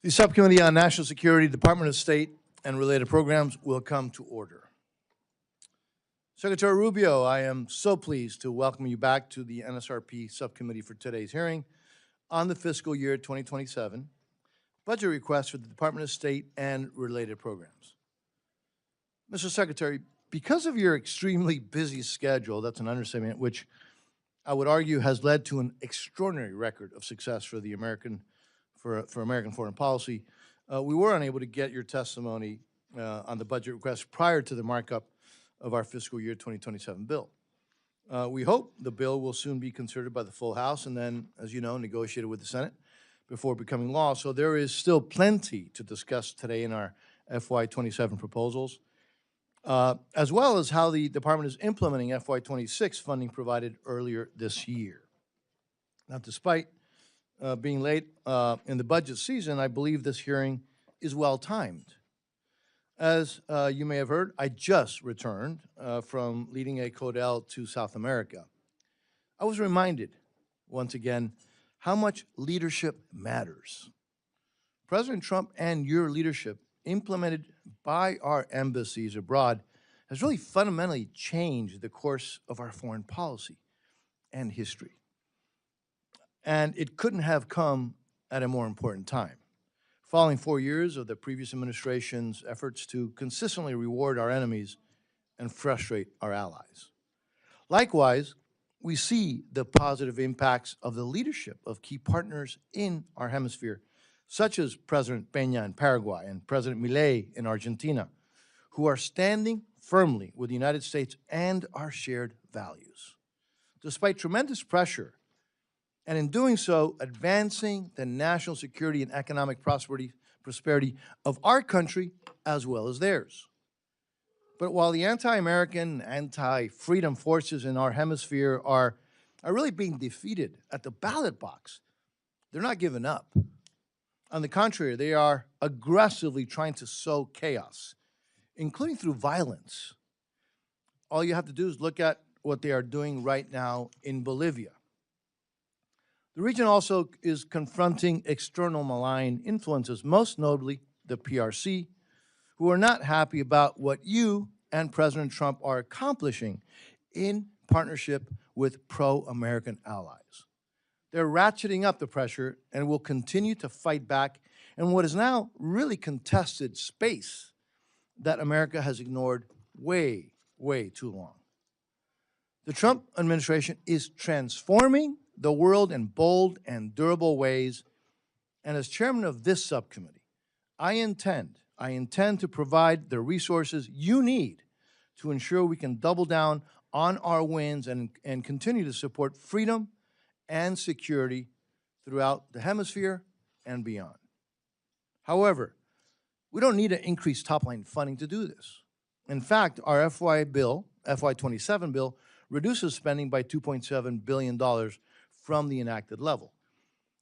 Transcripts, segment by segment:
The Subcommittee on National Security, Department of State, and related programs will come to order. Secretary Rubio, I am so pleased to welcome you back to the NSRP Subcommittee for today's hearing on the fiscal year 2027 budget request for the Department of State and related programs. Mr. Secretary, because of your extremely busy schedule, that's an understatement, which I would argue has led to an extraordinary record of success for the American foreign policy, we were unable to get your testimony on the budget request prior to the markup of our fiscal year 2027 bill. We hope the bill will soon be considered by the full House and then, as you know, negotiated with the Senate before becoming law. So there is still plenty to discuss today in our FY27 proposals, as well as how the department is implementing FY26 funding provided earlier this year. Now, despite being late in the budget season, I believe this hearing is well-timed. As you may have heard, I just returned from leading a CODEL to South America. I was reminded, once again, how much leadership matters. President Trump and your leadership, implemented by our embassies abroad, has really fundamentally changed the course of our foreign policy and history. And it couldn't have come at a more important time. Following 4 years of the previous administration's efforts to consistently reward our enemies and frustrate our allies. Likewise, we see the positive impacts of the leadership of key partners in our hemisphere, such as President Peña in Paraguay and President Milei in Argentina, who are standing firmly with the United States and our shared values. Despite tremendous pressure, and in doing so, advancing the national security and economic prosperity of our country as well as theirs. But while the anti-American, anti-freedom forces in our hemisphere are really being defeated at the ballot box, they're not giving up. On the contrary, they are aggressively trying to sow chaos, including through violence. All you have to do is look at what they are doing right now in Bolivia. The region also is confronting external malign influences, most notably the PRC, who are not happy about what you and President Trump are accomplishing in partnership with pro-American allies. They're ratcheting up the pressure and will continue to fight back in what is now really contested space that America has ignored way, way too long. The Trump administration is transforming the world in bold and durable ways, and as chairman of this subcommittee, I intend to provide the resources you need to ensure we can double down on our wins and continue to support freedom and security throughout the hemisphere and beyond. However, we don't need to increase top-line funding to do this. In fact, our FY27 bill, reduces spending by $2.7 billion from the enacted level.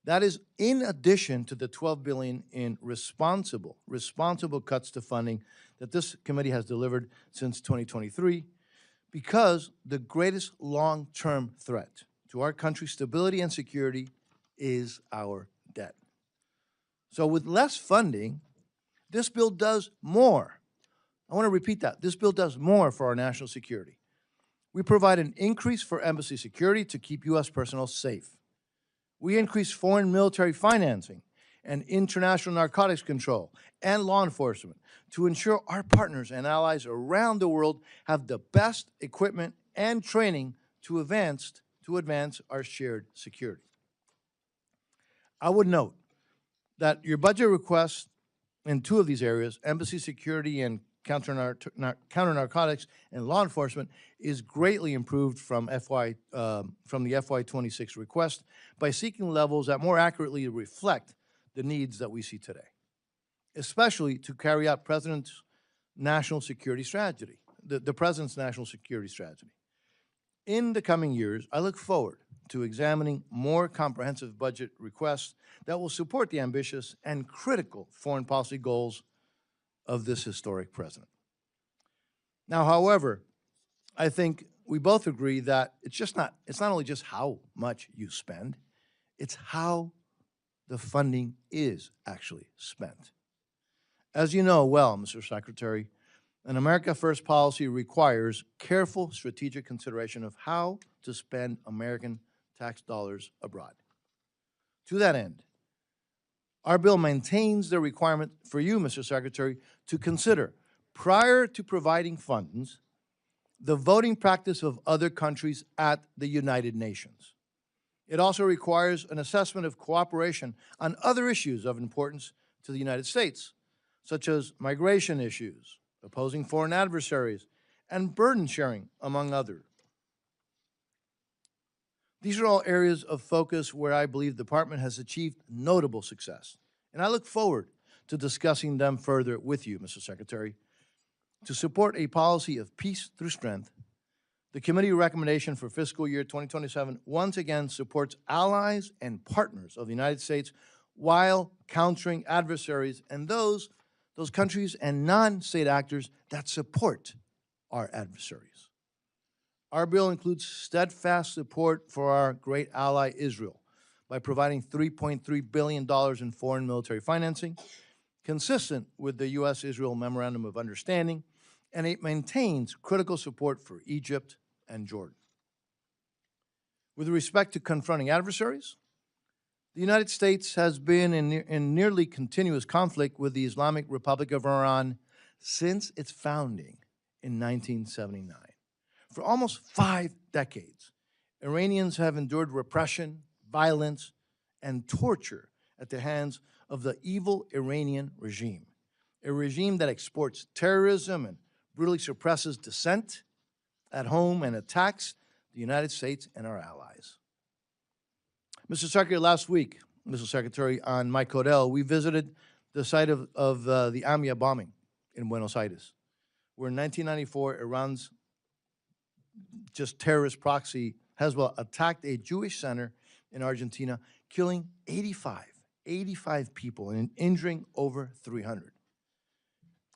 That is in addition to the $12 billion in responsible cuts to funding that this committee has delivered since 2023, because the greatest long-term threat to our country's stability and security is our debt. So with less funding, this bill does more. I want to repeat that. This bill does more for our national security. We provide an increase for embassy security to keep U.S. personnel safe. We increase foreign military financing and international narcotics control and law enforcement to ensure our partners and allies around the world have the best equipment and training to advance our shared security. I would note that your budget request in two of these areas, embassy security and counter narcotics and law enforcement, is greatly improved from the FY26 request by seeking levels that more accurately reflect the needs that we see today, especially to carry out President's national security strategy, the President's national security strategy. In the coming years, I look forward to examining more comprehensive budget requests that will support the ambitious and critical foreign policy goals of this historic president. Now, however, I think we both agree that it's not only just how much you spend, it's how the funding is actually spent. As you know well, Mr. Secretary, an America First policy requires careful strategic consideration of how to spend American tax dollars abroad. To that end, our bill maintains the requirement for you, Mr. Secretary, to consider, prior to providing funds, the voting practice of other countries at the United Nations. It also requires an assessment of cooperation on other issues of importance to the United States, such as migration issues, opposing foreign adversaries, and burden sharing, among others. These are all areas of focus where I believe the department has achieved notable success, and I look forward to discussing them further with you, Mr. Secretary. To support a policy of peace through strength, the committee recommendation for fiscal year 2027 once again supports allies and partners of the United States while countering adversaries and those countries and non-state actors that support our adversaries. Our bill includes steadfast support for our great ally, Israel, by providing $3.3 billion in foreign military financing, consistent with the U.S.-Israel Memorandum of Understanding, and it maintains critical support for Egypt and Jordan. With respect to confronting adversaries, the United States has been in nearly continuous conflict with the Islamic Republic of Iran since its founding in 1979. For almost 5 decades, Iranians have endured repression, violence, and torture at the hands of the evil Iranian regime, a regime that exports terrorism and brutally suppresses dissent at home and attacks the United States and our allies. Mr. Secretary, last week, Mr. Secretary, on Mike Codell, we visited the site of the AMIA bombing in Buenos Aires, where in 1994, Iran's just terrorist proxy, Hezbollah, attacked a Jewish center in Argentina, killing 85 people and injuring over 300.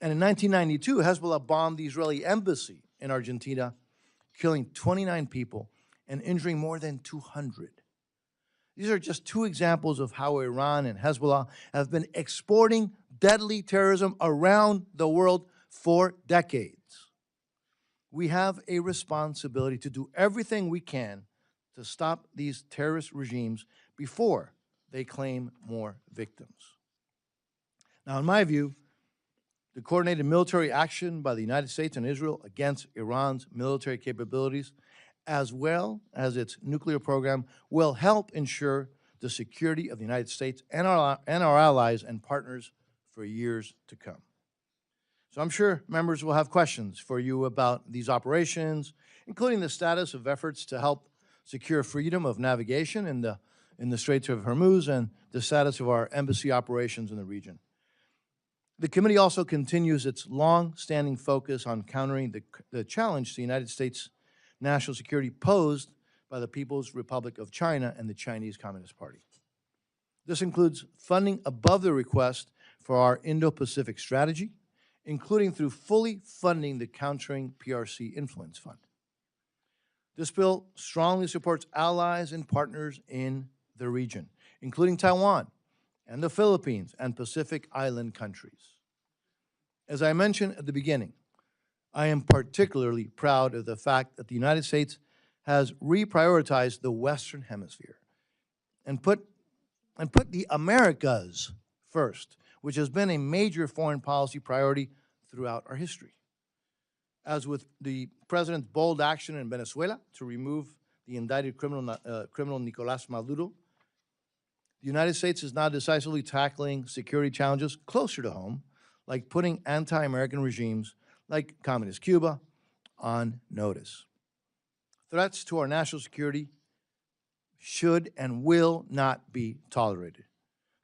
And in 1992, Hezbollah bombed the Israeli embassy in Argentina, killing 29 people and injuring more than 200. These are just 2 examples of how Iran and Hezbollah have been exporting deadly terrorism around the world for decades. We have a responsibility to do everything we can to stop these terrorist regimes before they claim more victims. Now, in my view, the coordinated military action by the United States and Israel against Iran's military capabilities, as well as its nuclear program, will help ensure the security of the United States and our allies and partners for years to come. So I'm sure members will have questions for you about these operations, including the status of efforts to help secure freedom of navigation in the Straits of Hormuz and the status of our embassy operations in the region. The committee also continues its long-standing focus on countering the challenge to the United States national security posed by the People's Republic of China and the Chinese Communist Party. This includes funding above the request for our Indo-Pacific strategy, including through fully funding the Countering PRC Influence Fund. This bill strongly supports allies and partners in the region, including Taiwan and the Philippines and Pacific Island countries. As I mentioned at the beginning, I am particularly proud of the fact that the United States has reprioritized the Western Hemisphere and put the Americas first, which has been a major foreign policy priority throughout our history. As with the President's bold action in Venezuela to remove the indicted criminal Nicolás Maduro, the United States is now decisively tackling security challenges closer to home, like putting anti-American regimes like Communist Cuba on notice. Threats to our national security should and will not be tolerated.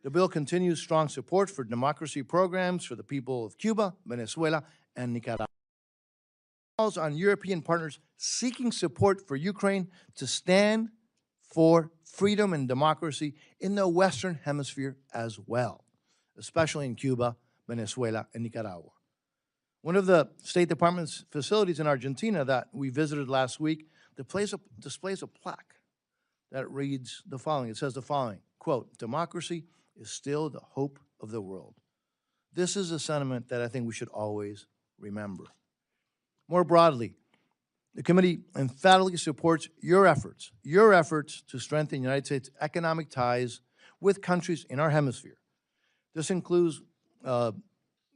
The bill continues strong support for democracy programs for the people of Cuba, Venezuela, and Nicaragua. It calls on European partners seeking support for Ukraine to stand for freedom and democracy in the Western Hemisphere as well, especially in Cuba, Venezuela, and Nicaragua. One of the State Department's facilities in Argentina that we visited last week displays a plaque that reads the following. It says the following, quote, quote, democracy is still the hope of the world. This is a sentiment that I think we should always remember. More broadly, the committee emphatically supports your efforts to strengthen United States economic ties with countries in our hemisphere. This includes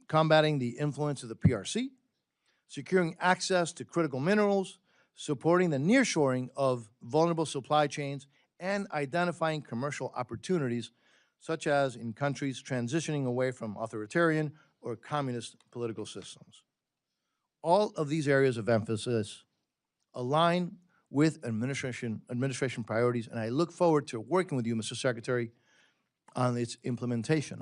combating the influence of the PRC, securing access to critical minerals, supporting the nearshoring of vulnerable supply chains, and identifying commercial opportunities, such as in countries transitioning away from authoritarian or communist political systems. All of these areas of emphasis align with administration priorities, and I look forward to working with you, Mr. Secretary, on the implementation.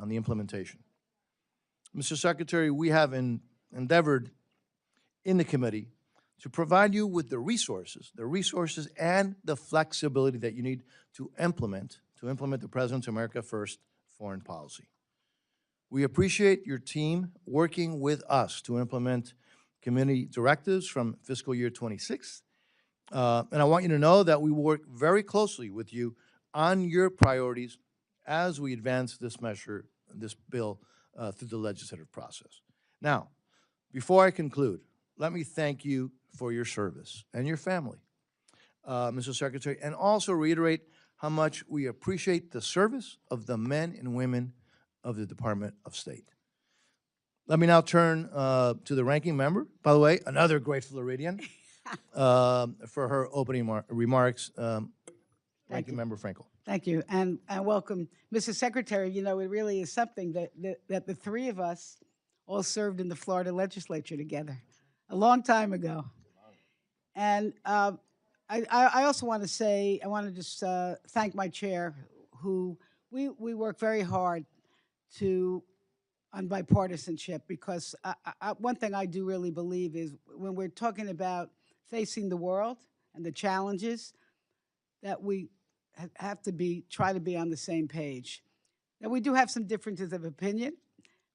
Mr. Secretary, we have endeavored in the committee to provide you with the resources and the flexibility that you need to implement the President's America First foreign policy. We appreciate your team working with us to implement committee directives from fiscal year 26. And I want you to know that we will work very closely with you on your priorities as we advance this bill through the legislative process. Now, before I conclude, let me thank you for your service and your family, Mr. Secretary, and also reiterate how much we appreciate the service of the men and women of the Department of State. Let me now turn to the ranking member. By the way, another great Floridian, for her opening remarks, Ranking Member Frankel. Thank you, and welcome. Mr. Secretary, you know, it really is something that the three of us all served in the Florida legislature together a long time ago. And I also want to say, I want to just thank my chair, who we work very hard on bipartisanship, because one thing I do really believe is when we're talking about facing the world and the challenges, that we have to try to be on the same page. Now, we do have some differences of opinion,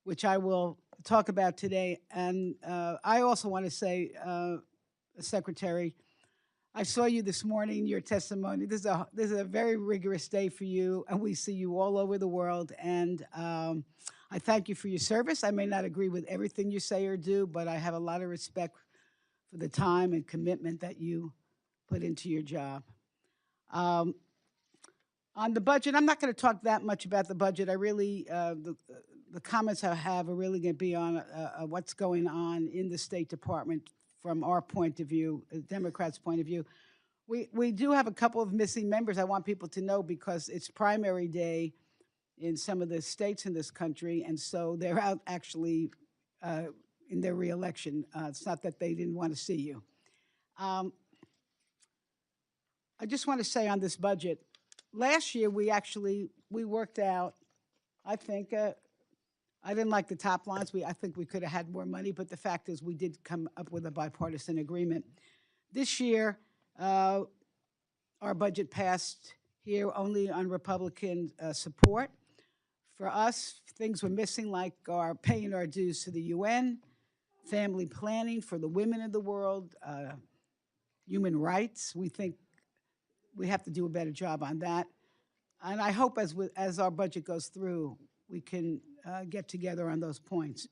which I will talk about today. And I also want to say, Secretary, I saw you this morning, your testimony. This is a very rigorous day for you, and we see you all over the world. And I thank you for your service. I may not agree with everything you say or do, but I have a lot of respect for the time and commitment that you put into your job. On the budget, I'm not going to talk that much about the budget. I really, the comments I have are really going to be on what's going on in the State Department from our point of view, the Democrats' point of view. We do have a couple of missing members I want people to know, because it's primary day in some of the states in this country, and so they're out actually in their reelection. It's not that they didn't want to see you. I just want to say on this budget, last year we worked out, I think, I didn't like the top lines. I think we could have had more money, but the fact is we did come up with a bipartisan agreement. This year, our budget passed here only on Republican support. For us, things were missing, like our paying our dues to the UN, family planning for the women of the world, human rights. We think we have to do a better job on that. And I hope as our budget goes through, we can get together on those points.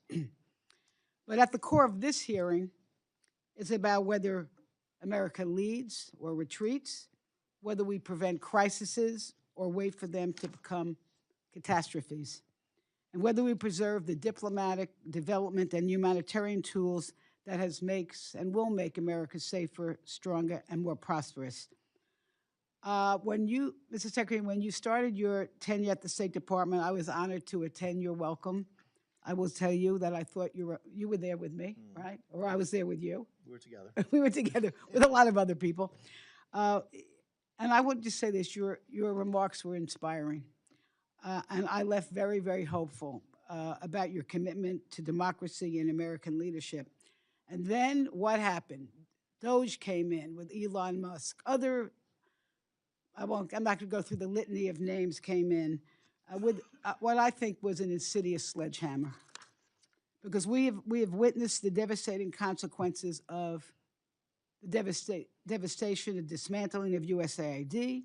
But at the core of this hearing is about whether America leads or retreats, whether we prevent crises or wait for them to become catastrophes, and whether we preserve the diplomatic, development, and humanitarian tools that makes and will make America safer, stronger, and more prosperous. Mr. Secretary, when you started your tenure at the State Department, I was honored to attend your welcome. I will tell you that I thought you were there with me, right? Or I was there with you. We were together. We were together with a lot of other people. And I would just say this, your remarks were inspiring. And I left very, very hopeful about your commitment to democracy and American leadership. And then what happened? Doge came in with Elon Musk. I'm not going to go through the litany of names, came in with what I think was an insidious sledgehammer. Because we have witnessed the devastating consequences of the devastation and dismantling of USAID,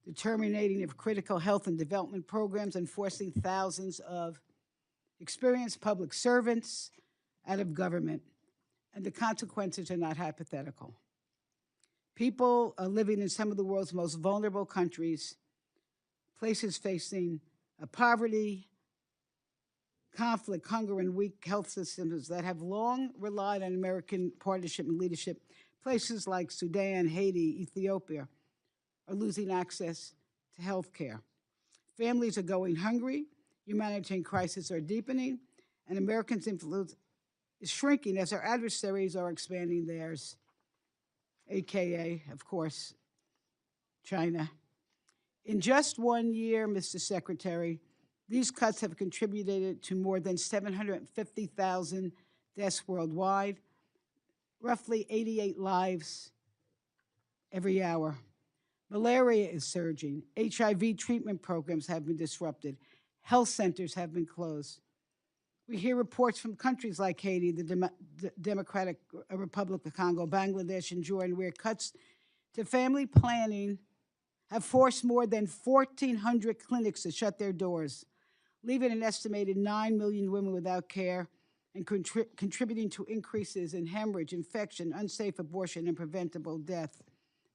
the terminating of critical health and development programs, and forcing thousands of experienced public servants out of government. And the consequences are not hypothetical. People are living in some of the world's most vulnerable countries, places facing poverty, conflict, hunger, and weak health systems that have long relied on American partnership and leadership. Places like Sudan, Haiti, Ethiopia are losing access to health care. Families are going hungry, humanitarian crises are deepening, and Americans' influence is shrinking as our adversaries are expanding theirs, AKA, of course, China. In just 1 year, Mr. Secretary, these cuts have contributed to more than 750,000 deaths worldwide, roughly 88 lives every hour. Malaria is surging. HIV treatment programs have been disrupted. Health centers have been closed. We hear reports from countries like Haiti, the Democratic Republic of Congo, Bangladesh, and Jordan, where cuts to family planning have forced more than 1,400 clinics to shut their doors, leaving an estimated 9 million women without care and contributing to increases in hemorrhage, infection, unsafe abortion, and preventable death.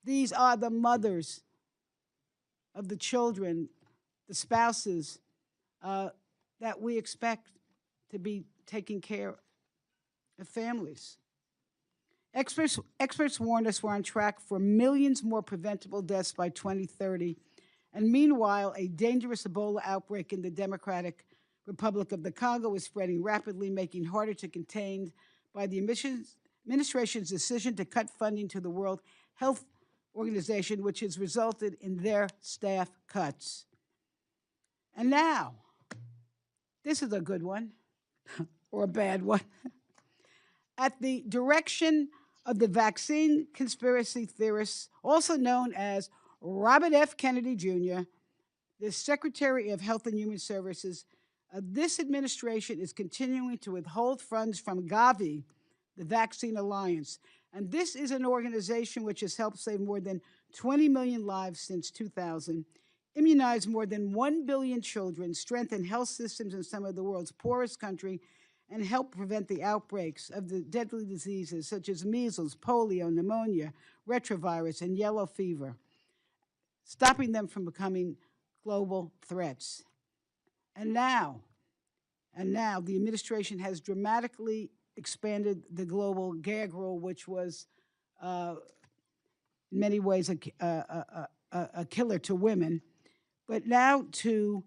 These are the mothers of the children, the spouses that we expect to be taking care of families. Experts warned us we're on track for millions more preventable deaths by 2030. And meanwhile, a dangerous Ebola outbreak in the Democratic Republic of the Congo is spreading rapidly, making it harder to contain by the administration's decision to cut funding to the World Health Organization, which has resulted in their staff cuts. And now, this is a good one, or a bad one. At the direction of the vaccine conspiracy theorists, also known as Robert F. Kennedy Jr., the Secretary of Health and Human Services, this administration is continuing to withhold funds from Gavi, the Vaccine Alliance. And this is an organization which has helped save more than 20 million lives since 2000, immunized more than 1 billion children, strengthened health systems in some of the world's poorest countries, and help prevent the outbreaks of the deadly diseases such as measles, polio, pneumonia, retrovirus, and yellow fever, stopping them from becoming global threats. And now the administration has dramatically expanded the global gag rule, which was in many ways a killer to women, but now to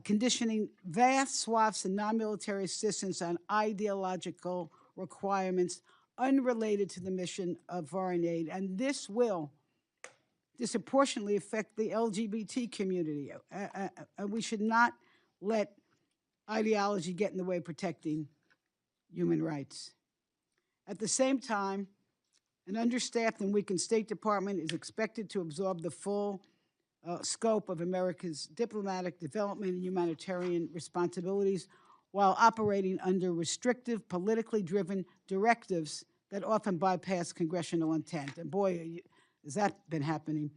conditioning vast swaths of non-military assistance on ideological requirements unrelated to the mission of foreign aid. And this will disproportionately affect the LGBT community. We should not let ideology get in the way of protecting human rights. At the same time, an understaffed and weakened State Department is expected to absorb the full scope of America's diplomatic, development, and humanitarian responsibilities while operating under restrictive, politically driven directives that often bypass congressional intent. And boy, has that been happening.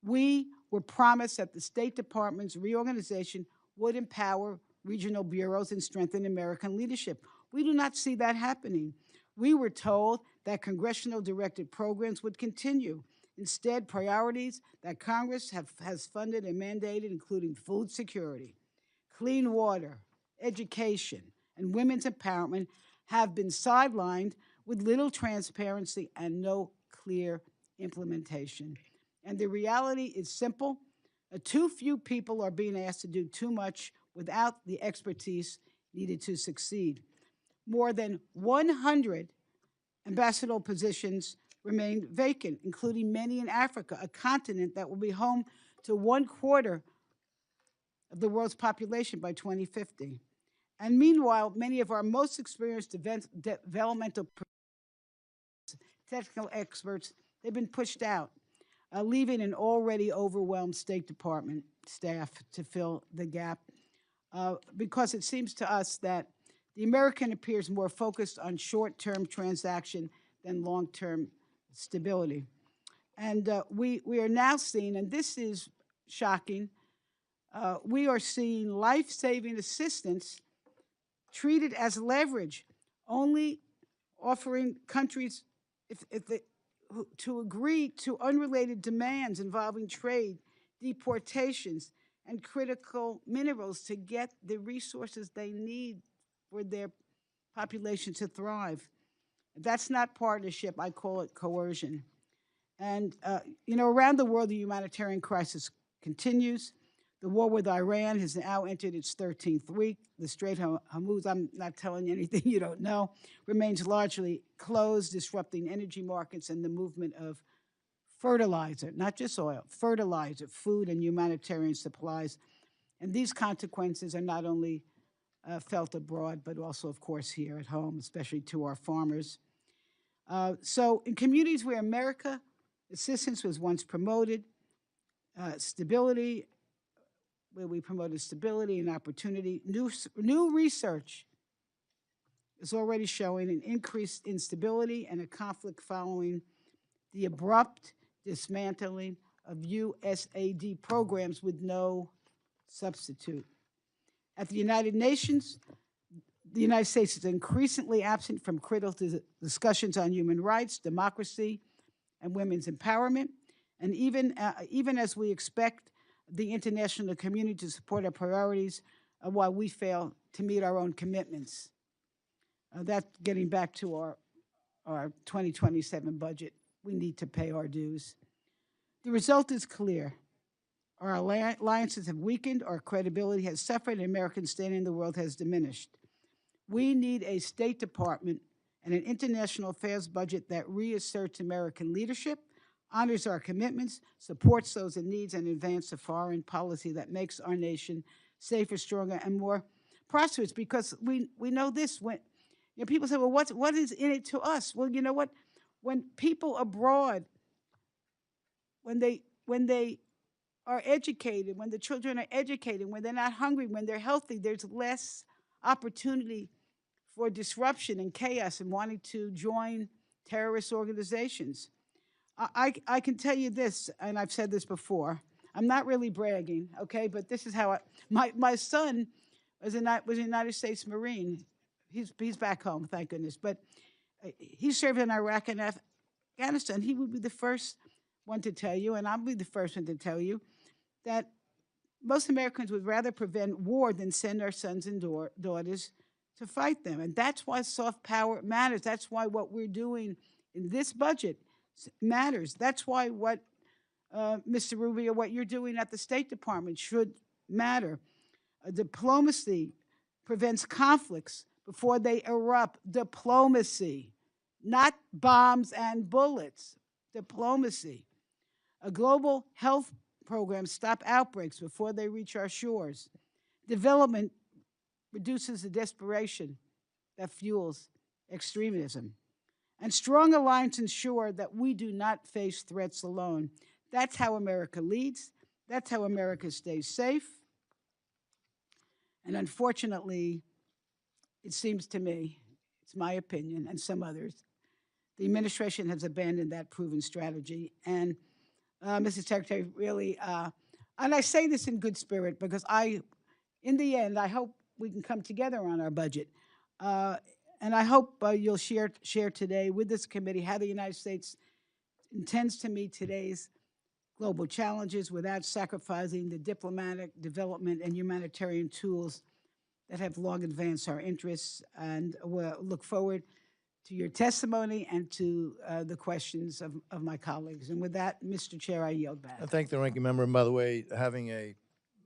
We were promised that the State Department's reorganization would empower regional bureaus and strengthen American leadership. We do not see that happening. We were told that congressional directed programs would continue. Instead, priorities that Congress has funded and mandated, including food security, clean water, education, and women's empowerment, have been sidelined with little transparency and no clear implementation. And the reality is simple. Too few people are being asked to do too much without the expertise needed to succeed. More than 100 ambassadorial positions remain vacant, including many in Africa, a continent that will be home to 1/4 of the world's population by 2050. And meanwhile, many of our most experienced developmental technical experts, they've been pushed out, leaving an already overwhelmed State Department staff to fill the gap, because it seems to us that the American appears more focused on short-term transaction than long-term stability. And we are now seeing, and this is shocking. We are seeing life-saving assistance treated as leverage, only offering countries to agree to unrelated demands involving trade, deportations, and critical minerals to get the resources they need for their population to thrive. That's not partnership. I call it coercion. And, around the world, the humanitarian crisis continues. The war with Iran has now entered its 13th week. The Strait of Hormuz, I'm not telling you anything you don't know, remains largely closed, disrupting energy markets and the movement of fertilizer, not just oil, fertilizer, food, and humanitarian supplies. And these consequences are not only felt abroad, but also, of course, here at home, especially to our farmers. So in communities where America assistance was once promoted, stability, where we promoted stability and opportunity, new research is already showing an increased instability and a conflict following the abrupt dismantling of USAID programs with no substitute. At the United Nations, the United States is increasingly absent from critical discussions on human rights, democracy, and women's empowerment. And even as we expect the international community to support our priorities, while we fail to meet our own commitments. That's getting back to our 2027 budget. We need to pay our dues. The result is clear. Our alliances have weakened, our credibility has suffered, and American standing in the world has diminished. We need a State Department and an international affairs budget that reasserts American leadership, honors our commitments, supports those in need, and advances a foreign policy that makes our nation safer, stronger, and more prosperous. Because we know this. When people say, well, what is in it to us? Well, you know what? When people abroad, when they are educated, when the children are educated, when they're not hungry, when they're healthy, there's less opportunity for disruption and chaos and wanting to join terrorist organizations. I can tell you this, and I've said this before. I'm not really bragging, okay? But this is how my son was a United States Marine. He's back home, thank goodness. But he served in Iraq and Afghanistan. He would be the first one to tell you, and I'll be the first one to tell you, that most Americans would rather prevent war than send our sons and daughters to fight them. And that's why soft power matters. That's why what we're doing in this budget matters. That's why what, Mr. Rubio, what you're doing at the State Department should matter. Diplomacy prevents conflicts before they erupt. Diplomacy, not bombs and bullets. Diplomacy. A global health program stop outbreaks before they reach our shores. Development reduces the desperation that fuels extremism. And strong alliances ensure that we do not face threats alone. That's how America leads. That's how America stays safe. And unfortunately, it seems to me, it's my opinion and some others, the administration has abandoned that proven strategy. And Mr. Secretary, really, and I say this in good spirit because in the end, I hope we can come together on our budget. And I hope you'll share today with this committee how the United States intends to meet today's global challenges without sacrificing the diplomatic, development, and humanitarian tools that have long advanced our interests. And we'll look forward to your testimony and to the questions of my colleagues. And with that, Mr. Chair, I yield back. I thank the ranking member. And by the way, having a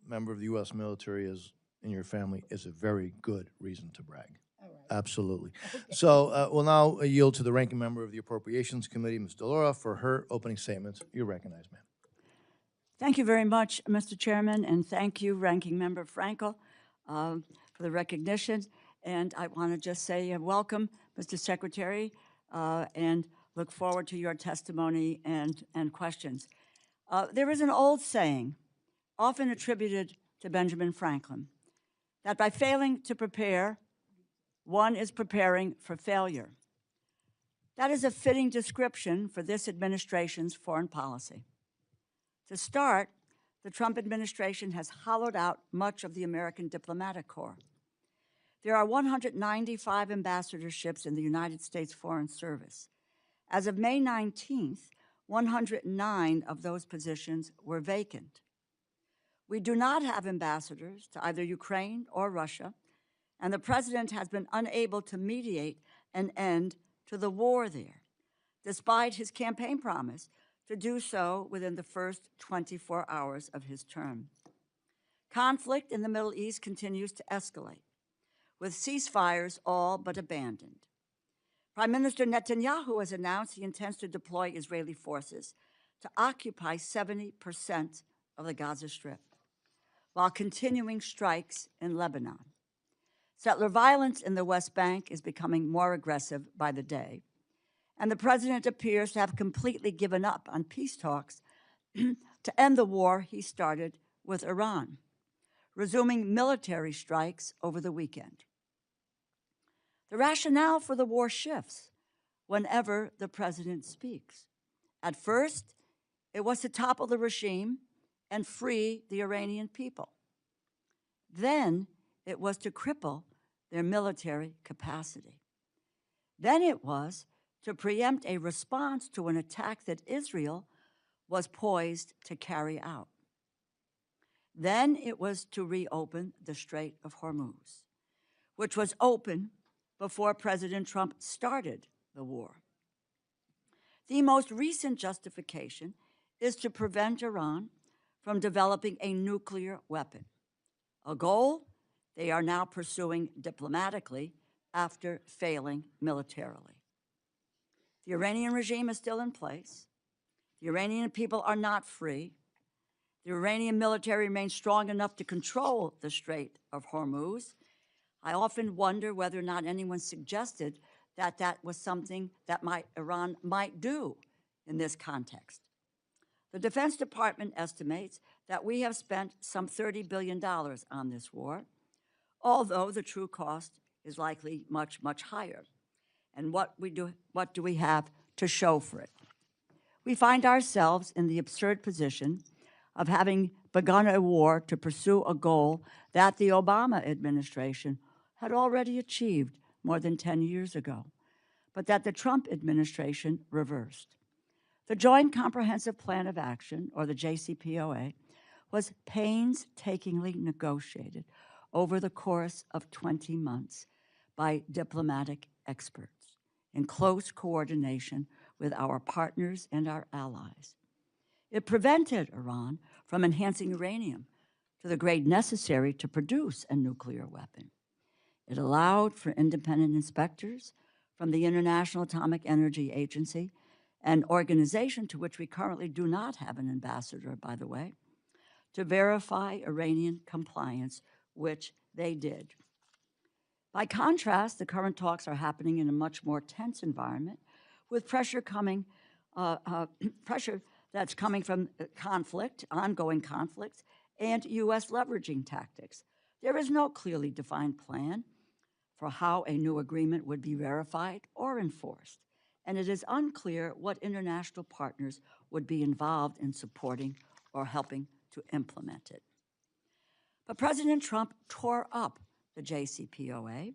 member of the U.S. military in your family is a very good reason to brag. All right. Absolutely. Okay. So we'll now yield to the ranking member of the Appropriations Committee, Ms. DeLaura, for her opening statements. You're recognized, ma'am. Thank you very much, Mr. Chairman, and thank you, Ranking Member Frankel, for the recognition. And I want to just say welcome, Mr. Secretary, and look forward to your testimony and questions. There is an old saying, often attributed to Benjamin Franklin, that by failing to prepare, one is preparing for failure. That is a fitting description for this administration's foreign policy. To start, the Trump administration has hollowed out much of the American diplomatic corps. There are 195 ambassadorships in the United States Foreign Service. As of May 19th, 109 of those positions were vacant. We do not have ambassadors to either Ukraine or Russia, and the president has been unable to mediate an end to the war there, despite his campaign promise to do so within the first 24 hours of his term. Conflict in the Middle East continues to escalate, with ceasefires all but abandoned. Prime Minister Netanyahu has announced he intends to deploy Israeli forces to occupy 70% of the Gaza Strip, while continuing strikes in Lebanon. Settler violence in the West Bank is becoming more aggressive by the day, and the president appears to have completely given up on peace talks to end the war he started with Iran, resuming military strikes over the weekend. The rationale for the war shifts whenever the president speaks. At first, it was to topple the regime and free the Iranian people. Then it was to cripple their military capacity. Then it was to preempt a response to an attack that Israel was poised to carry out. Then it was to reopen the Strait of Hormuz, which was open before President Trump started the war. The most recent justification is to prevent Iran from developing a nuclear weapon, a goal they are now pursuing diplomatically after failing militarily. The Iranian regime is still in place. The Iranian people are not free. The Iranian military remains strong enough to control the Strait of Hormuz. I often wonder whether or not anyone suggested that that was something that Iran might do in this context. The Defense Department estimates that we have spent some $30 billion on this war, although the true cost is likely much, much higher. And what do we have to show for it? We find ourselves in the absurd position of having begun a war to pursue a goal that the Obama administration had already achieved more than 10 years ago, but that the Trump administration reversed. The Joint Comprehensive Plan of Action, or the JCPOA, was painstakingly negotiated over the course of 20 months by diplomatic experts in close coordination with our partners and our allies. It prevented Iran from enhancing uranium to the grade necessary to produce a nuclear weapon. It allowed for independent inspectors from the International Atomic Energy Agency, an organization to which we currently do not have an ambassador, by the way, to verify Iranian compliance, which they did. By contrast, the current talks are happening in a much more tense environment, with pressure that's coming from conflict, ongoing conflicts, and U.S. leveraging tactics. There is no clearly defined plan for how a new agreement would be verified or enforced, and it is unclear what international partners would be involved in supporting or helping to implement it. But President Trump tore up the JCPOA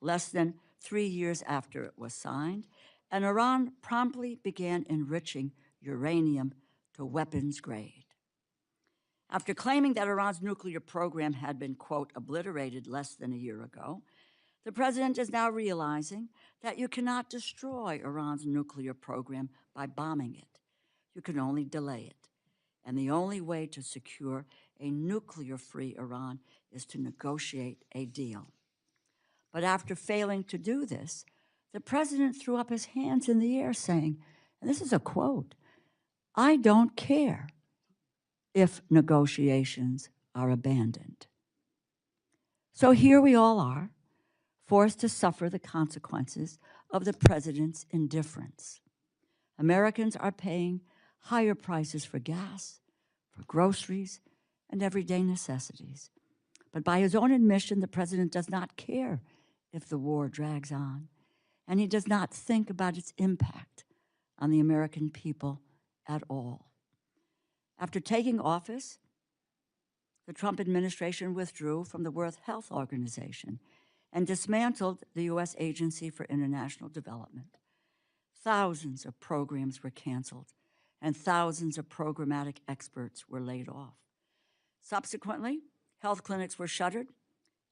less than 3 years after it was signed, and Iran promptly began enriching uranium to weapons grade. After claiming that Iran's nuclear program had been, quote, obliterated less than a year ago, the president is now realizing that you cannot destroy Iran's nuclear program by bombing it. You can only delay it. And the only way to secure a nuclear-free Iran is to negotiate a deal. But after failing to do this, the president threw up his hands in the air saying, and this is a quote, "I don't care if negotiations are abandoned." So here we all are, forced to suffer the consequences of the president's indifference. Americans are paying higher prices for gas, for groceries, and everyday necessities. But by his own admission, the president does not care if the war drags on, and he does not think about its impact on the American people at all. After taking office, the Trump administration withdrew from the World Health Organization and dismantled the U.S. Agency for International Development. Thousands of programs were canceled, and thousands of programmatic experts were laid off. Subsequently, health clinics were shuttered,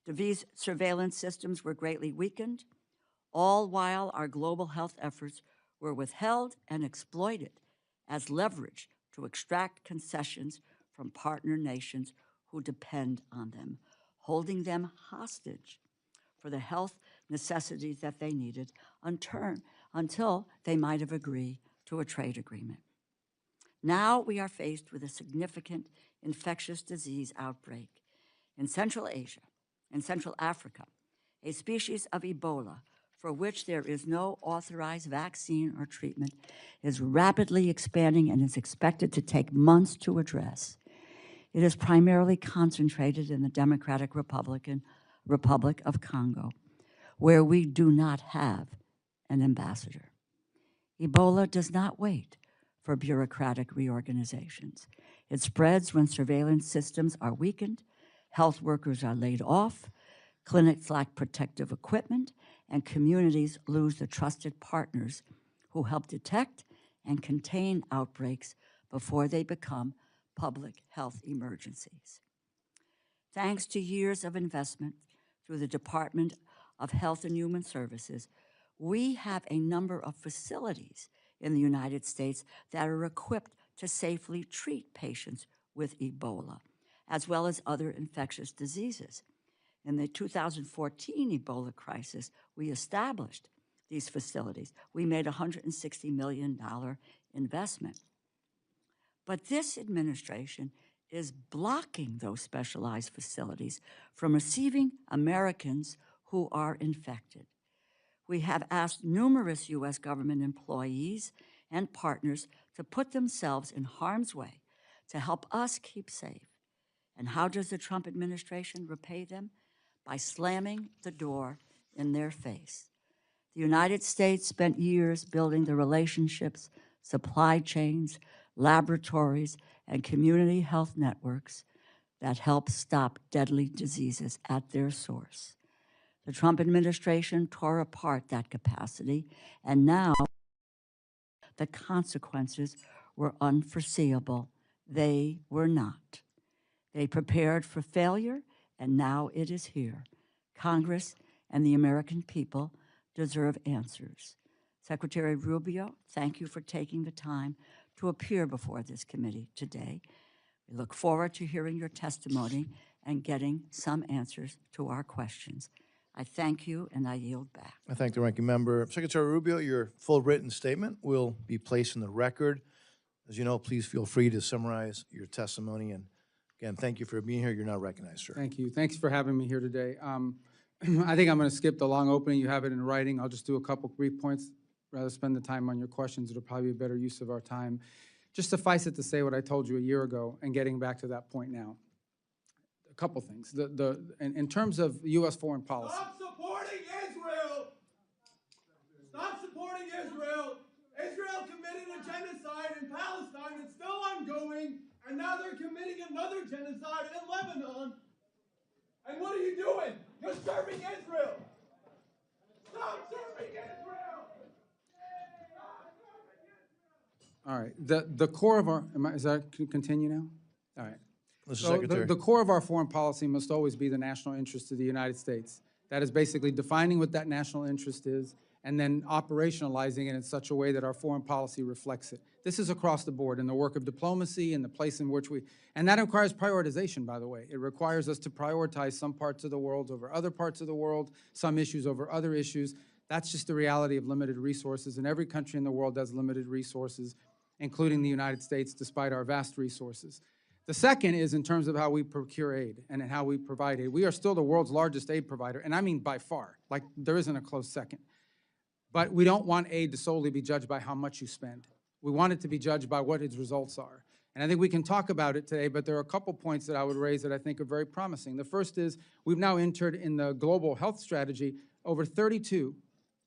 disease surveillance systems were greatly weakened, all while our global health efforts were withheld and exploited as leverage to extract concessions from partner nations who depend on them, holding them hostage for the health necessities that they needed until they might have agreed to a trade agreement. Now we are faced with a significant infectious disease outbreak in Central Asia and Central Africa, a species of Ebola for which there is no authorized vaccine or treatment, is rapidly expanding and is expected to take months to address. It is primarily concentrated in the Democratic Republic of Congo, where we do not have an ambassador. Ebola does not wait for bureaucratic reorganizations. It spreads when surveillance systems are weakened, health workers are laid off, clinics lack protective equipment, and communities lose the trusted partners who help detect and contain outbreaks before they become public health emergencies. Thanks to years of investment through the Department of Health and Human Services, we have a number of facilities in the United States that are equipped to safely treat patients with Ebola, as well as other infectious diseases. In the 2014 Ebola crisis, we established these facilities. We made a $160 million investment. But this administration is blocking those specialized facilities from receiving Americans who are infected. We have asked numerous U.S. government employees and partners to put themselves in harm's way to help us keep safe. And how does the Trump administration repay them? By slamming the door in their face. The United States spent years building the relationships, supply chains, laboratories, and community health networks that help stop deadly diseases at their source. The Trump administration tore apart that capacity, and now the consequences were unforeseeable. They were not. They prepared for failure, and now it is here. Congress and the American people deserve answers. Secretary Rubio, thank you for taking the time to appear before this committee today. We look forward to hearing your testimony and getting some answers to our questions. I thank you, and I yield back. I thank the ranking member. Secretary Rubio, your full written statement will be placed in the record. As you know, please feel free to summarize your testimony. And again, thank you for being here. You're now recognized, sir. Thank you. Thanks for having me here today. I think I'm going to skip the long opening. You have it in writing. I'll just do a couple brief points. Rather spend the time on your questions. It'll probably be a better use of our time. Just suffice it to say what I told you a year ago and getting back to that point now. A couple things. In terms of U.S. foreign policy. Stop supporting Israel! Stop supporting Israel! Israel committed a genocide in Palestine that's still ongoing, and now they're committing another genocide in Lebanon. And what are you doing? You're serving Israel! Stop serving Israel! All right. The core of our, is that, can continue now? All right. Mr. So Secretary. the core of our foreign policy must always be the national interest of the United States. That is basically defining what that national interest is and then operationalizing it in such a way that our foreign policy reflects it. This is across the board in the work of diplomacy and the place in which and that requires prioritization, by the way. It requires us to prioritize some parts of the world over other parts of the world, some issues over other issues. That's just the reality of limited resources, and every country in the world has limited resources, including the United States, despite our vast resources. The second is in terms of how we procure aid and how we provide aid. We are still the world's largest aid provider, and I mean by far. Like, there isn't a close second. But we don't want aid to solely be judged by how much you spend. We want it to be judged by what its results are. And I think we can talk about it today, but there are a couple points that I would raise that I think are very promising. The first is we've now entered in the global health strategy over 32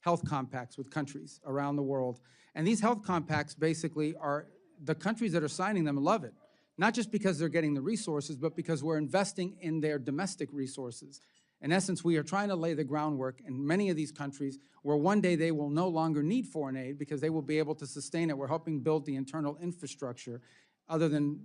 health compacts with countries around the world. And these health compacts basically are, the countries that are signing them love it not just because they're getting the resources, but because we're investing in their domestic resources. In essence, we are trying to lay the groundwork in many of these countries where one day they will no longer need foreign aid because they will be able to sustain it. We're helping build the internal infrastructure other than,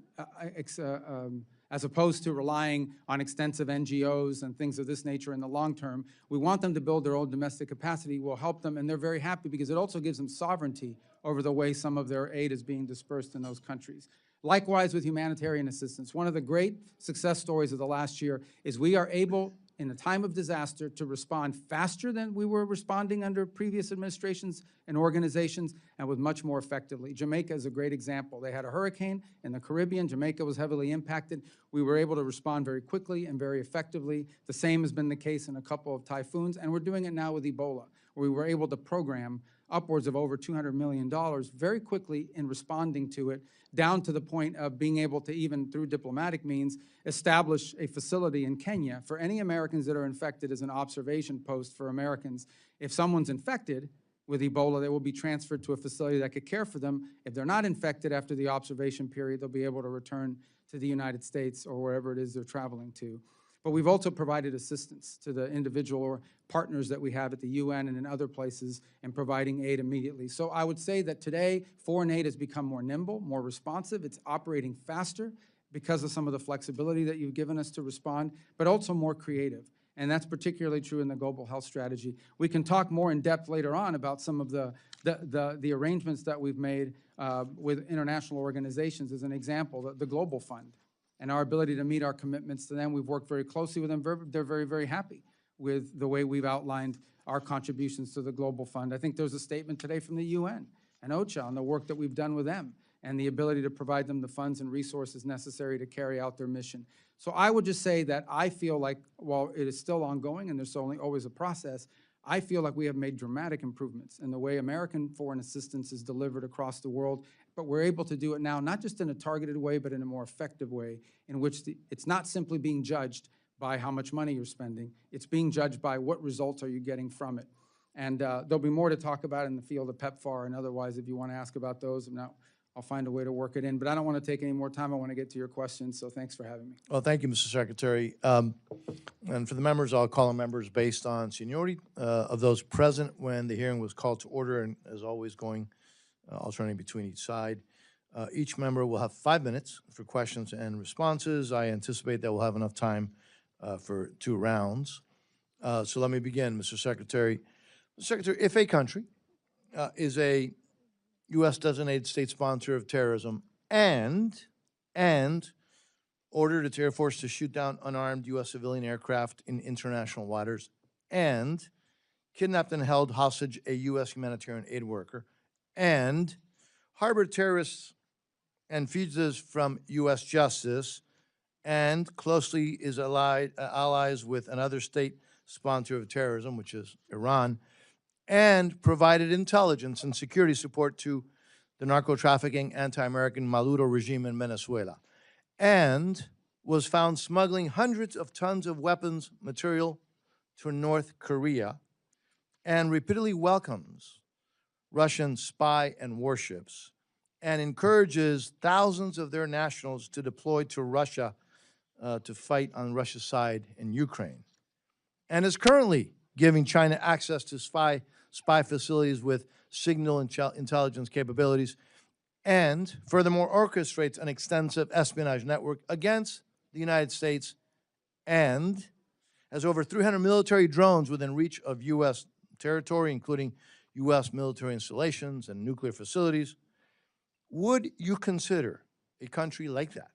as opposed to relying on extensive NGOs and things of this nature in the long term. We want them to build their own domestic capacity. We'll help them, and they're very happy because it also gives them sovereignty over the way some of their aid is being dispersed in those countries. Likewise with humanitarian assistance. One of the great success stories of the last year is we are able, in a time of disaster, to respond faster than we were responding under previous administrations and organizations, and with much more effectively. Jamaica is a great example. They had a hurricane in the Caribbean. Jamaica was heavily impacted. We were able to respond very quickly and very effectively. The same has been the case in a couple of typhoons, and we're doing it now with Ebola, where we were able to program upwards of over $200 million very quickly in responding to it, down to the point of being able to, even through diplomatic means, establish a facility in Kenya for any Americans that are infected as an observation post for Americans. If someone's infected with Ebola, they will be transferred to a facility that could care for them. If they're not infected after the observation period, they'll be able to return to the United States or wherever it is they're traveling to. But we've also provided assistance to the individual or partners that we have at the UN and in other places in providing aid immediately. So I would say that today, foreign aid has become more nimble, more responsive. It's operating faster because of some of the flexibility that you've given us to respond, but also more creative. And that's particularly true in the global health strategy. We can talk more in depth later on about some of the arrangements that we've made with international organizations. As an example, the Global Fund, and our ability to meet our commitments to them. We've worked very closely with them. They're very, very happy with the way we've outlined our contributions to the Global Fund. I think there's a statement today from the UN and OCHA on the work that we've done with them and the ability to provide them the funds and resources necessary to carry out their mission. So I would just say that I feel like, while it is still ongoing and there's always a process, I feel like we have made dramatic improvements in the way American foreign assistance is delivered across the world, but we're able to do it now, not just in a targeted way, but in a more effective way, in which it's not simply being judged by how much money you're spending. It's being judged by what results are you getting from it. And there'll be more to talk about in the field of PEPFAR and otherwise if you want to ask about those. Now, I'll find a way to work it in, but I don't want to take any more time. I want to get to your questions, so thanks for having me. Well, thank you, Mr. Secretary. And for the members, I'll call on members based on seniority of those present when the hearing was called to order, and as always, going alternating between each side. Each member will have 5 minutes for questions and responses. I anticipate that we'll have enough time for 2 rounds. So let me begin, Mr. Secretary. Mr. Secretary, if a country is a U.S. designated state sponsor of terrorism and ordered its Air Force to shoot down unarmed U.S. civilian aircraft in international waters, and kidnapped and held hostage a U.S. humanitarian aid worker, and harbored terrorists and fugitives from U.S. justice, and closely is allies with another state sponsor of terrorism, which is Iran, and provided intelligence and security support to the narco-trafficking, anti-American Maduro regime in Venezuela, and was found smuggling hundreds of tons of weapons material to North Korea, and repeatedly welcomes Russian spy and warships, and encourages thousands of their nationals to deploy to Russia to fight on Russia's side in Ukraine, and is currently giving China access to spy facilities with signal intelligence capabilities, and furthermore orchestrates an extensive espionage network against the United States, and has over 300 military drones within reach of U.S. territory, including U.S. military installations and nuclear facilities. Would you consider a country like that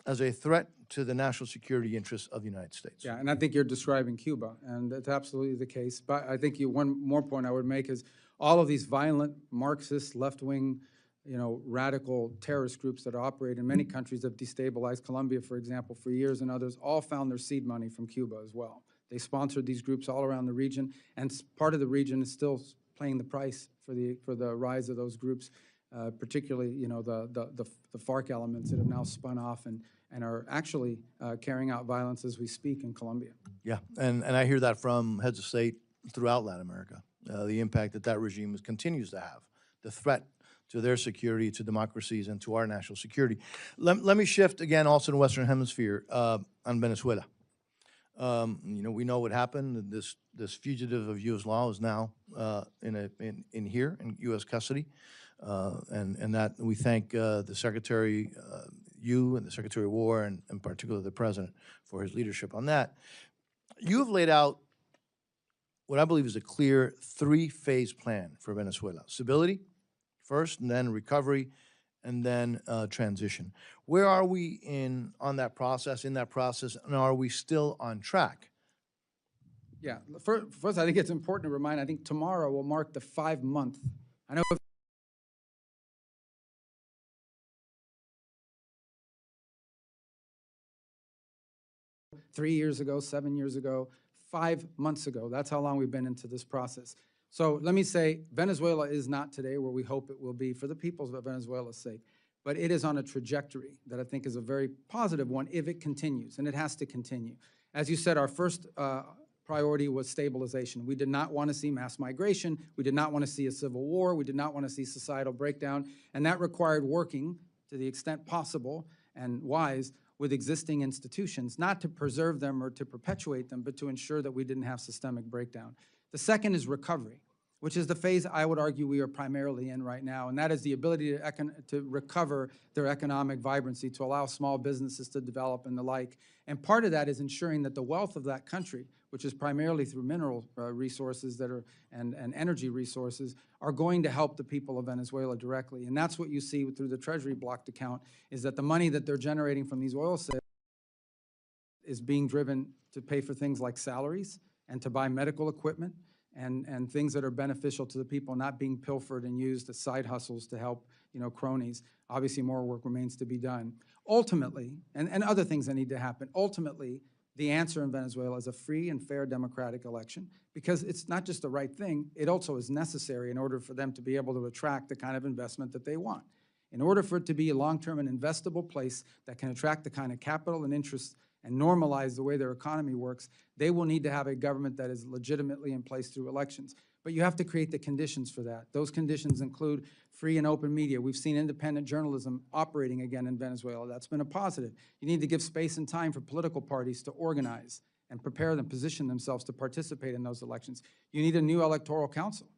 as a threat to the national security interests of the United States? Yeah, and I think you're describing Cuba, and that's absolutely the case. But I think one more point I would make is all of these violent Marxist, left-wing, radical terrorist groups that operate in many countries have destabilized Colombia, for example, for years, and others, all found their seed money from Cuba as well. They sponsored these groups all around the region, and part of the region is still paying the price for the rise of those groups, particularly, the FARC elements that have now spun off and are actually carrying out violence as we speak in Colombia. Yeah, and I hear that from heads of state throughout Latin America, the impact that regime continues to have, the threat to their security, to democracies, and to our national security. Let me shift again also to the Western Hemisphere on Venezuela. You know, we know what happened. This fugitive of U.S. law is now in here in U.S. custody, and that we thank the Secretary, you and the Secretary of War, and in particular the President for his leadership on that. You have laid out what I believe is a clear three-phase plan for Venezuela: stability first, and then recovery, and then transition. Where are we in that process, and are we still on track? Yeah, first, I think it's important to remind, I think tomorrow will mark the 5-month. I know 3 years ago, 7 years ago, 5 months ago. That's how long we've been into this process. So let me say, Venezuela is not today where we hope it will be for the peoples of Venezuela's sake, but it is on a trajectory that I think is a very positive one if it continues, and it has to continue. As you said, our first priority was stabilization. We did not want to see mass migration. We did not want to see a civil war. We did not want to see societal breakdown, and that required working to the extent possible and wise with existing institutions, not to preserve them or to perpetuate them, but to ensure that we didn't have systemic breakdown. The second is recovery, which is the phase I would argue we are primarily in right now, and that is the ability to recover their economic vibrancy, to allow small businesses to develop and the like. And part of that is ensuring that the wealth of that country, which is primarily through mineral resources that are and energy resources, are going to help the people of Venezuela directly. And that's what you see through the Treasury blocked account, is that the money that they're generating from these oil sales is being driven to pay for things like salaries and to buy medical equipment and things that are beneficial to the people, not being pilfered and used as side hustles to help, you know, cronies. Obviously, more work remains to be done. Ultimately, and other things that need to happen, ultimately, the answer in Venezuela is a free and fair democratic election, because it's not just the right thing, it also is necessary in order for them to be able to attract the kind of investment that they want. In order for it to be a long-term and investable place that can attract the kind of capital and interest and normalize the way their economy works, they will need to have a government that is legitimately in place through elections. But you have to create the conditions for that. Those conditions include free and open media. We've seen independent journalism operating again in Venezuela. That's been a positive. You need to give space and time for political parties to organize and prepare them, position themselves to participate in those elections. You need a new electoral council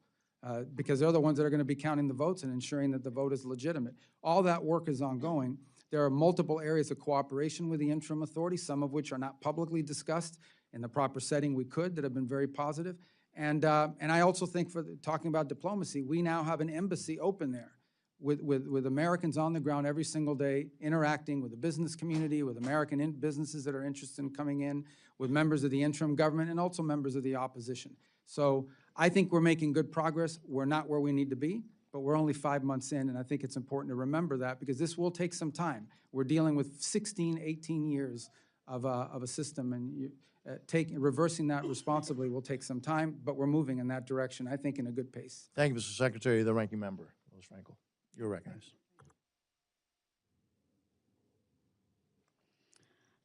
because they're the ones that are going to be counting the votes and ensuring that the vote is legitimate. All that work is ongoing. There are multiple areas of cooperation with the interim authority, some of which are not publicly discussed in the proper setting we could, that have been very positive. And I also think, for talking about diplomacy, we now have an embassy open there with Americans on the ground every single day, interacting with the business community, with American businesses that are interested in coming in, with members of the interim government, and also members of the opposition. So I think we're making good progress. We're not where we need to be, but we're only 5 months in, and I think it's important to remember that, because this will take some time. We're dealing with 16, 18 years of a system, and reversing that responsibly will take some time, but we're moving in that direction, I think, in a good pace. Thank you, Mr. Secretary. The Ranking Member, Ms. Frankel. You're recognized.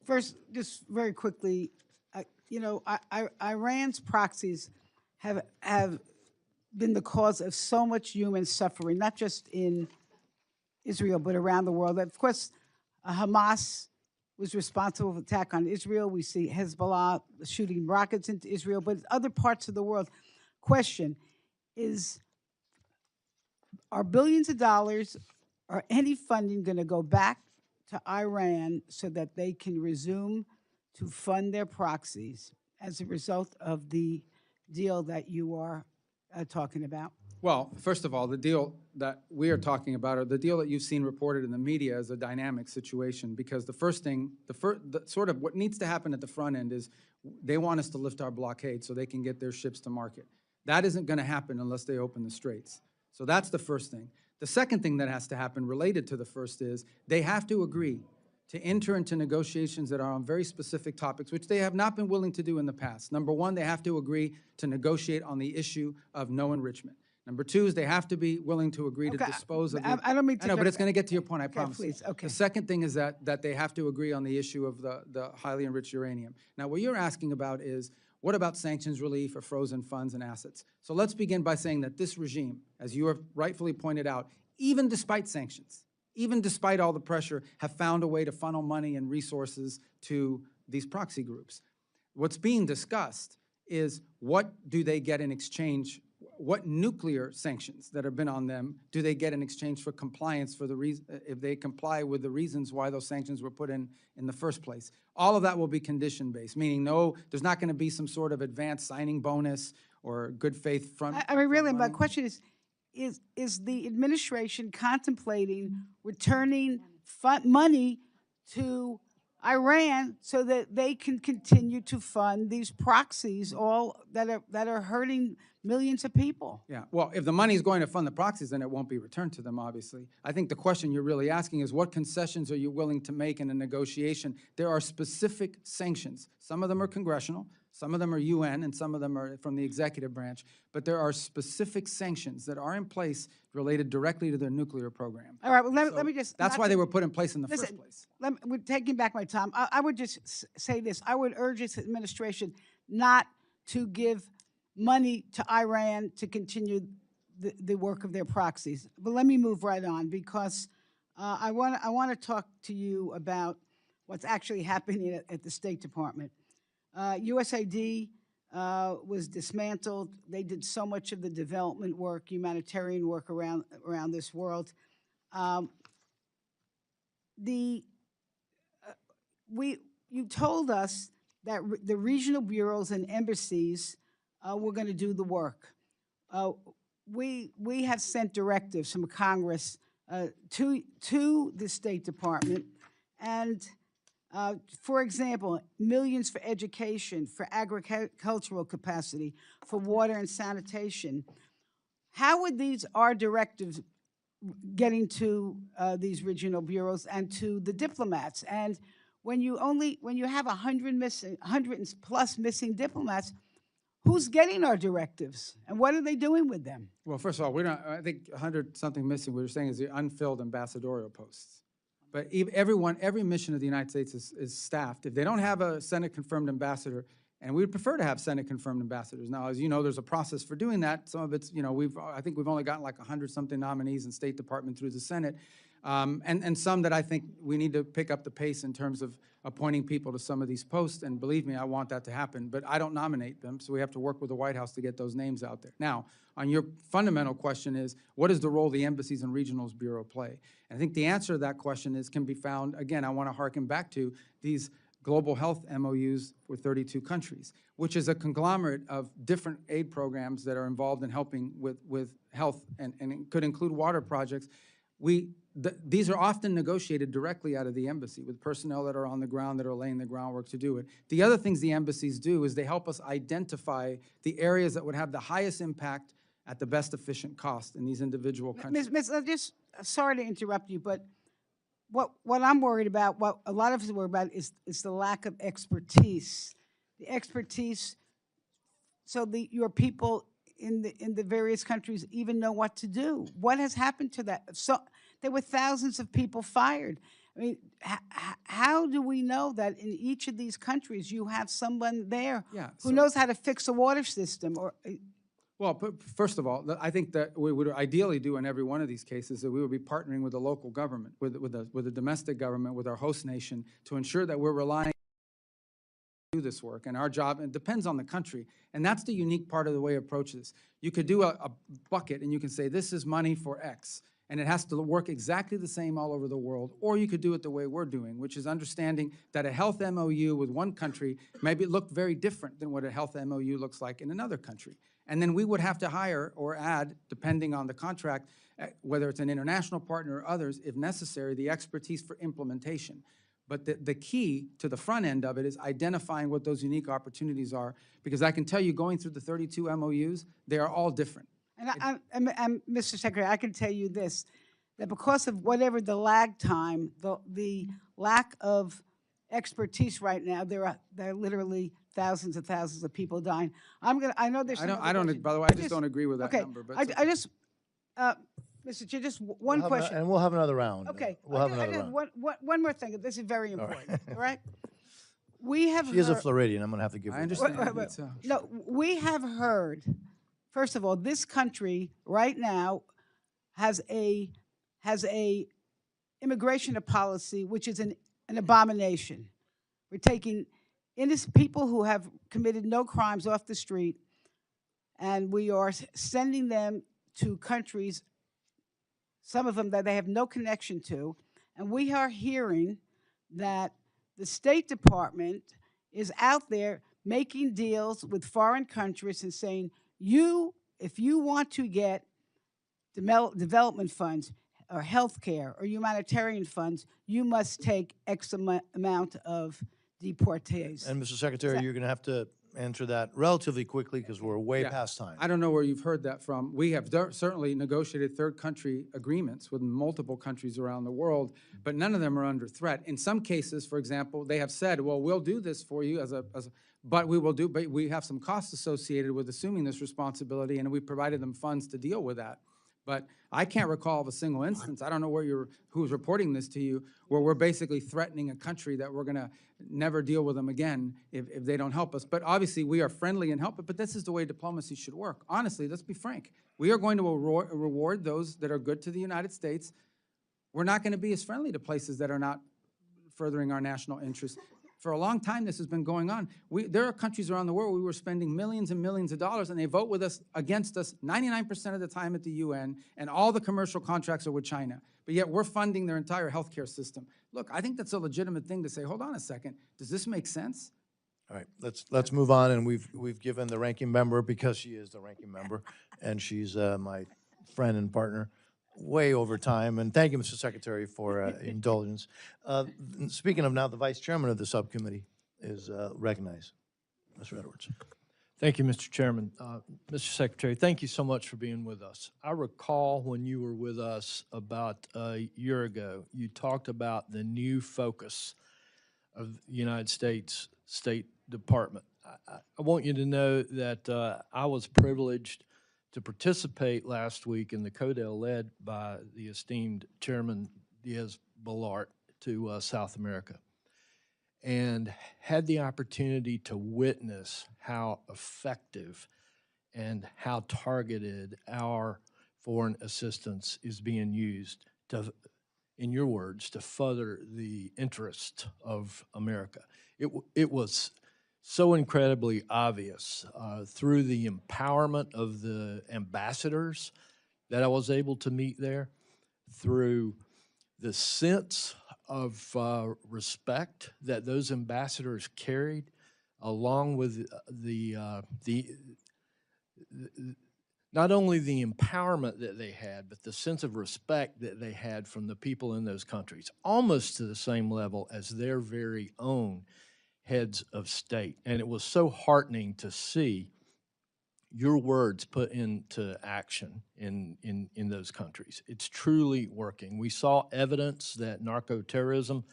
First, just very quickly, you know, Iran's proxies have been the cause of so much human suffering, not just in Israel, but around the world. Of course, Hamas was responsible for the attack on Israel. We see Hezbollah shooting rockets into Israel, but other parts of the world. Question is, are billions of dollars or any funding going to go back to Iran so that they can resume to fund their proxies as a result of the deal that you are talking about? Well, first of all, the deal that we are talking about, or the deal that you've seen reported in the media, is a dynamic situation, because the first thing, sort of what needs to happen at the front end is they want us to lift our blockade so they can get their ships to market. That isn't going to happen unless they open the straits. So that's the first thing. The second thing that has to happen related to the first is they have to agree to enter into negotiations that are on very specific topics, which they have not been willing to do in the past. Number one, they have to agree to negotiate on the issue of no enrichment. Number two is they have to be willing to agree to dispose of the... I don't mean to... I know, but it's going to get to your point, I okay, promise. Please, okay. The second thing is that they have to agree on the issue of the highly enriched uranium. Now, what you're asking about is, what about sanctions relief or frozen funds and assets? So let's begin by saying that this regime, as you have rightfully pointed out, even despite sanctions, even despite all the pressure, have found a way to funnel money and resources to these proxy groups. What's being discussed is what do they get in exchange, what nuclear sanctions that have been on them do they get in exchange for compliance for the reason, if they comply with the reasons why those sanctions were put in the first place. All of that will be condition-based, meaning no, there's not going to be some sort of advanced signing bonus or good faith front. I mean, really, my money. question is the administration contemplating returning money to Iran so that they can continue to fund these proxies, all that are hurting millions of people? Yeah, well, if the money is going to fund the proxies, then it won't be returned to them, obviously. I think the question you're really asking is what concessions are you willing to make in a negotiation? There are specific sanctions. Some of them are congressional, some of them are UN, and some of them are from the executive branch. But there are specific sanctions that are in place related directly to their nuclear program. All right, well, let me just. That's why they were put in place in the Listen, first place. we're taking back my time. I would just say this. I would urge this administration not to give money to Iran to continue the work of their proxies. But let me move right on, because I want to talk to you about what's actually happening at the State Department. USAID was dismantled. They did so much of the development work, humanitarian work around this world. You told us that the regional bureaus and embassies were going to do the work. We have sent directives from Congress to the State Department, and for example, millions for education, for agricultural capacity, for water and sanitation. How would our directives getting to these regional bureaus and to the diplomats? And when you have 100 plus missing diplomats, who's getting our directives, and what are they doing with them? Well, first of all, I think 100-something missing, we were saying, is the unfilled ambassadorial posts. But every mission of the United States is staffed. If they don't have a Senate-confirmed ambassador, and we would prefer to have Senate-confirmed ambassadors. Now, as you know, there's a process for doing that. Some of it's, I think we've only gotten like 100-something nominees in State Department through the Senate. And some that I think we need to pick up the pace in terms of appointing people to some of these posts, and believe me, I want that to happen, but I don't nominate them, so we have to work with the White House to get those names out there. Now, on your fundamental question is, what is the role the Embassies and Regionals Bureau play? And I think the answer to that question can be found, again, I want to harken back to these global health MOUs with 32 countries, which is a conglomerate of different aid programs that are involved in helping with health, and it could include water projects. These are often negotiated directly out of the embassy with personnel that are on the ground that are laying the groundwork to do it. The other things the embassies do is they help us identify the areas that would have the highest impact at the best efficient cost in these individual countries. Sorry to interrupt you, but what I'm worried about, what a lot of us are worried about, is the lack of expertise. The expertise, so your people in the various countries even know what to do. What has happened to that? So there were thousands of people fired. I mean, how do we know that in each of these countries you have someone there who knows how to fix a water system? Or well, first of all, I think that we would ideally do in every one of these cases that we would be partnering with the local government, with the domestic government, with our host nation, to ensure that we're relying do this work. And our job, it depends on the country, and that's the unique part of the way we approach this. You could do a bucket and you can say this is money for X, and it has to work exactly the same all over the world, or you could do it the way we're doing, which is understanding that a health MOU with one country maybe look very different than what a health MOU looks like in another country. And then we would have to hire or add, depending on the contract, whether it's an international partner or others, if necessary, the expertise for implementation. But the key to the front end of it is identifying what those unique opportunities are, because I can tell you, going through the 32 MOUs, they are all different. And Mr. Secretary, I can tell you this, that because of whatever the lag time, the lack of expertise right now, there are literally thousands and thousands of people dying. I know there's. I don't. By the way, I just don't agree with that number. But I just, Mr. Chair, just one question. And we'll have another round. Okay. We'll have another round. One more thing. This is very important. All right. We have. She is a Floridian. I'm going to have to give her. I understand. No, we have heard. First of all, this country right now has a has a immigration policy which is an abomination. We're taking innocent people who have committed no crimes off the street, and we are sending them to countries, some of them that they have no connection to. And we are hearing that the State Department is out there making deals with foreign countries and saying, if you want to get development funds or health care or humanitarian funds, you must take X amount of deportees. And Mr. Secretary, you're going to have to answer that relatively quickly because we're way Yeah. past time. I don't know where you've heard that from. We have certainly negotiated third country agreements with multiple countries around the world, but none of them are under threat. In some cases, for example, they have said, well, we'll do this for you but we have some costs associated with assuming this responsibility, and we provided them funds to deal with that. But I can't recall of a single instance, I don't know who's reporting this to you, where we're basically threatening a country that we're gonna never deal with them again if they don't help us. But obviously, we are friendly and help it, but this is the way diplomacy should work. Honestly, let's be frank. We are going to reward those that are good to the United States. We're not gonna be as friendly to places that are not furthering our national interests. For a long time, this has been going on. There are countries around the world we were spending millions and millions of dollars, and they vote with us, against us, 99% of the time at the UN, and all the commercial contracts are with China. But yet we're funding their entire healthcare system. Look, I think that's a legitimate thing to say, hold on a second, does this make sense? All right, let's move on, and we've given the ranking member, because she is the ranking member, and she's my friend and partner, way over time. And thank you, Mr. Secretary, for indulgence. Speaking of now, the Vice Chairman of the subcommittee is recognized. Mr. Edwards. Thank you, Mr. Chairman. Mr. Secretary, thank you so much for being with us. I recall when you were with us about a year ago, you talked about the new focus of the United States State Department. I want you to know that I was privileged to participate last week in the CODEL led by the esteemed Chairman Diaz-Balart to South America, and had the opportunity to witness how effective and how targeted our foreign assistance is being used to, in your words, to further the interest of America. It was so incredibly obvious through the empowerment of the ambassadors that I was able to meet there, through the sense of respect that those ambassadors carried, along with not only the empowerment that they had, but the sense of respect that they had from the people in those countries, almost to the same level as their very own heads of state. And it was so heartening to see your words put into action in those countries. It's truly working. We saw evidence that narco-terrorism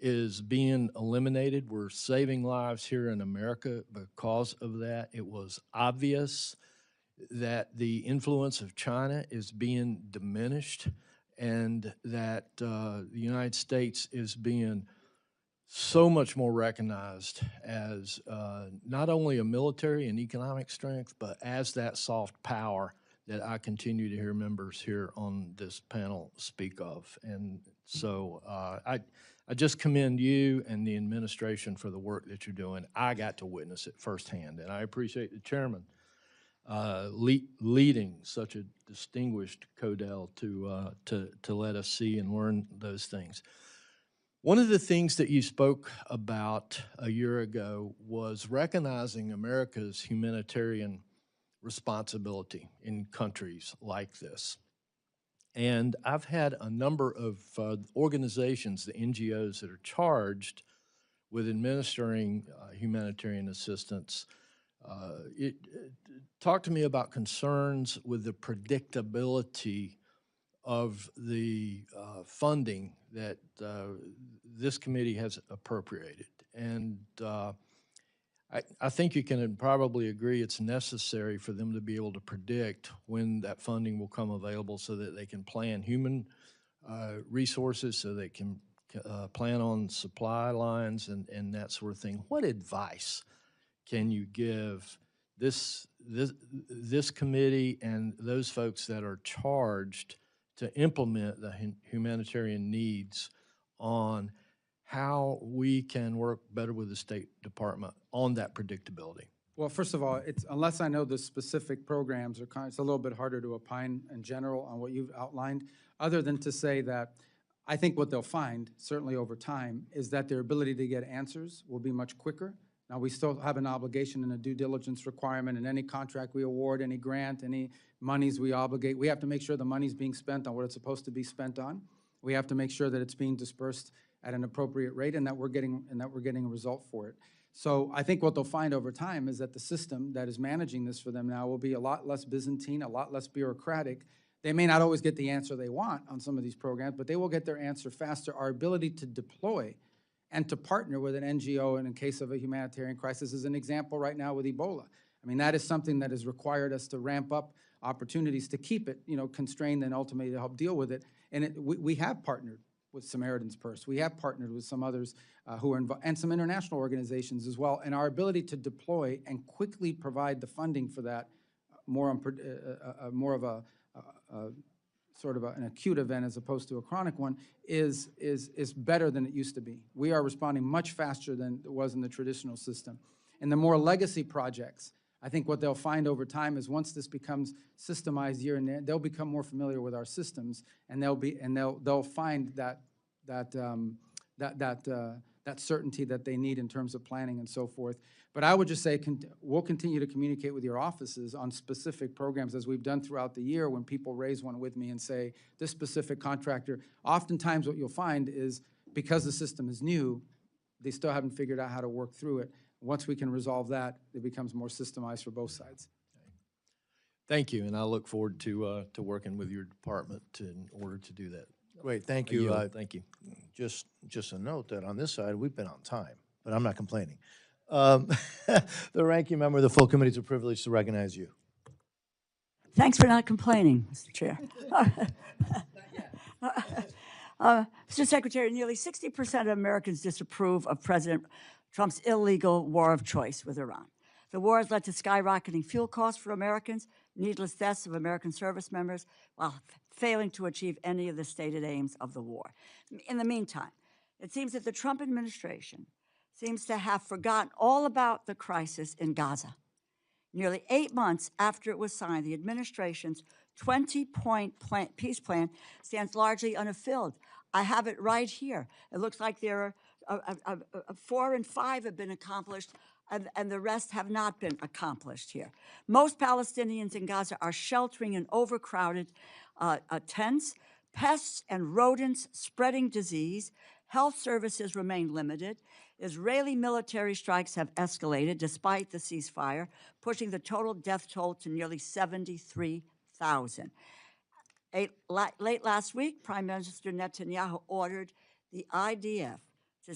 is being eliminated. We're saving lives here in America because of that. It was obvious that the influence of China is being diminished, and that the United States is being so much more recognized as not only a military and economic strength, but as that soft power that I continue to hear members here on this panel speak of. And so I just commend you and the administration for the work that you're doing. I got to witness it firsthand, and I appreciate the chairman leading such a distinguished CODEL to let us see and learn those things. One of the things that you spoke about a year ago was recognizing America's humanitarian responsibility in countries like this. And I've had a number of organizations, the NGOs, that are charged with administering humanitarian assistance. Talk to me about concerns with the predictability of the funding that this committee has appropriated. And I think you can probably agree it's necessary for them to be able to predict when that funding will come available so that they can plan human resources, so they can plan on supply lines and that sort of thing. What advice can you give this committee and those folks that are charged to implement the humanitarian needs on how we can work better with the State Department on that predictability? Well, first of all, it's, unless I know the specific programs or it's a little bit harder to opine in general on what you've outlined, other than to say that I think what they'll find, certainly over time, is that their ability to get answers will be much quicker. Now, we still have an obligation and a due diligence requirement in any contract we award, any grant, any monies we obligate. We have to make sure the money's being spent on what it's supposed to be spent on. We have to make sure that it's being dispersed at an appropriate rate and that we're getting a result for it. So I think what they'll find over time is that the system that is managing this for them now will be a lot less Byzantine, a lot less bureaucratic. They may not always get the answer they want on some of these programs, but they will get their answer faster. Our ability to deploy and to partner with an NGO in case of a humanitarian crisis is an example right now with Ebola. I mean, that is something that has required us to ramp up opportunities to keep it, constrained and ultimately to help deal with it. And we have partnered with Samaritan's Purse. We have partnered with some others who are involved, and some international organizations as well. And our ability to deploy and quickly provide the funding for that, more of a sort of an acute event as opposed to a chronic one, is better than it used to be. We are responding much faster than it was in the traditional system. And the more legacy projects, I think what they'll find over time is once this becomes systemized year in there, they'll become more familiar with our systems, and they'll find that certainty that they need in terms of planning and so forth. But I would just say we'll continue to communicate with your offices on specific programs as we've done throughout the year when people raise one with me and say, this specific contractor, oftentimes what you'll find is because the system is new, they still haven't figured out how to work through it. Once we can resolve that, it becomes more systemized for both sides. Thank you, and I look forward to working with your department in order to do that. Great, thank I you. yield. Thank you. Just a note that on this side, we've been on time, but I'm not complaining. The ranking member of the full committee, it's a privilege to recognize you. Thanks for not complaining, Mr. Chair. Mr. Secretary, nearly 60% of Americans disapprove of President Trump's illegal war of choice with Iran. The war has led to skyrocketing fuel costs for Americans, needless deaths of American service members, while failing to achieve any of the stated aims of the war. In the meantime, it seems that the Trump administration seems to have forgotten all about the crisis in Gaza. Nearly 8 months after it was signed, the administration's 20-point peace plan stands largely unfulfilled. I have it right here. It looks like there are 4 and 5 have been accomplished, and the rest have not been accomplished here. Most Palestinians in Gaza are sheltering in overcrowded tents, pests and rodents spreading disease. Health services remain limited. Israeli military strikes have escalated despite the ceasefire, pushing the total death toll to nearly 73,000. Late last week, Prime Minister Netanyahu ordered the IDF to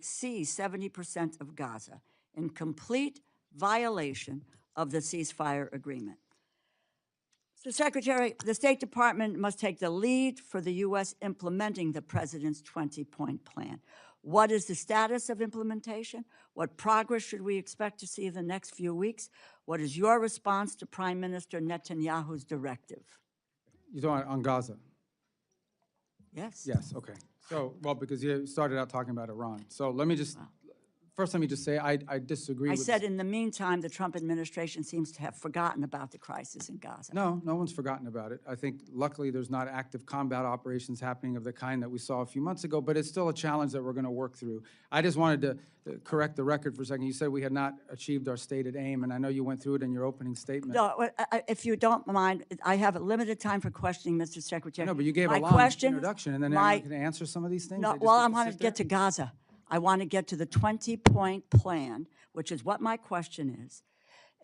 seize 70% of Gaza in complete violation of the ceasefire agreement. So, Secretary, the State Department must take the lead for the U.S. implementing the President's 20-point plan. What is the status of implementation? What progress should we expect to see in the next few weeks? What is your response to Prime Minister Netanyahu's directive? You're talking on Gaza? Yes. Yes, okay. So, well, because you started out talking about Iran. So let me just, first let me just say I disagree I with said in the meantime, the Trump administration seems to have forgotten about the crisis in Gaza. No, no one's forgotten about it. I think luckily there's not active combat operations happening of the kind that we saw a few months ago, but it's still a challenge that we're going to work through. I just wanted to correct the record for a second. You said we had not achieved our stated aim, and I know you went through it in your opening statement. No, if you don't mind, I have a limited time for questioning, Mr. Secretary. No, but you gave My a long question, introduction, and then my- you can answer some of these things? No, They just well, get I to want to sit get there? to Gaza. I want to get to the 20-point plan, which is what my question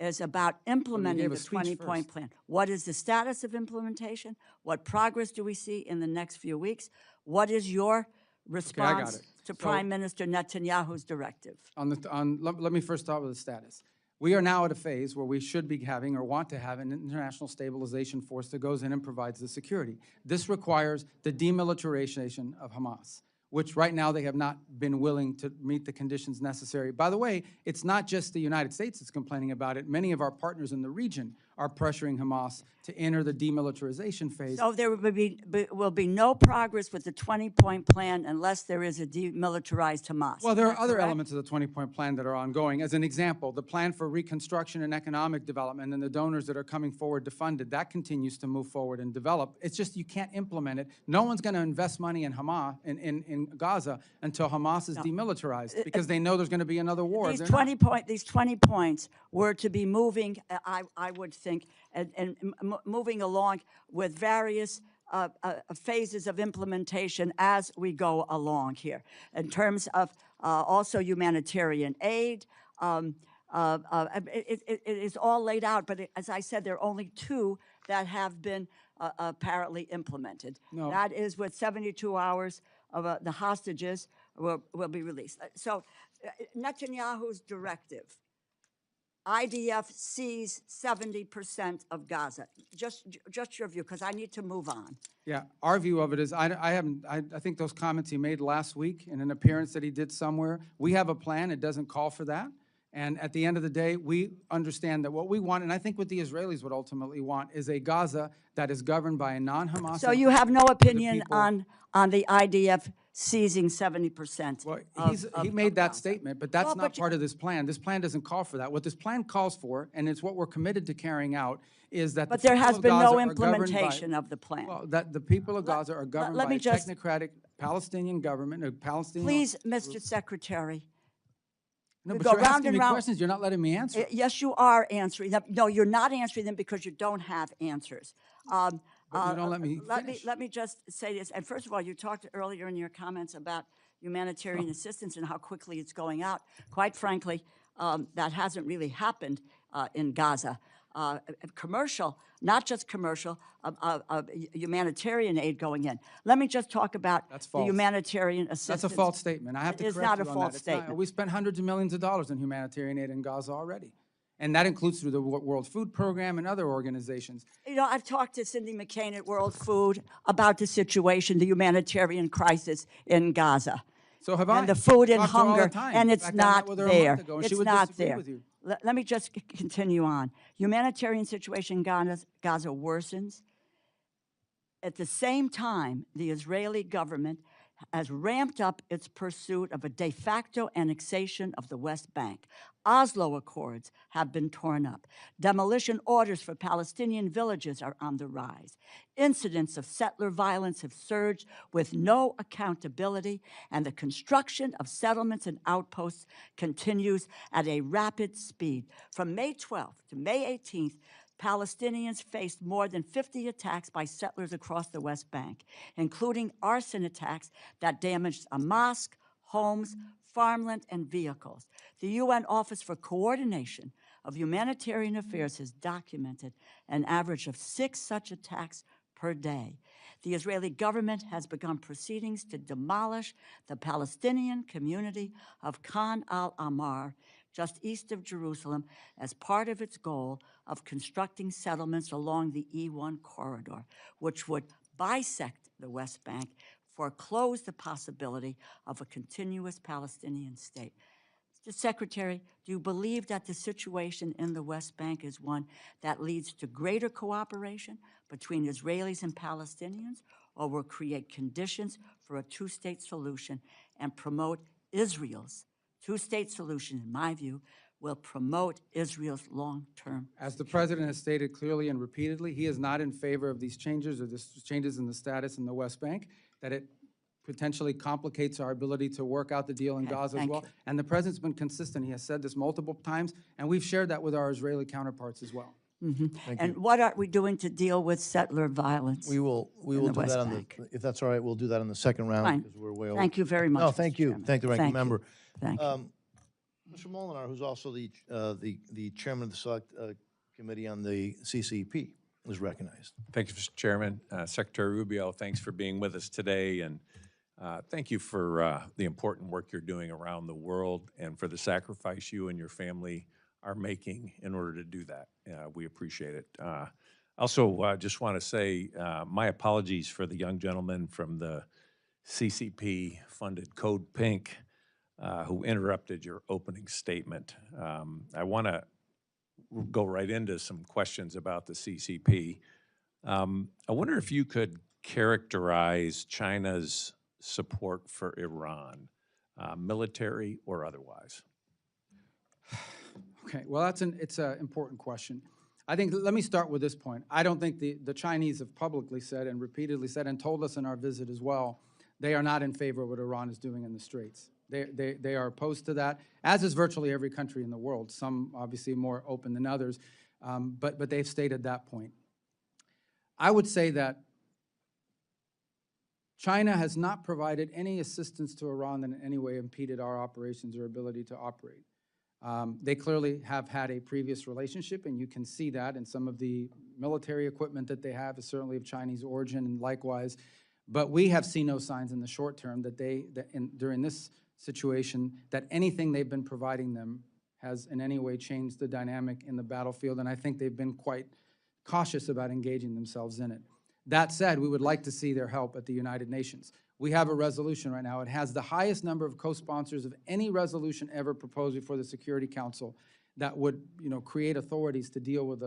is about implementing gave a the speech 20-point first. plan. What is the status of implementation? What progress do we see in the next few weeks? What is your response it. to So- Prime Minister Netanyahu's directive? Let me first start with the status. We are now at a phase where we should be having or want to have an international stabilization force that goes in and provides the security. This requires the demilitarization of Hamas, which right now they have not been willing to meet the conditions necessary. By the way, it's not just the United States that's complaining about it. Many of our partners in the region are pressuring Hamas to enter the demilitarization phase. So there will be no progress with the 20-point plan unless there is a demilitarized Hamas. Well, there Is are that other correct? elements of the 20-point plan that are ongoing. As an example, the plan for reconstruction and economic development and the donors that are coming forward to fund it, that continues to move forward and develop. It's just you can't implement it. No one's going to invest money in Hamas, in Gaza, until Hamas is demilitarized, because they know there's going to be another war. These They're not. these 20 points were to be moving, I would think, and moving along with various phases of implementation as we go along here. In terms of also humanitarian aid, it is all laid out, but as I said, there are only two that have been apparently implemented. No. That is with 72 hours of the hostages will be released. So Netanyahu's directive, IDF sees 70% of Gaza. Just your view, because I need to move on. Yeah, our view of it is, I think those comments he made last week in an appearance that he did somewhere, we have a plan, it doesn't call for that. And at the end of the day, we understand that what we want, and I think what the Israelis would ultimately want, is a Gaza that is governed by a non-Hamas. So you have no opinion people- on the IDF seizing 70%? Well, he of made that Gaza? statement, but that's Well, not but part of this plan. This plan doesn't call for that. What this plan calls for, and it's what we're committed to carrying out, is that But the there people has of been Gaza no are governed by- implementation of the plan. Well, that the people of Gaza are governed let by me a just- technocratic Palestinian government, a Palestinian. Please, Mr. Secretary. No, we but go you're round asking and me round. questions. You're not letting me answer. Yes, you are answering them. No, you're not answering them because you don't have answers. But you don't let me finish. Let me just say this. And first of all, you talked earlier in your comments about humanitarian assistance and how quickly it's going out. Quite frankly, that hasn't really happened in Gaza. Commercial, not just commercial, humanitarian aid going in. Let me just talk about That's the false. humanitarian assistance. That's a false statement. I have to It is correct not you a on false that. It's not. statement. We spent hundreds of millions of dollars in humanitarian aid in Gaza already. And that includes through the World Food Program and other organizations. You know, I've talked to Cindy McCain at World Food about the situation, the humanitarian crisis in Gaza. So have I. And the food and Talk to her all the hunger, time. and In it's fact, I met not with her a month there. ago, and she It's would not disagree there. with you. Let me just continue on. Humanitarian situation in Gaza worsens. At the same time, the Israeli government has ramped up its pursuit of a de facto annexation of the West Bank. Oslo Accords have been torn up. Demolition orders for Palestinian villages are on the rise. Incidents of settler violence have surged with no accountability, and the construction of settlements and outposts continues at a rapid speed. From May 12th to May 18th, Palestinians faced more than 50 attacks by settlers across the West Bank, including arson attacks that damaged a mosque, homes, farmland, and vehicles. The UN Office for Coordination of Humanitarian Affairs has documented an average of 6 such attacks per day. The Israeli government has begun proceedings to demolish the Palestinian community of Khan al-Ahmar, just east of Jerusalem, as part of its goal of constructing settlements along the E1 corridor, which would bisect the West Bank, foreclose the possibility of a continuous Palestinian state. Mr. Secretary, do you believe that the situation in the West Bank is one that leads to greater cooperation between Israelis and Palestinians, or will create conditions for a two-state solution and promote Israel's two-state solution, in my view, will promote Israel's long-term? As the president has stated clearly and repeatedly, he is not in favor of these changes or these changes in the status in the West Bank, that it potentially complicates our ability to work out the deal in Okay, Gaza as thank well. you. And the president's been consistent. He has said this multiple times, and we've shared that with our Israeli counterparts as well. And what are we doing to deal with settler violence? We will in do the West that on Bank? if that's all right, we'll do that in the second round Fine. because we're way over. Thank you very much. No, Mr. thank you. Chairman. Thank the ranking you. member. Thank you. Mr. Molinar, who's also the chairman of the select committee on the CCP, is recognized. Thank you, Mr. Chairman. Secretary Rubio, thanks for being with us today, and thank you for the important work you're doing around the world and for the sacrifice you and your family are making in order to do that. We appreciate it. Also, just want to say my apologies for the young gentleman from the CCP-funded Code Pink who interrupted your opening statement. I want to go right into some questions about the CCP. I wonder if you could characterize China's support for Iran, military or otherwise. Okay, well, it's an important question. I think, let me start with this point. I don't think the Chinese have publicly said and repeatedly said and told us in our visit as well, they are not in favor of what Iran is doing in the Straits. They are opposed to that, as is virtually every country in the world, some obviously more open than others, but they've stated that point. I would say that China has not provided any assistance to Iran that in any way impeded our operations or ability to operate. They clearly have had a previous relationship, and you can see that in some of the military equipment that they have is certainly of Chinese origin, and likewise. But we have seen no signs in the short term that during this situation, that anything they've been providing them has in any way changed the dynamic in the battlefield, and I think they've been quite cautious about engaging themselves in it. That said, we would like to see their help at the United Nations. We have a resolution right now. It has the highest number of co-sponsors of any resolution ever proposed before the Security Council that would, create authorities to deal with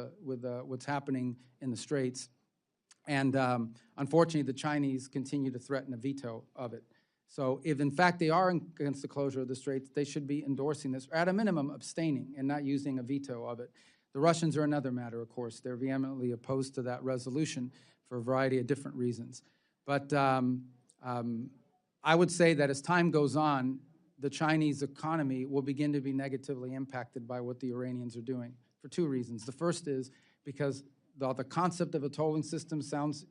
what's happening in the Straits. And unfortunately, the Chinese continue to threaten a veto of it. So if in fact they are against the closure of the Straits, they should be endorsing this, or at a minimum abstaining and not using a veto of it. The Russians are another matter, of course. They're vehemently opposed to that resolution for a variety of different reasons. But I would say that as time goes on, the Chinese economy will begin to be negatively impacted by what the Iranians are doing for two reasons. The first is because the concept of a tolling system sounds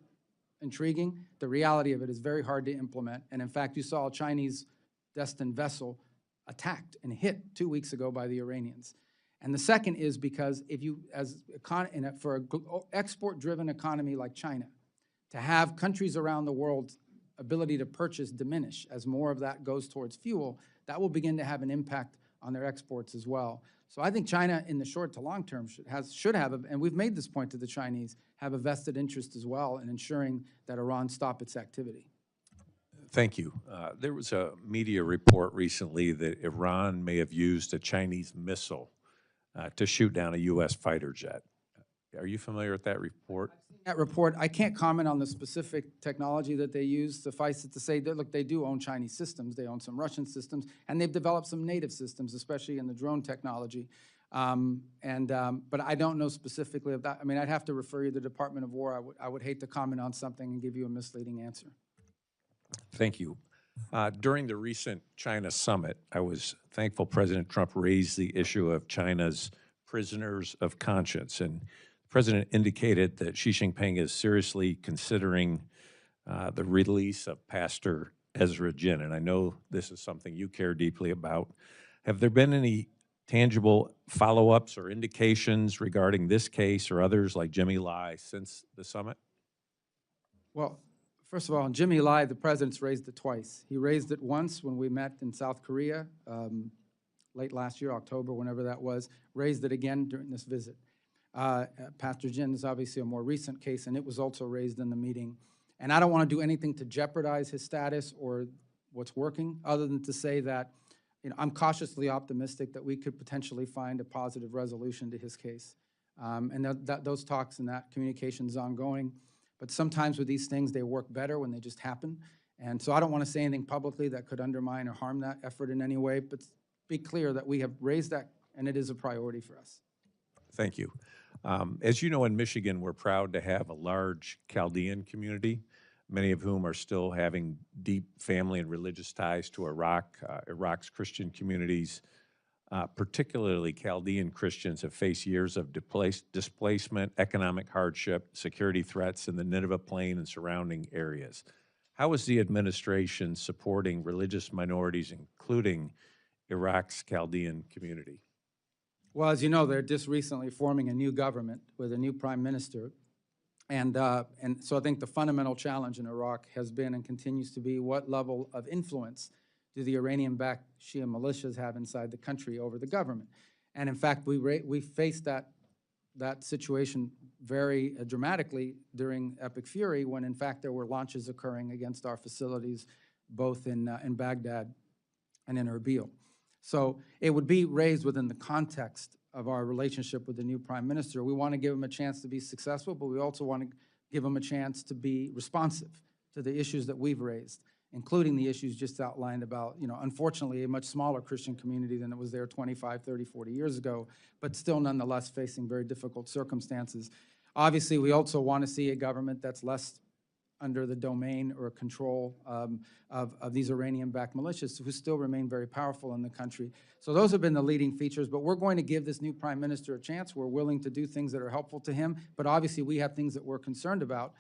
intriguing. The reality of it is very hard to implement. And in fact, you saw a Chinese destined vessel attacked and hit 2 weeks ago by the Iranians. And the second is because if you, for an export-driven economy like China, to have countries around the world ability to purchase diminish as more of that goes towards fuel, that will begin to have an impact on their exports as well. So I think China in the short to long term should have, and we've made this point to the Chinese, have a vested interest as well in ensuring that Iran stop its activity. Thank you. There was a media report recently that Iran may have used a Chinese missile to shoot down a U.S. fighter jet. Are you familiar with that report? That report, I can't comment on the specific technology that they use. Suffice it to say that, look, they do own Chinese systems. They own some Russian systems, and they've developed some native systems, especially in the drone technology. But I don't know specifically of that. I mean, I'd have to refer you to the Department of War. I would hate to comment on something and give you a misleading answer. Thank you. During the recent China summit, I was thankful President Trump raised the issue of China's prisoners of conscience, and the President indicated that Xi Jinping is seriously considering the release of Pastor Ezra Jin, and I know this is something you care deeply about. Have there been any tangible follow-ups or indications regarding this case or others like Jimmy Lai since the summit? Well, first of all, Jimmy Lai, the President's raised it twice. He raised it once when we met in South Korea, late last year, October, whenever that was, raised it again during this visit. Pastor Jin is obviously a more recent case, and it was also raised in the meeting. And I don't want to do anything to jeopardize his status or what's working, other than to say that I'm cautiously optimistic that we could potentially find a positive resolution to his case. And those talks and that communication is ongoing. But sometimes with these things, they work better when they just happen. And so I don't want to say anything publicly that could undermine or harm that effort in any way, but be clear that we have raised that, and it is a priority for us. Thank you. As you know, in Michigan, we're proud to have a large Chaldean community, many of whom are still having deep family and religious ties to Iraq. Iraq's Christian communities, particularly Chaldean Christians, have faced years of displacement, economic hardship, security threats in the Nineveh Plain and surrounding areas. How is the administration supporting religious minorities, including Iraq's Chaldean community? Well, as you know, they're just recently forming a new government with a new prime minister. And so I think the fundamental challenge in Iraq has been and continues to be what level of influence do the Iranian-backed Shia militias have inside the country over the government. And in fact, we faced that situation very dramatically during Epic Fury when, in fact, there were launches occurring against our facilities both in Baghdad and in Erbil. So it would be raised within the context of our relationship with the new prime minister. We want to give him a chance to be successful, but we also want to give him a chance to be responsive to the issues that we've raised, including the issues just outlined about, unfortunately, a much smaller Christian community than it was there 25, 30, 40 years ago, but still nonetheless facing very difficult circumstances. Obviously, we also want to see a government that's less under the domain or control of these Iranian-backed militias who still remain very powerful in the country. So those have been the leading features, but we're going to give this new prime minister a chance. We're willing to do things that are helpful to him, but obviously we have things that we're concerned about,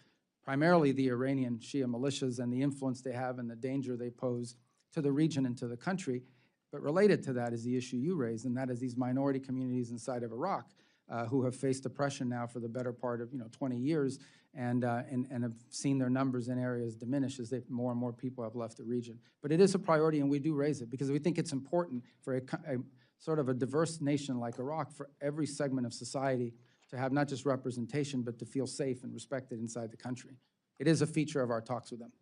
primarily the Iranian Shia militias and the influence they have and the danger they pose to the region and to the country. But related to that is the issue you raised, and that is these minority communities inside of Iraq who have faced oppression now for the better part of 20 years and have seen their numbers in areas diminish as more and more people have left the region. But it is a priority, and we do raise it because we think it's important for a sort of a diverse nation like Iraq, for every segment of society to have not just representation, but to feel safe and respected inside the country. It is a feature of our talks with them.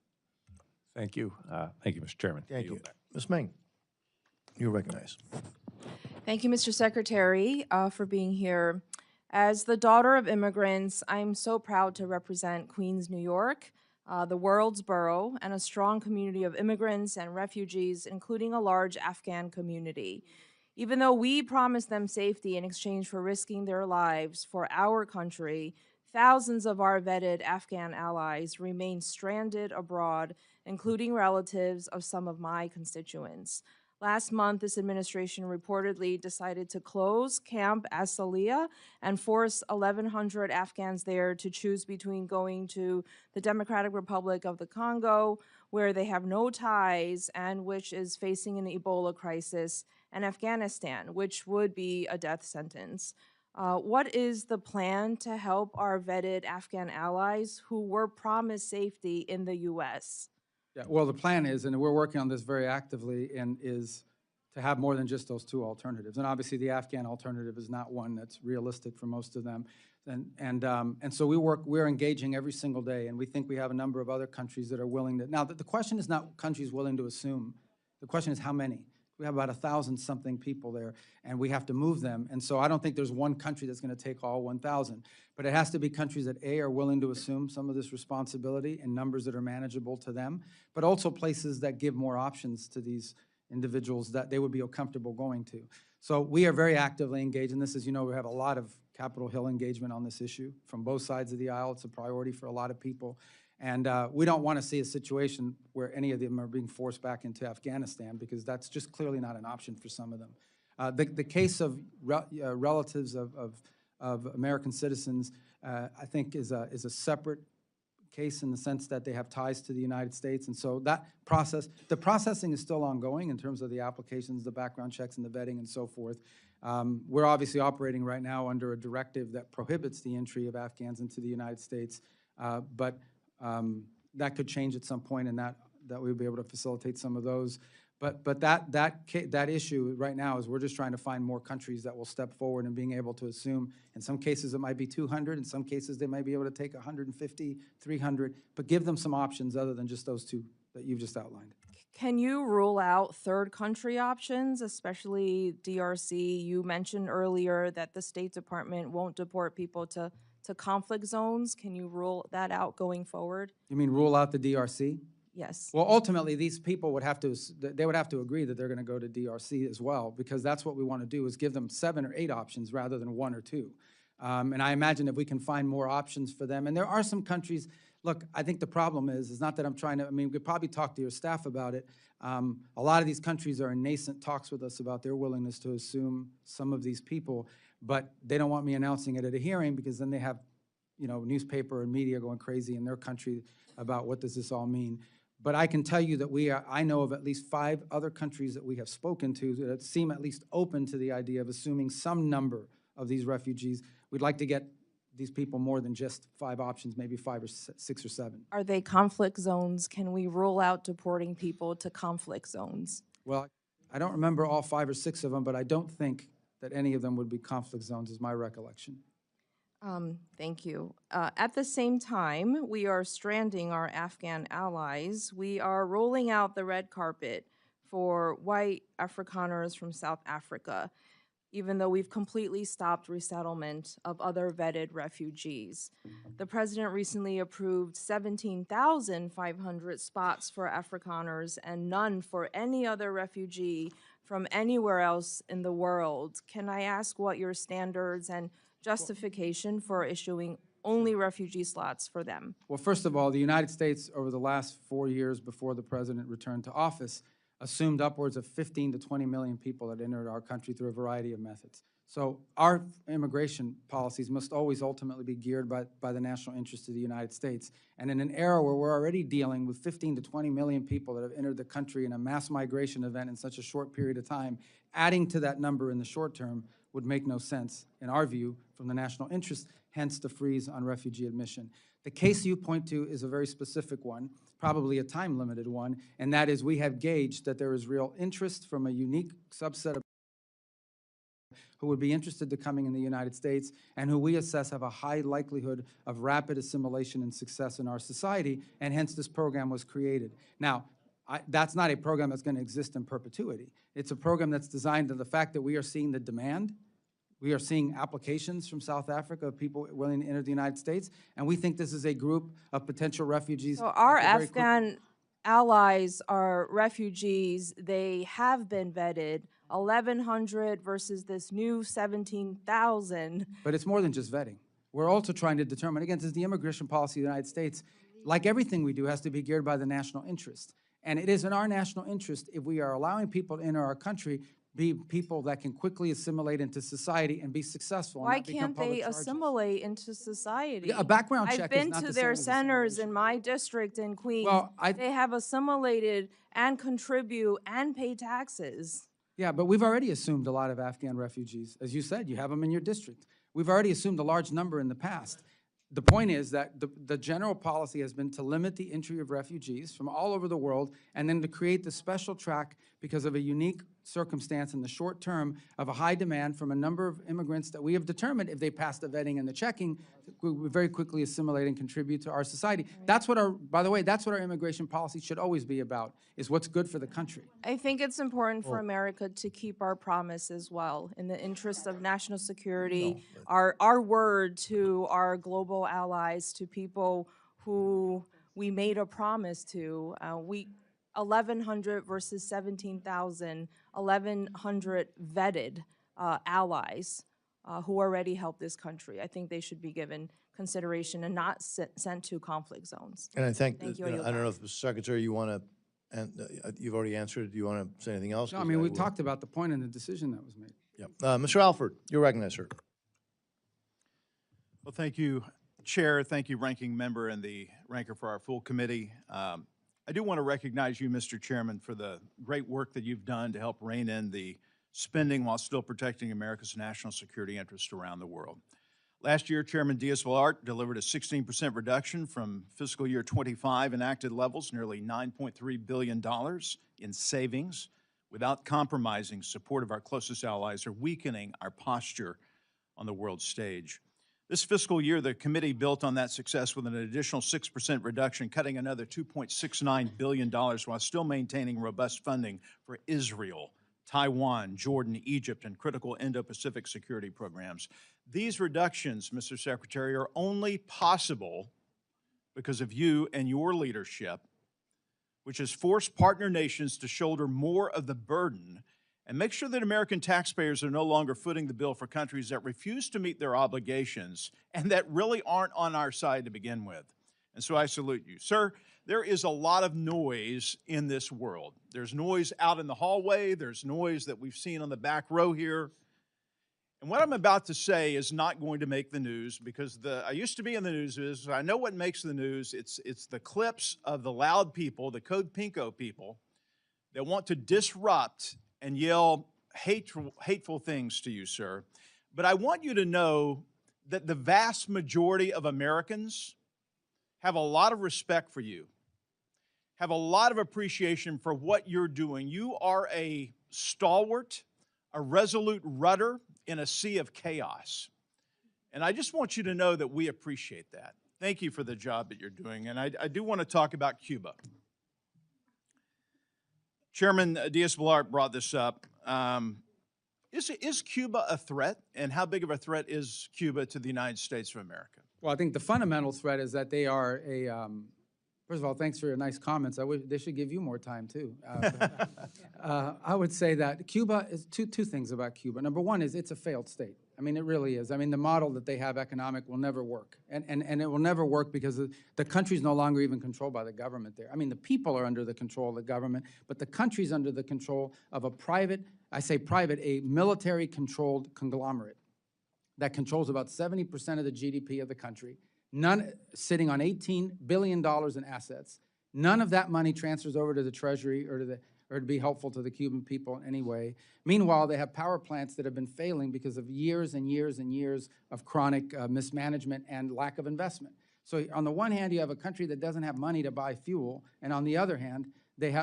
Thank you. Thank you, Mr. Chairman. Thank you. Ms. Meng, you're recognized. Thank you, Mr. Secretary, for being here. As the daughter of immigrants, I'm so proud to represent Queens, New York, the world's borough, and a strong community of immigrants and refugees, including a large Afghan community. Even though we promised them safety in exchange for risking their lives for our country, thousands of our vetted Afghan allies remain stranded abroad, including relatives of some of my constituents. Last month, this administration reportedly decided to close Camp Asaliya and force 1,100 Afghans there to choose between going to the Democratic Republic of the Congo, where they have no ties and which is facing an Ebola crisis, and Afghanistan, which would be a death sentence. What is the plan to help our vetted Afghan allies who were promised safety in the U.S.? Yeah, well, the plan is, and we're working on this very actively, and is to have more than just those two alternatives. And obviously, the Afghan alternative is not one that's realistic for most of them. And so we're engaging every single day, and we think we have a number of other countries that are willing to. Now, the question is not countries willing to assume. The question is how many. We have about 1,000-something people there, and we have to move them. And so I don't think there's one country that's going to take all 1,000. But it has to be countries that, A, are willing to assume some of this responsibility in numbers that are manageable to them, but also places that give more options to these individuals that they would be comfortable going to. So we are very actively engaged in this. As you know, we have a lot of Capitol Hill engagement on this issue from both sides of the aisle. It's a priority for a lot of people. And we don't want to see a situation where any of them are being forced back into Afghanistan, because that's just clearly not an option for some of them. The case of relatives of American citizens, I think, is a separate case in the sense that they have ties to the United States. And so that process, the processing is still ongoing in terms of the applications, the background checks, and the vetting and so forth. We're obviously operating right now under a directive that prohibits the entry of Afghans into the United States, but that could change at some point, and that we'll be able to facilitate some of those. But that issue right now is we're just trying to find more countries that will step forward and being able to assume. In some cases, it might be 200. In some cases, they might be able to take 150, 300, but give them some options other than just those two that you've just outlined. Can you rule out third country options, especially DRC? You mentioned earlier that the State Department won't deport people to conflict zones. Can you rule that out going forward? You mean rule out the DRC? Yes. Well, ultimately, these people would have to agree that they're going to go to DRC as well, because that's what we want to do, is give them 7 or 8 options rather than 1 or 2. And I imagine if we can find more options for them, and there are some countries. Look, I think the problem is not that I'm trying to, we could probably talk to your staff about it. A lot of these countries are in nascent talks with us about their willingness to assume some of these people, but they don't want me announcing it at a hearing, because then they have, newspaper and media going crazy in their country about what does this all mean. But I can tell you that I know of at least 5 other countries that we have spoken to that seem at least open to the idea of assuming some number of these refugees. We'd like to get these people more than just 5 options, maybe 5 or 6 or 7. Are they conflict zones? Can we rule out deporting people to conflict zones? Well, I don't remember all 5 or 6 of them, but I don't think that any of them would be conflict zones, is my recollection. Thank you. At the same time, we are stranding our Afghan allies. We are rolling out the red carpet for white Afrikaners from South Africa. even though we've completely stopped resettlement of other vetted refugees. The president recently approved 17,500 spots for Afrikaners and none for any other refugee from anywhere else in the world. Can I ask what your standards and justification for issuing only refugee slots for them? Well, first of all, the United States, over the last 4 years before the president returned to office, assumed upwards of 15 to 20 million people that entered our country through a variety of methods. So our immigration policies must always ultimately be geared by the national interest of the United States. And in an era where we're already dealing with 15 to 20 million people that have entered the country in a mass migration event in such a short period of time, adding to that number in the short term would make no sense, in our view, from the national interest, hence the freeze on refugee admission. The case you point to is a very specific one, probably a time-limited one, and that is we have gauged that there is real interest from a unique subset of who would be interested in coming in the United States and who we assess have a high likelihood of rapid assimilation and success in our society, and hence this program was created. Now, that's not a program that's going to exist in perpetuity. It's a program that's designed to the fact that we are seeing the demand. We are seeing applications from South Africa of people willing to enter the United States, and we think this is a group of potential refugees. So our that could very Afghan allies are refugees. They have been vetted, 1,100 versus this new 17,000. But it's more than just vetting. We're also trying to determine, again, this is the immigration policy of the United States. Like everything we do, has to be geared by the national interest. And it is in our national interest, if we are allowing people to enter our country, be people that can quickly assimilate into society and be successful. And Why not become can't public they charges. assimilate into society? A background check I've is been not to the their same as centers assimilation. in my district in Queens. Well, They have assimilated and contribute and pay taxes. Yeah, but we've already assumed a lot of Afghan refugees. As you said, you have them in your district. We've already assumed a large number in the past. The point is that the general policy has been to limit the entry of refugees from all over the world and then to create the special track because of a unique circumstance in the short term of a high demand from a number of immigrants that we have determined, if they pass the vetting and the checking, will very quickly assimilate and contribute to our society. That's what by the way, that's what our immigration policy should always be about, is what's good for the country. I think it's important for America to keep our promise as well, in the interest of national security, our word to our global allies, to people who we made a promise to. 1,100 versus 17,000, 1,100 vetted allies who already helped this country. I think they should be given consideration and not sent to conflict zones. And I think, Thank you, I I yield don't know back. if, Mr. Secretary, you want to, and you've already answered, do you want to say anything else? No, I mean, we talked about the point and the decision that was made. Yep. Mr. Alford, you're recognized, sir. Well, thank you, Chair. Thank you, Ranking Member and the Ranker for our full committee. I do want to recognize you, Mr. Chairman, for the great work that you've done to help rein in the spending while still protecting America's national security interests around the world. Last year, Chairman Diaz-Balart delivered a 16% reduction from fiscal year 25 enacted levels, nearly $9.3 billion in savings, without compromising support of our closest allies or weakening our posture on the world stage. This fiscal year, the committee built on that success with an additional 6% reduction, cutting another $2.69 billion while still maintaining robust funding for Israel, Taiwan, Jordan, Egypt, and critical Indo-Pacific security programs. These reductions, Mr. Secretary, are only possible because of you and your leadership, which has forced partner nations to shoulder more of the burden and make sure that American taxpayers are no longer footing the bill for countries that refuse to meet their obligations and that really aren't on our side to begin with. And so I salute you. Sir, there is a lot of noise in this world. There's noise out in the hallway. There's noise that we've seen on the back row here. And what I'm about to say is not going to make the news because I used to be in the news. I know what makes the news. It's the clips of the loud people, the Code Pinko people, that want to disrupt and yell hateful things to you, sir. But I want you to know that the vast majority of Americans have a lot of respect for you, have a lot of appreciation for what you're doing. You are a stalwart, a resolute rudder in a sea of chaos. And I just want you to know that we appreciate that. Thank you for the job that you're doing. And I do want to talk about Cuba. Chairman Diaz-Balart brought this up. Is Cuba a threat, and how big of a threat is Cuba to the United States of America? Well, I think the fundamental threat is that they are a, first of all, thanks for your nice comments. I wish they should give you more time, too. I would say that Cuba is two things about Cuba. Number one is it's a failed state. I mean, it really is. I mean, the model that they have economic will never work. And it will never work because the country's no longer even controlled by the government there. I mean, the people are under the control of the government, but the country's under the control of a private, I say private, a military-controlled conglomerate that controls about 70% of the GDP of the country, none sitting on $18 billion in assets. None of that money transfers over to the Treasury or to be helpful to the Cuban people in any way. Meanwhile, they have power plants that have been failing because of years and years and years of chronic mismanagement and lack of investment. So on the one hand, you have a country that doesn't have money to buy fuel, and on the other hand,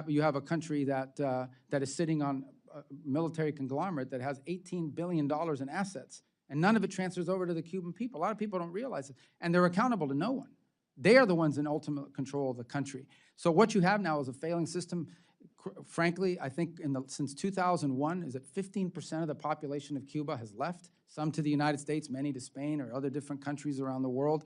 you have a country that is sitting on a military conglomerate that has $18 billion in assets, and none of it transfers over to the Cuban people. A lot of people don't realize it, and they're accountable to no one. They are the ones in ultimate control of the country. So what you have now is a failing system. Frankly, I think since 2001, is that 15% of the population of Cuba has left, some to the United States, many to Spain or other different countries around the world.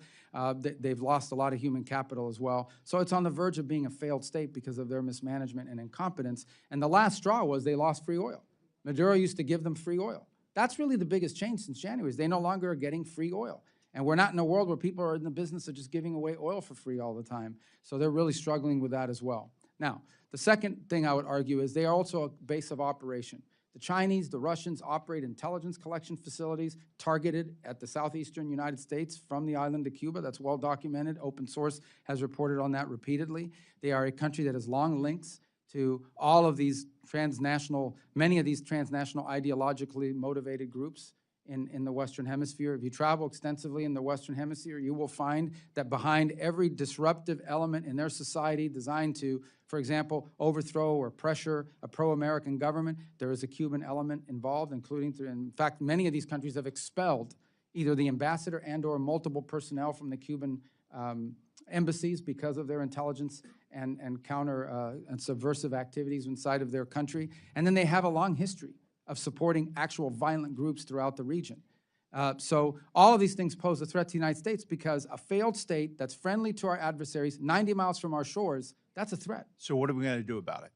They've lost a lot of human capital as well. So it's on the verge of being a failed state because of their mismanagement and incompetence. And the last straw was they lost free oil. Maduro used to give them free oil. That's really the biggest change since January, is they no longer are getting free oil. And we're not in a world where people are in the business of just giving away oil for free all the time. So they're really struggling with that as well. Now, the second thing I would argue is they are also a base of operation. The Chinese, the Russians operate intelligence collection facilities targeted at the southeastern United States from the island of Cuba. That's well documented. Open source has reported on that repeatedly. They are a country that has long links to all of these many of these transnational ideologically motivated groups in the Western Hemisphere. If you travel extensively in the Western Hemisphere, you will find that behind every disruptive element in their society designed to, for example, overthrow or pressure a pro-American government, there is a Cuban element involved, including, in fact, many of these countries have expelled either the ambassador and or multiple personnel from the Cuban embassies because of their intelligence and counter and subversive activities inside of their country. And then they have a long history of supporting actual violent groups throughout the region. So all of these things pose a threat to the United States because a failed state that's friendly to our adversaries, 90 miles from our shores, that's a threat. So what are we going to do about it?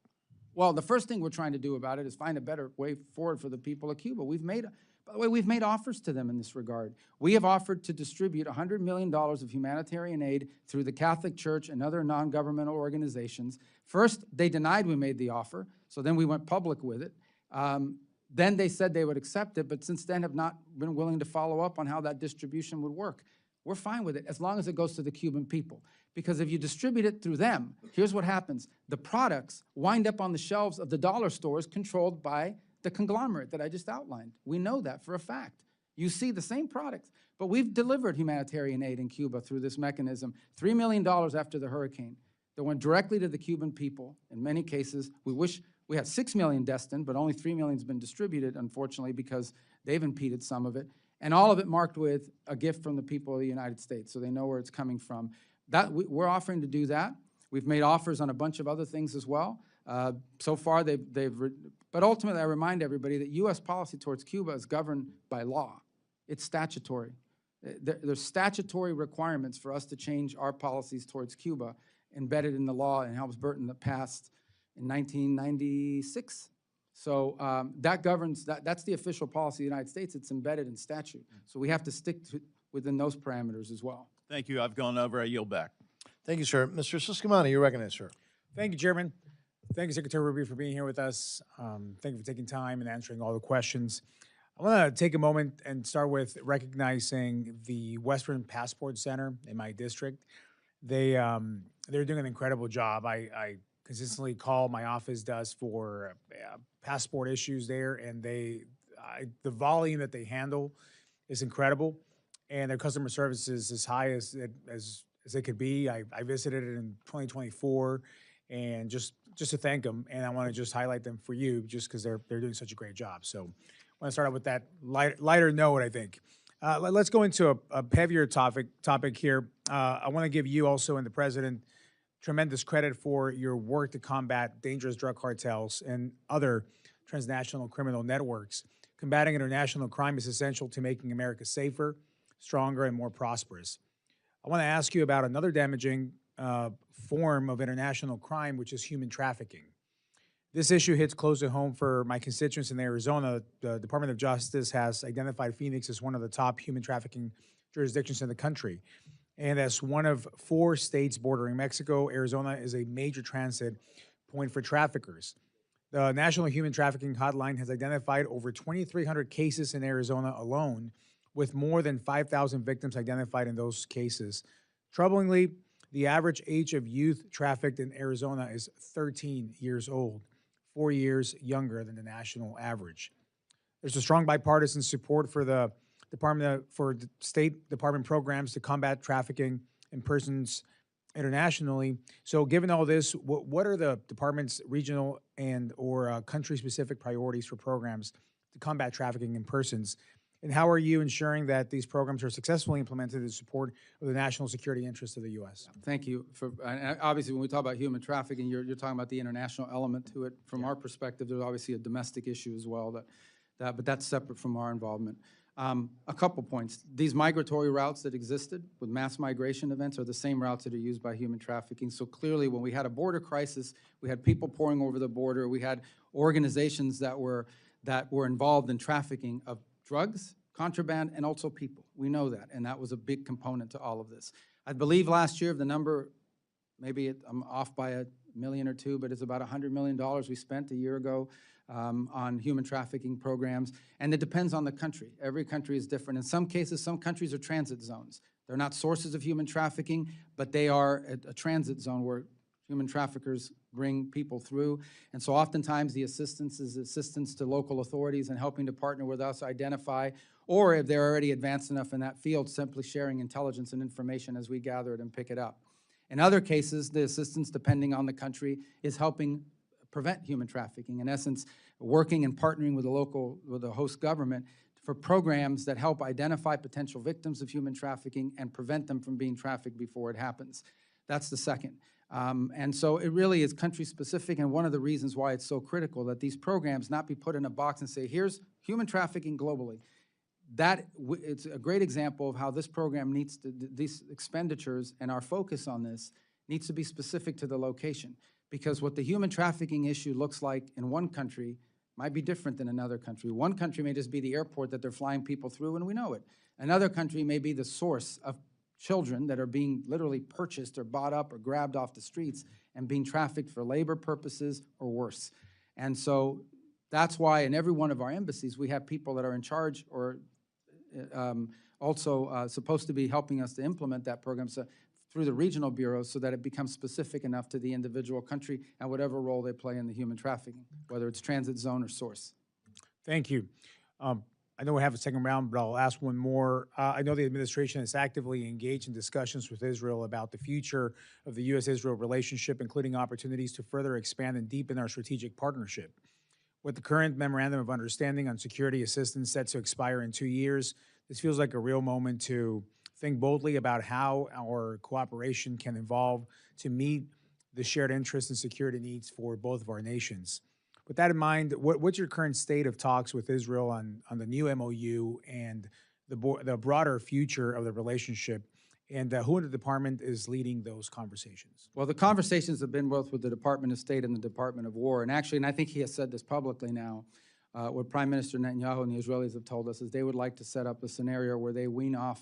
Well, the first thing we're trying to do about it is find a better way forward for the people of Cuba. By the way, we've made offers to them in this regard. We have offered to distribute $100 million of humanitarian aid through the Catholic Church and other non-governmental organizations. First, they denied we made the offer, so then we went public with it. Then they said they would accept it, but since then have not been willing to follow up on how that distribution would work. We're fine with it as long as it goes to the Cuban people. Because if you distribute it through them, here's what happens. The products wind up on the shelves of the dollar stores controlled by the conglomerate that I just outlined. We know that for a fact. You see the same products, but we've delivered humanitarian aid in Cuba through this mechanism, $3 million after the hurricane that went directly to the Cuban people. In many cases, we wish we had 6 million destined, but only 3 million has been distributed, unfortunately, because they've impeded some of it. And all of it marked with a gift from the people of the United States, so they know where it's coming from. We're offering to do that. We've made offers on a bunch of other things as well. So far, but ultimately, I remind everybody that U.S. policy towards Cuba is governed by law. It's statutory. There's statutory requirements for us to change our policies towards Cuba embedded in the law in Helms-Burton that passed in 1996. So that governs, that's the official policy of the United States. It's embedded in statute. So we have to stick within those parameters as well. Thank you. I've gone over. I yield back. Thank you, sir. Mr. Siscomani, you're recognized, sir. Thank you, Chairman. Thank you, Secretary Rubio, for being here with us. Thank you for taking time and answering all the questions. I want to take a moment and start with recognizing the Western Passport Center in my district. They're doing an incredible job. I consistently call, my office does, for passport issues there, and the volume that they handle is incredible, and their customer service is as high as it could be. I visited it in 2024, and just to thank them, and I want to just highlight them for you, just because they're doing such a great job. So I want to start out with that lighter note, I think. Let's go into a heavier topic here. I want to give you also and the President tremendous credit for your work to combat dangerous drug cartels and other transnational criminal networks. Combating international crime is essential to making America safer, stronger, and more prosperous. I want to ask you about another damaging form of international crime, which is human trafficking. This issue hits close to home for my constituents in Arizona. The Department of Justice has identified Phoenix as one of the top human trafficking jurisdictions in the country. And as one of 4 states bordering Mexico, Arizona is a major transit point for traffickers. The National Human Trafficking Hotline has identified over 2,300 cases in Arizona alone, with more than 5,000 victims identified in those cases. Troublingly, the average age of youth trafficked in Arizona is 13 years old, 4 years younger than the national average. There's a strong bipartisan support for the State Department programs to combat trafficking in persons internationally. So given all this, what are the department's regional and or country-specific priorities for programs to combat trafficking in persons? And how are you ensuring that these programs are successfully implemented in support of the national security interests of the U.S.? Thank you. And obviously, when we talk about human trafficking, you're talking about the international element to it. From our perspective, there's obviously a domestic issue as well, but that's separate from our involvement. A couple points. These migratory routes that existed with mass migration events are the same routes that are used by human trafficking. So clearly, when we had a border crisis, we had people pouring over the border, we had organizations that were involved in trafficking of drugs, contraband, and also people. We know that, and that was a big component to all of this. I believe last year, the number, maybe I'm off by $1 million or $2 million, but it's about $100 million we spent a year ago on human trafficking programs, and it depends on the country. Every country is different. In some cases, some countries are transit zones. They're not sources of human trafficking, but they are a transit zone where human traffickers bring people through. And so oftentimes the assistance is assistance to local authorities and helping to partner with us identify, or if they're already advanced enough in that field, simply sharing intelligence and information as we gather it and pick it up. In other cases, the assistance, depending on the country, is helping prevent human trafficking. In essence, working and partnering with the host government for programs that help identify potential victims of human trafficking and prevent them from being trafficked before it happens. That's the second. And so it really is country specific, and one of the reasons why it's so critical that these programs not be put in a box and say, here's human trafficking globally. It's a great example of how this program needs to, these expenditures and our focus on this needs to be specific to the location. Because what the human trafficking issue looks like in one country might be different than another country. One country may just be the airport that they're flying people through, and we know it. Another country may be the source of children that are being literally purchased or bought up or grabbed off the streets and being trafficked for labor purposes or worse. And so that's why in every one of our embassies, we have people that are in charge or also supposed to be helping us to implement that program through the regional bureaus so that it becomes specific enough to the individual country and whatever role they play in the human trafficking, whether it's transit zone or source. Thank you. I know we have a second round, but I'll ask one more. I know the administration is actively engaged in discussions with Israel about the future of the U.S.-Israel relationship, including opportunities to further expand and deepen our strategic partnership. With the current Memorandum of Understanding on Security Assistance set to expire in 2 years, this feels like a real moment to think boldly about how our cooperation can evolve to meet the shared interests and security needs for both of our nations. With that in mind, what's your current state of talks with Israel on the new MOU and the broader future of the relationship, and who in the department is leading those conversations? Well, the conversations have been both with the Department of State and the Department of War, and actually, and I think he has said this publicly now, what Prime Minister Netanyahu and the Israelis have told us is they would like to set up a scenario where they wean off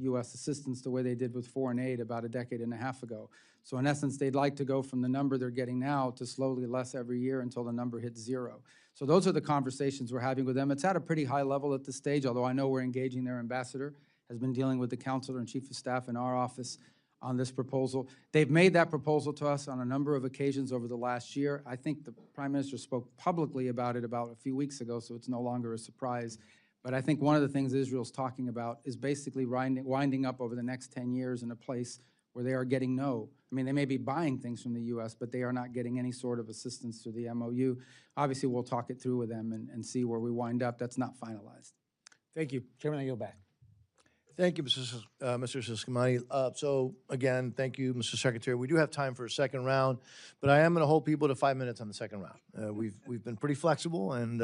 U.S. assistance the way they did with foreign aid about a decade and a half ago. So in essence, they'd like to go from the number they're getting now to slowly less every year until the number hits 0. So those are the conversations we're having with them. It's at a pretty high level at this stage, although I know we're engaging their ambassador, has been dealing with the counselor and chief of staff in our office on this proposal. They've made that proposal to us on a number of occasions over the last year. I think the Prime Minister spoke publicly about it about a few weeks ago, so it's no longer a surprise. But I think one of the things Israel's talking about is basically winding up over the next 10 years in a place where they are getting they may be buying things from the U.S., but they are not getting any sort of assistance through the MOU. Obviously, we'll talk it through with them and see where we wind up. That's not finalized. Thank you. Chairman, I yield back. Thank you, Mr. Ciscomani. So again, thank you, Mr. Secretary. We do have time for a second round, but I am going to hold people to 5 minutes on the second round. We've been pretty flexible, and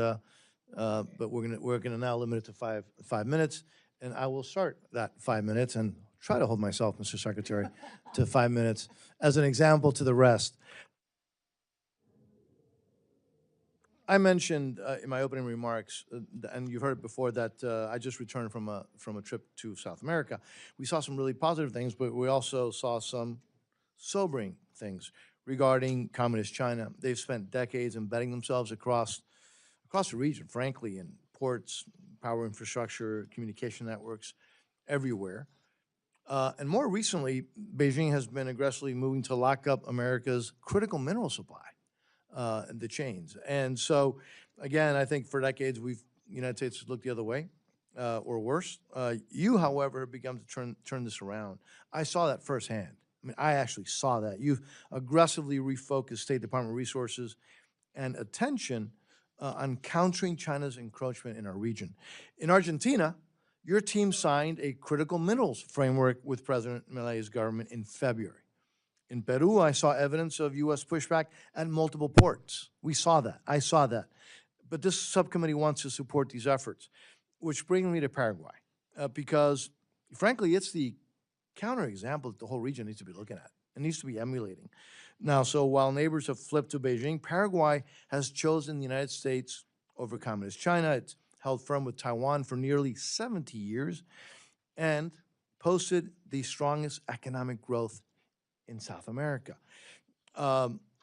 but we're gonna now limit it to five minutes, and I will start that 5 minutes and try to hold myself, Mr. Secretary, to 5 minutes as an example to the rest. I mentioned in my opening remarks, and you've heard it before, that I just returned from a trip to South America. We saw some really positive things, but we also saw some sobering things regarding communist China. They've spent decades embedding themselves across the region, frankly, in ports, power infrastructure, communication networks, everywhere. And more recently, Beijing has been aggressively moving to lock up America's critical mineral supply, the chains. And so, again, I think for decades, the United States has looked the other way, or worse. You, however, have begun to turn this around. I saw that firsthand. I mean, I actually saw that. You've aggressively refocused State Department resources and attention on countering China's encroachment in our region. In Argentina, your team signed a critical minerals framework with President Milei's government in February. In Peru, I saw evidence of U.S. pushback at multiple ports. We saw that. I saw that. But this subcommittee wants to support these efforts, which brings me to Paraguay, because, frankly, it's the counterexample that the whole region needs to be looking at. It needs to be emulating. Now, so while neighbors have flipped to Beijing, Paraguay has chosen the United States over communist China. It's held firm with Taiwan for nearly 70 years and posted the strongest economic growth in South America.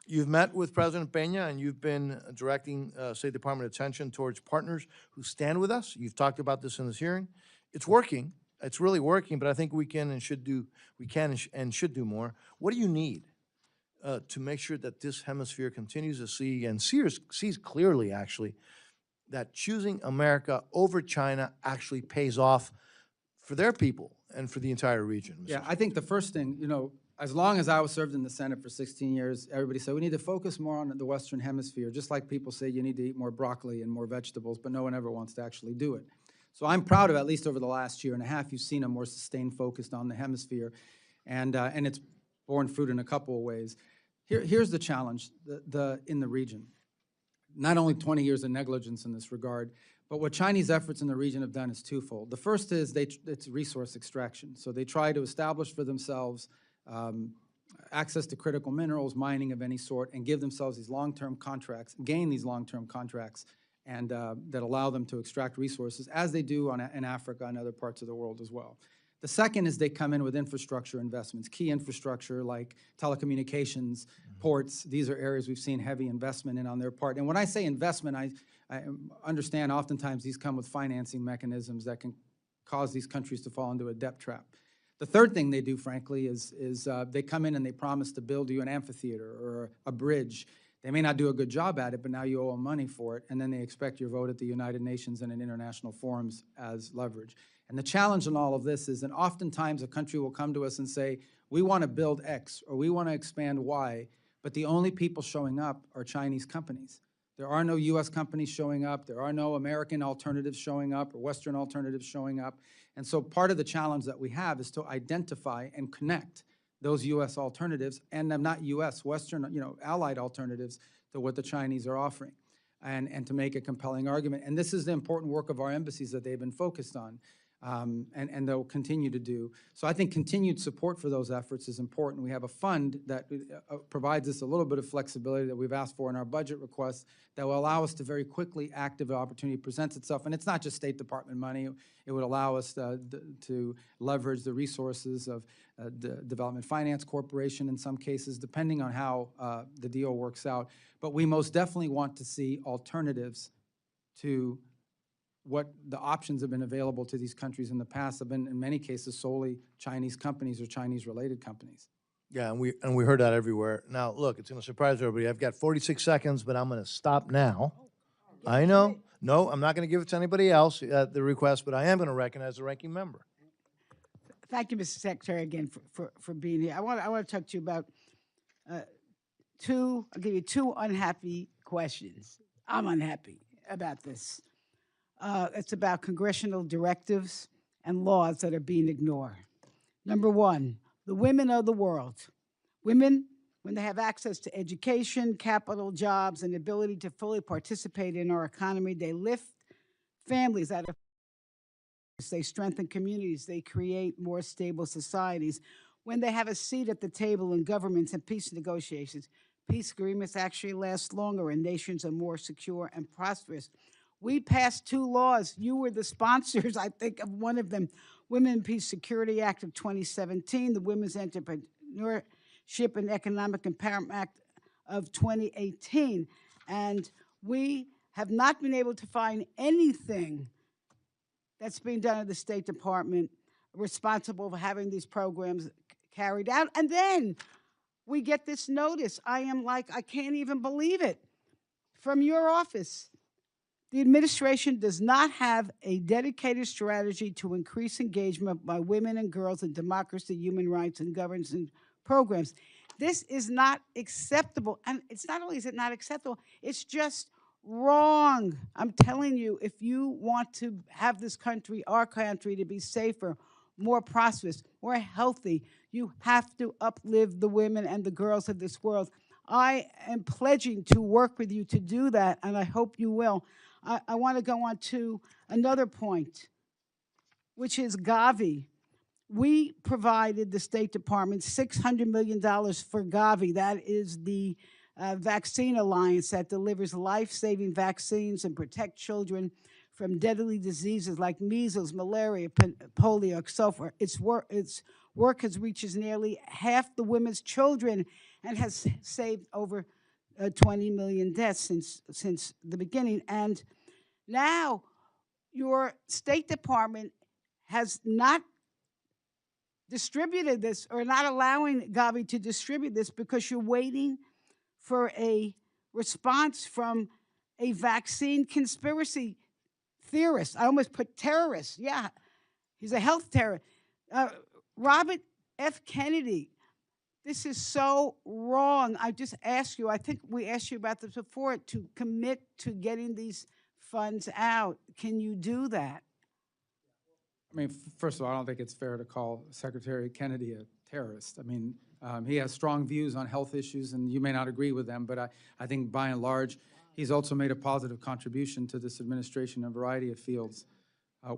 You've met with President Peña, and you've been directing State Department attention towards partners who stand with us. You've talked about this in this hearing. It's working. It's really working, but I think we can and should do do more. What do you need to make sure that this hemisphere continues to see and sees clearly, actually, that choosing America over China actually pays off for their people and for the entire region? Mr. Yeah, I think the first thing, as long as I was served in the Senate for 16 years, everybody said we need to focus more on the Western Hemisphere, just like people say you need to eat more broccoli and more vegetables, but no one ever wants to actually do it. So I'm proud of, at least over the last year and a half, you've seen a more sustained focus on the hemisphere, and it's borne fruit in a couple of ways. Here's the challenge in the region. Not only 20 years of negligence in this regard, but what Chinese efforts in the region have done is twofold. The first is it's resource extraction. So they try to establish for themselves access to critical minerals, mining of any sort, and give themselves these long-term contracts, gain these long-term contracts, and that allow them to extract resources, as they do in Africa and other parts of the world as well. The second is they come in with infrastructure investments, key infrastructure like telecommunications, ports. These are areas we've seen heavy investment in on their part. And when I say investment, I understand oftentimes these come with financing mechanisms that can cause these countries to fall into a debt trap. The third thing they do, frankly, is they come in and they promise to build you an amphitheater or a bridge. They may not do a good job at it, but now you owe them money for it, and then they expect your vote at the United Nations and in international forums as leverage. And the challenge in all of this is that oftentimes a country will come to us and say, we want to build X or we want to expand Y, but the only people showing up are Chinese companies. There are no U.S. companies showing up. There are no American alternatives showing up or Western alternatives showing up. And so part of the challenge that we have is to identify and connect those U.S. alternatives and not U.S., Western, allied alternatives to what the Chinese are offering, and to make a compelling argument. And this is the important work of our embassies that they've been focused on, and they'll continue to do. So I think continued support for those efforts is important. We have a fund that provides us a little bit of flexibility that we've asked for in our budget requests that will allow us to very quickly act if an opportunity presents itself. And it's not just State Department money. It would allow us to leverage the resources of the Development Finance Corporation in some cases, depending on how the deal works out. But we most definitely want to see alternatives to what the options have been available to these countries in the past have been, in many cases, solely Chinese companies or Chinese-related companies. Yeah, and we heard that everywhere. Now, look, it's going to surprise everybody. I've got 46 seconds, but I'm going to stop now. I know. No, I'm not going to give it to anybody else, the request, but I am going to recognize the ranking member. Thank you, Mr. Secretary, again for being here. I want to talk to you about I'll give you two unhappy questions. I'm unhappy about this. It's about congressional directives and laws that are being ignored. Number one, the women of the world. Women when they have access to education, capital, jobs, and ability to fully participate in our economy, they lift families out of, they strengthen communities, they create more stable societies. When they have a seat at the table in governments and peace negotiations, peace agreements actually last longer and nations are more secure and prosperous. We passed 2 laws. You were the sponsors, I think, of one of them, Women in Peace Security Act of 2017, the Women's Entrepreneurship and Economic Empowerment Act of 2018. And we have not been able to find anything that's being done at the State Department responsible for having these programs carried out. And then we get this notice. I am like, I can't even believe it. From your office, the administration does not have a dedicated strategy to increase engagement by women and girls in democracy, human rights, and governance programs. This is not acceptable. And it's not only is it not acceptable, it's just wrong. I'm telling you, if you want to have this country, our country, to be safer, more prosperous, more healthy, you have to uplift the women and the girls of this world. I am pledging to work with you to do that, and I hope you will. I want to go on to another point, which is Gavi. We provided the State Department $600 million for Gavi. That is the vaccine alliance that delivers life-saving vaccines and protect children from deadly diseases like measles, malaria, polio, and so forth. Its work has reached nearly half the women's children and has saved over 20 million deaths since the beginning. And now your State Department has not distributed this, or not allowing Gavi to distribute this, because you're waiting for a response from a vaccine conspiracy theorist. I almost put terrorist. Yeah, he's a health terrorist. Robert F. Kennedy. This is so wrong. I just ask you, I think we asked you about this before, to commit to getting these funds out. Can you do that? I mean, first of all, I don't think it's fair to call Secretary Kennedy a terrorist. I mean, he has strong views on health issues, and you may not agree with them, but I think by and large, he's also made a positive contribution to this administration in a variety of fields,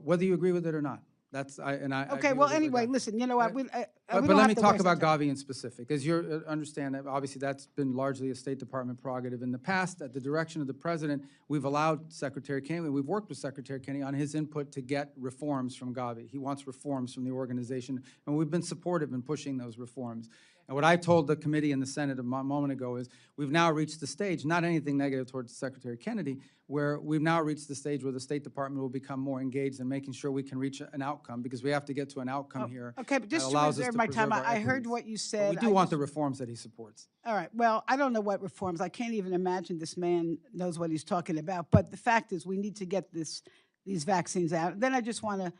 whether you agree with it or not. Okay, well, anyway, listen, you know what, But let me talk about Gavi in specific. As you understand, obviously that's been largely a State Department prerogative. In the past, at the direction of the President, we've allowed Secretary Kennedy, we've worked with Secretary Kennedy on his input to get reforms from Gavi. He wants reforms from the organization, and we've been supportive in pushing those reforms. And what I told the committee in the Senate a moment ago is we've now reached the stage, not anything negative towards Secretary Kennedy, where we've now reached the stage where the State Department will become more engaged in making sure we can reach an outcome, because we have to get to an outcome here. Okay, but just that to allows us reserve to my time, preserve our I heard equities. what you But said. we do want the reforms that he supports. All right, well, I don't know what reforms. I can't even imagine this man knows what he's talking about. But the fact is, we need to get these vaccines out. Then I just want to,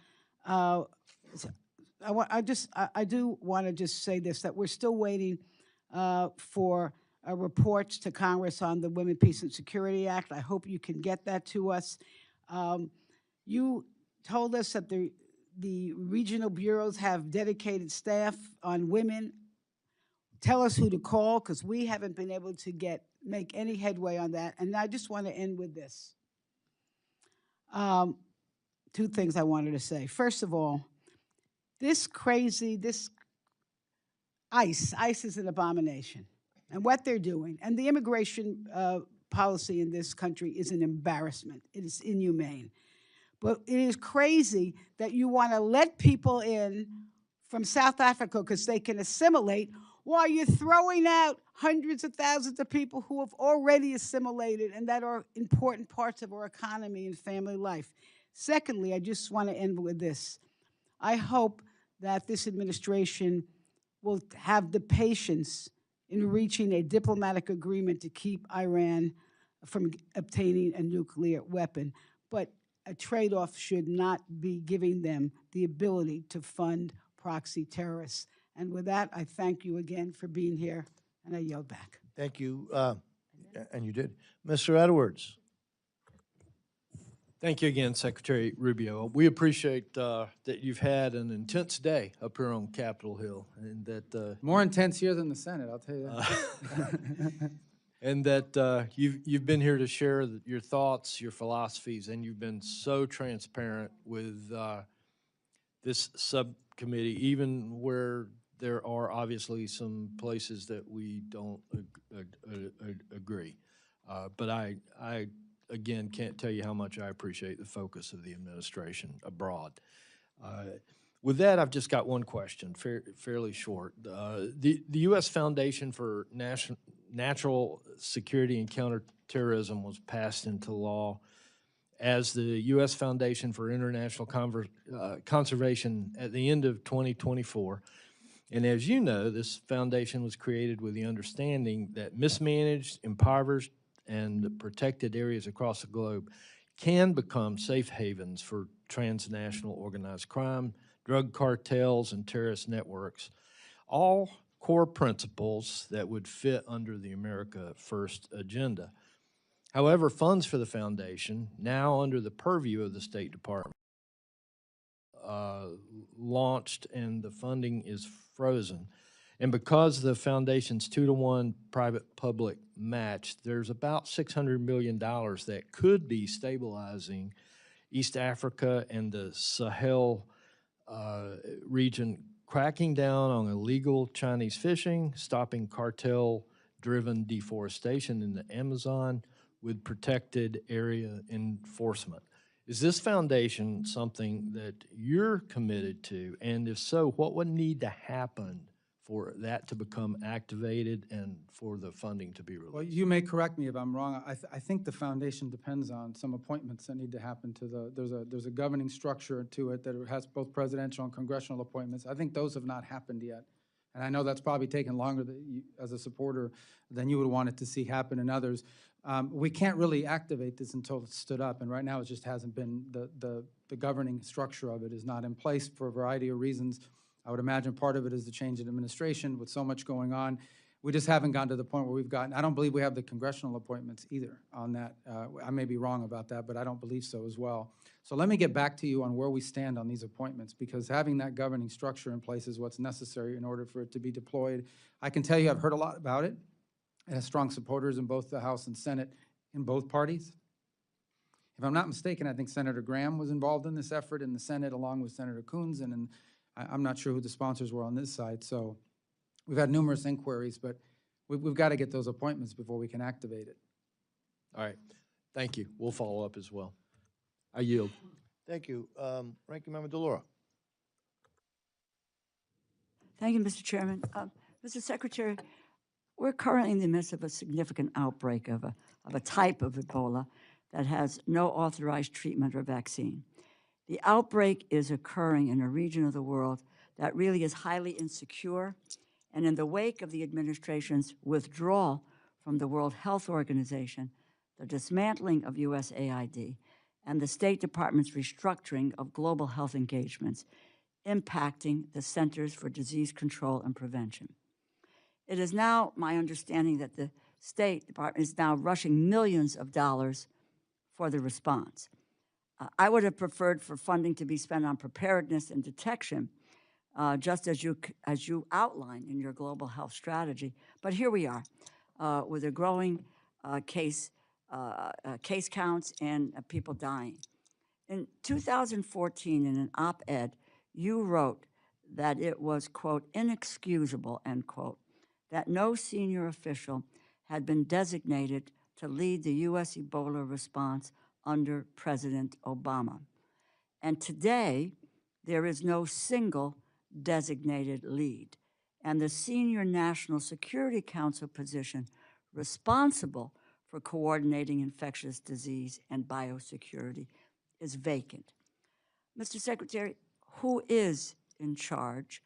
I do want to just say this, that we're still waiting for reports to Congress on the Women, Peace, and Security Act. I hope you can get that to us. You told us that the regional bureaus have dedicated staff on women. Tell us who to call, because we haven't been able to make any headway on that. And I just want to end with this. 2 things I wanted to say. First of all, this ICE is an abomination. And what they're doing, and the immigration policy in this country is an embarrassment. It is inhumane. But it is crazy that you want to let people in from South Africa because they can assimilate, while you're throwing out hundreds of thousands of people who have already assimilated and that are important parts of our economy and family life. Secondly, I just want to end with this. I hope that this administration will have the patience in reaching a diplomatic agreement to keep Iran from obtaining a nuclear weapon. But a trade-off should not be giving them the ability to fund proxy terrorists. And with that, I thank you again for being here, and I yield back. Thank you, and you did. Mr. Edwards. Thank you again, Secretary Rubio. We appreciate that you've had an intense day up here on Capitol Hill, and that More intense here than the Senate, I'll tell you that. and that you've been here to share your thoughts, your philosophies, and you've been so transparent with this subcommittee, even where there are obviously some places that we don't agree. But I again can't tell you how much I appreciate the focus of the administration abroad. With that, I've just got one question, fairly short. The U.S. Foundation for Natural Security and Counterterrorism was passed into law as the U.S. Foundation for International Conservation at the end of 2024. And as you know, this foundation was created with the understanding that mismanaged, impoverished, and protected areas across the globe can become safe havens for transnational organized crime, drug cartels, and terrorist networks, all core principles that would fit under the America First agenda. However, funds for the foundation, now under the purview of the State Department, launched and the funding is frozen. And because the foundation's 2-to-1 private-public match, there's about $600 million that could be stabilizing East Africa and the Sahel region, cracking down on illegal Chinese fishing, stopping cartel-driven deforestation in the Amazon with protected area enforcement. Is this foundation something that you're committed to? And if so, what would need to happen for that to become activated and for the funding to be released? Well, you may correct me if I'm wrong. I think the foundation depends on some appointments that need to happen to there's a governing structure to it that has both presidential and congressional appointments. I think those have not happened yet. And I know that's probably taken longer as a supporter than you would want it to see happen in others. We can't really activate this until it's stood up, and right now it just hasn't been, the governing structure of it is not in place for a variety of reasons. I would imagine part of it is the change in administration with so much going on. We just haven't gotten to the point where we've gotten, I don't believe we have the congressional appointments either on that. I may be wrong about that, but I don't believe so as well. So let me get back to you on where we stand on these appointments, because having that governing structure in place is what's necessary in order for it to be deployed. I can tell you I've heard a lot about it. It has strong supporters in both the House and Senate in both parties. If I'm not mistaken, I think Senator Graham was involved in this effort in the Senate along with Senator Coons, and I'm not sure who the sponsors were on this side. So we've had numerous inquiries, but we've got to get those appointments before we can activate it. All right, thank you. We'll follow up as well. I yield. Thank you. Ranking Member DeLauro. Thank you, Mr. Chairman. Mr. Secretary, we're currently in the midst of a significant outbreak of a type of Ebola that has no authorized treatment or vaccine. The outbreak is occurring in a region of the world that really is highly insecure, and in the wake of the administration's withdrawal from the World Health Organization, the dismantling of USAID, and the State Department's restructuring of global health engagements, impacting the Centers for Disease Control and Prevention. It is now my understanding that the State Department is now rushing millions of dollars for the response. I would have preferred for funding to be spent on preparedness and detection, just as you outlined in your global health strategy. But here we are, with a growing case counts and people dying. In 2014, in an op-ed, you wrote that it was, quote, inexcusable, end quote, that no senior official had been designated to lead the U.S. Ebola response under President Obama. And today, there is no single designated lead. And the senior National Security Council position responsible for coordinating infectious disease and biosecurity is vacant. Mr. Secretary, who is in charge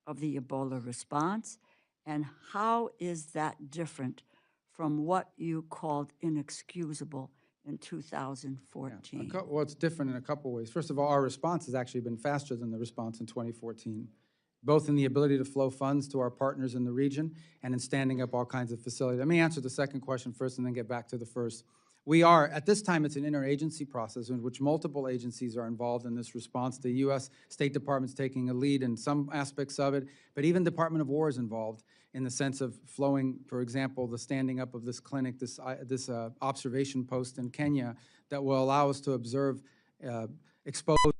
of the Ebola response, and how is that different from what you called inexcusable in 2014? Yeah, well, it's different in a couple ways. First of all, our response has actually been faster than the response in 2014, both in the ability to flow funds to our partners in the region and in standing up all kinds of facilities. Let me answer the second question first and then get back to the first. We are, at this time, it's an interagency process in which multiple agencies are involved in this response. The U.S. State Department's taking a lead in some aspects of it, but even Department of War is involved in the sense of flowing, for example, the standing up of this clinic, this observation post in Kenya that will allow us to observe exposure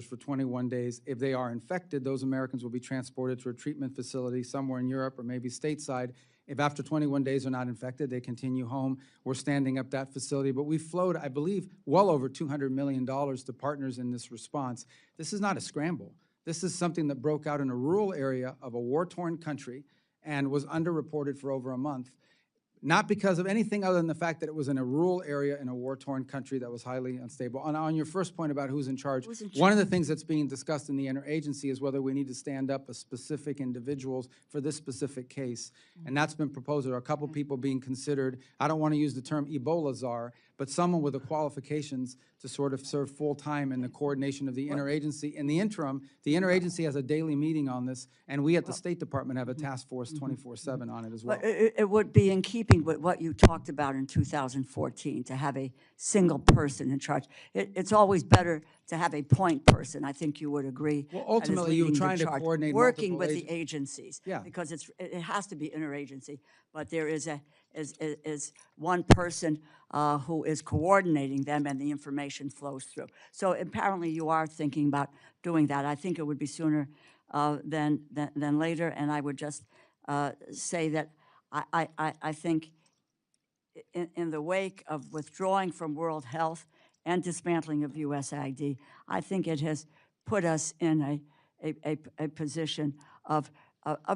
for 21 days. If they are infected, those Americans will be transported to a treatment facility somewhere in Europe or maybe stateside. If after 21 days they're not infected, they continue home. We're standing up that facility. But we flowed, I believe, well over $200 million to partners in this response. This is not a scramble. This is something that broke out in a rural area of a war-torn country and was underreported for over a month. Not because of anything other than the fact that it was in a rural area in a war-torn country that was highly unstable. On your first point about who's in charge, one of the things that's being discussed in the interagency is whether we need to stand up a specific individuals for this specific case. And that's been proposed. There are a couple people being considered. I don't want to use the term Ebola czar, but someone with the qualifications to sort of serve full-time in the coordination of the interagency. In the interim, the interagency has a daily meeting on this, and we at the State Department have a task force 24/7 on it as well. But it would be in keeping with what you talked about in 2014, to have a single person in charge. It's always better to have a point person. I think you would agree. Well, that is ultimately, you're leading the trying to charge, coordinate working multiple with the agencies. Yeah. Because it has to be interagency, but there is one person who is coordinating them, and the information flows through. So apparently you are thinking about doing that. I think it would be sooner than later, and I would just say that I think in the wake of withdrawing from World Health and dismantling of USAID, I think it has put us in a position of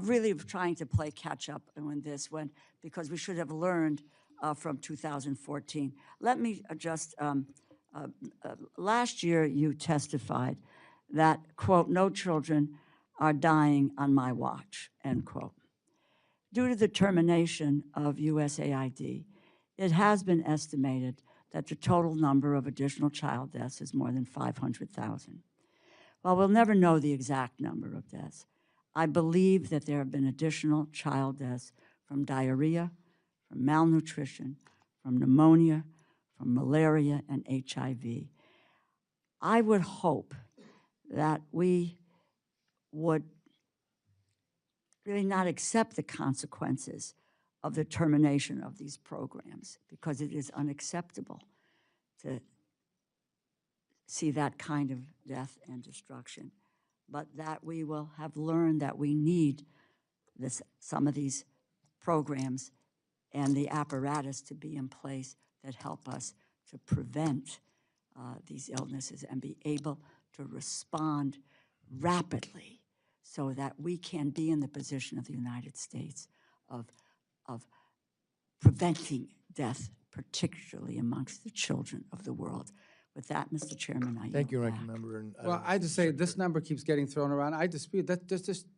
really trying to play catch up in this one, because we should have learned from 2014. Let me just, last year you testified that, quote, "no children are dying on my watch," end quote. Due to the termination of USAID, it has been estimated that the total number of additional child deaths is more than 500,000. While we'll never know the exact number of deaths, I believe that there have been additional child deaths from diarrhea, from malnutrition, from pneumonia, from malaria, and HIV. I would hope that we would really not accept the consequences of the termination of these programs, because it is unacceptable to see that kind of death and destruction, but that we will have learned that we need some of these programs and the apparatus to be in place that help us to prevent these illnesses and be able to respond rapidly, so that we can be in the position of the United States of preventing death, particularly amongst the children of the world. With that, Mr. Chairman, I Thank you, yield Ranking back. Member. And Well, I just say this number keeps getting thrown around. I dispute that.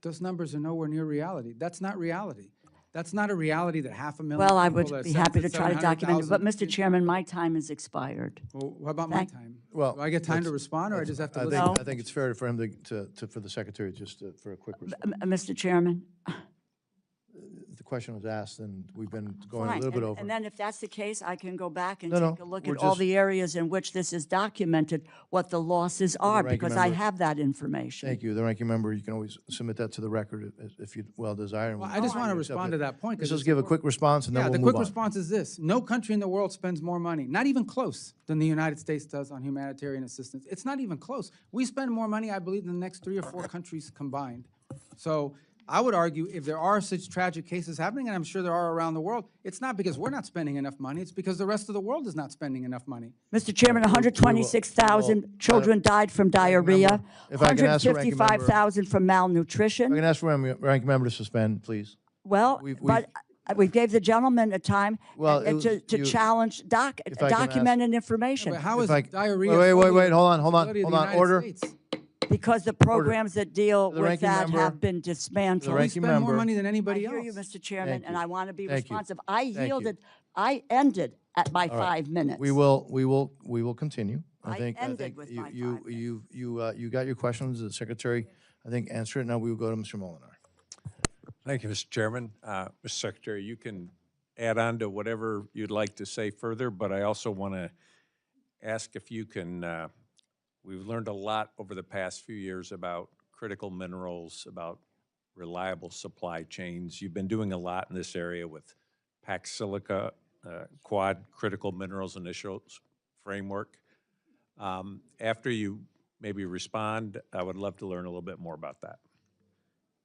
Those numbers are nowhere near reality. That's not reality. That's not a reality that 500,000 Well, I people would that be sent happy to try to document it, but 700,000 Mr. Chairman, my time has expired. Well, what about my Thank- time? Well, Do I get time to let's- respond, or I just have to I listen? think, I think it's fair for him for the Secretary just for a quick response. Mr. Chairman? The question was asked, and we've been going a Fine. little bit And- over. And then if that's the case, I can go back and No, no, take a look we're at all just- the areas in which this is documented, what the losses are, ranking because I member. have that information. Thank you. The Ranking Member, you can always submit that to the record if you well desire. and Well, we I just can want to accept respond it. to that point. 'cause Let's just it's give a important. quick response, and then Yeah, we'll the move quick on. response is this. No country in the world spends more money, not even close, than the United States does on humanitarian assistance. It's not even close. We spend more money, I believe, than the next 3 or 4 countries combined. So I would argue if there are such tragic cases happening, and I'm sure there are around the world, it's not because we're not spending enough money, it's because the rest of the world is not spending enough money. Mr. Chairman, 126,000 children died from diarrhea, if I can ask the ranking member- 155,000 from I malnutrition. can ask the Ranking Member to suspend, please. Well, We've- but we gave the gentleman a time Well, it to was- you- challenge if I can ask- documented information. But how is If I- diarrhea? wait, solely hold on, the hold on, responsibility of hold the on, United order. States? Because the programs that deal The with ranking that member- have been the dismantled. We ranking spend more member- money than I anybody hear else. you, Mr. Chairman, Thank and you. I want to be Thank you. responsive. I Thank you. yielded, I ended at my All right. 5 minutes. We will continue. I ended with my 5 you got your questions. The Secretary, I think, answered it. Now we will go to Mr. Molinar. Thank you, Mr. Chairman. Mr. Secretary, you can add on to whatever you'd like to say further, but I also want to ask if you can, we've learned a lot over the past few years about critical minerals, about reliable supply chains. You've been doing a lot in this area with Pax Silica, Quad Critical Minerals Initials Framework. After you maybe respond, I would love to learn a little bit more about that.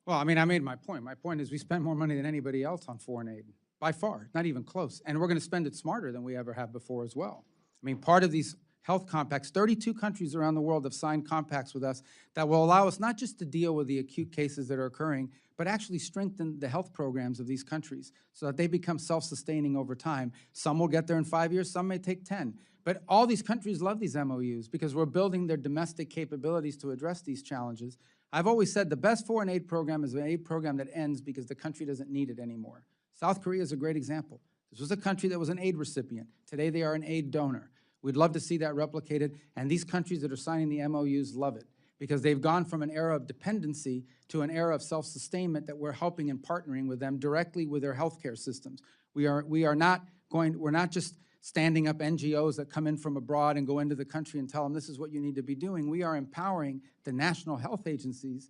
Well, I mean, I made my point. My point is we spend more money than anybody else on foreign aid, by far, not even close. And we're going to spend it smarter than we ever have before as well. I mean, part of these health compacts, 32 countries around the world have signed compacts with us that will allow us not just to deal with the acute cases that are occurring, but actually strengthen the health programs of these countries so that they become self-sustaining over time. Some will get there in 5 years, some may take 10. But all these countries love these MOUs because we're building their domestic capabilities to address these challenges. I've always said the best foreign aid program is an aid program that ends because the country doesn't need it anymore. South Korea is a great example. This was a country that was an aid recipient. Today they are an aid donor. We'd love to see that replicated, and these countries that are signing the MOUs love it because they've gone from an era of dependency to an era of self-sustainment that we're helping and partnering with them directly with their healthcare systems. We're not just standing up NGOs that come in from abroad and go into the country and tell them this is what you need to be doing. We are empowering the national health agencies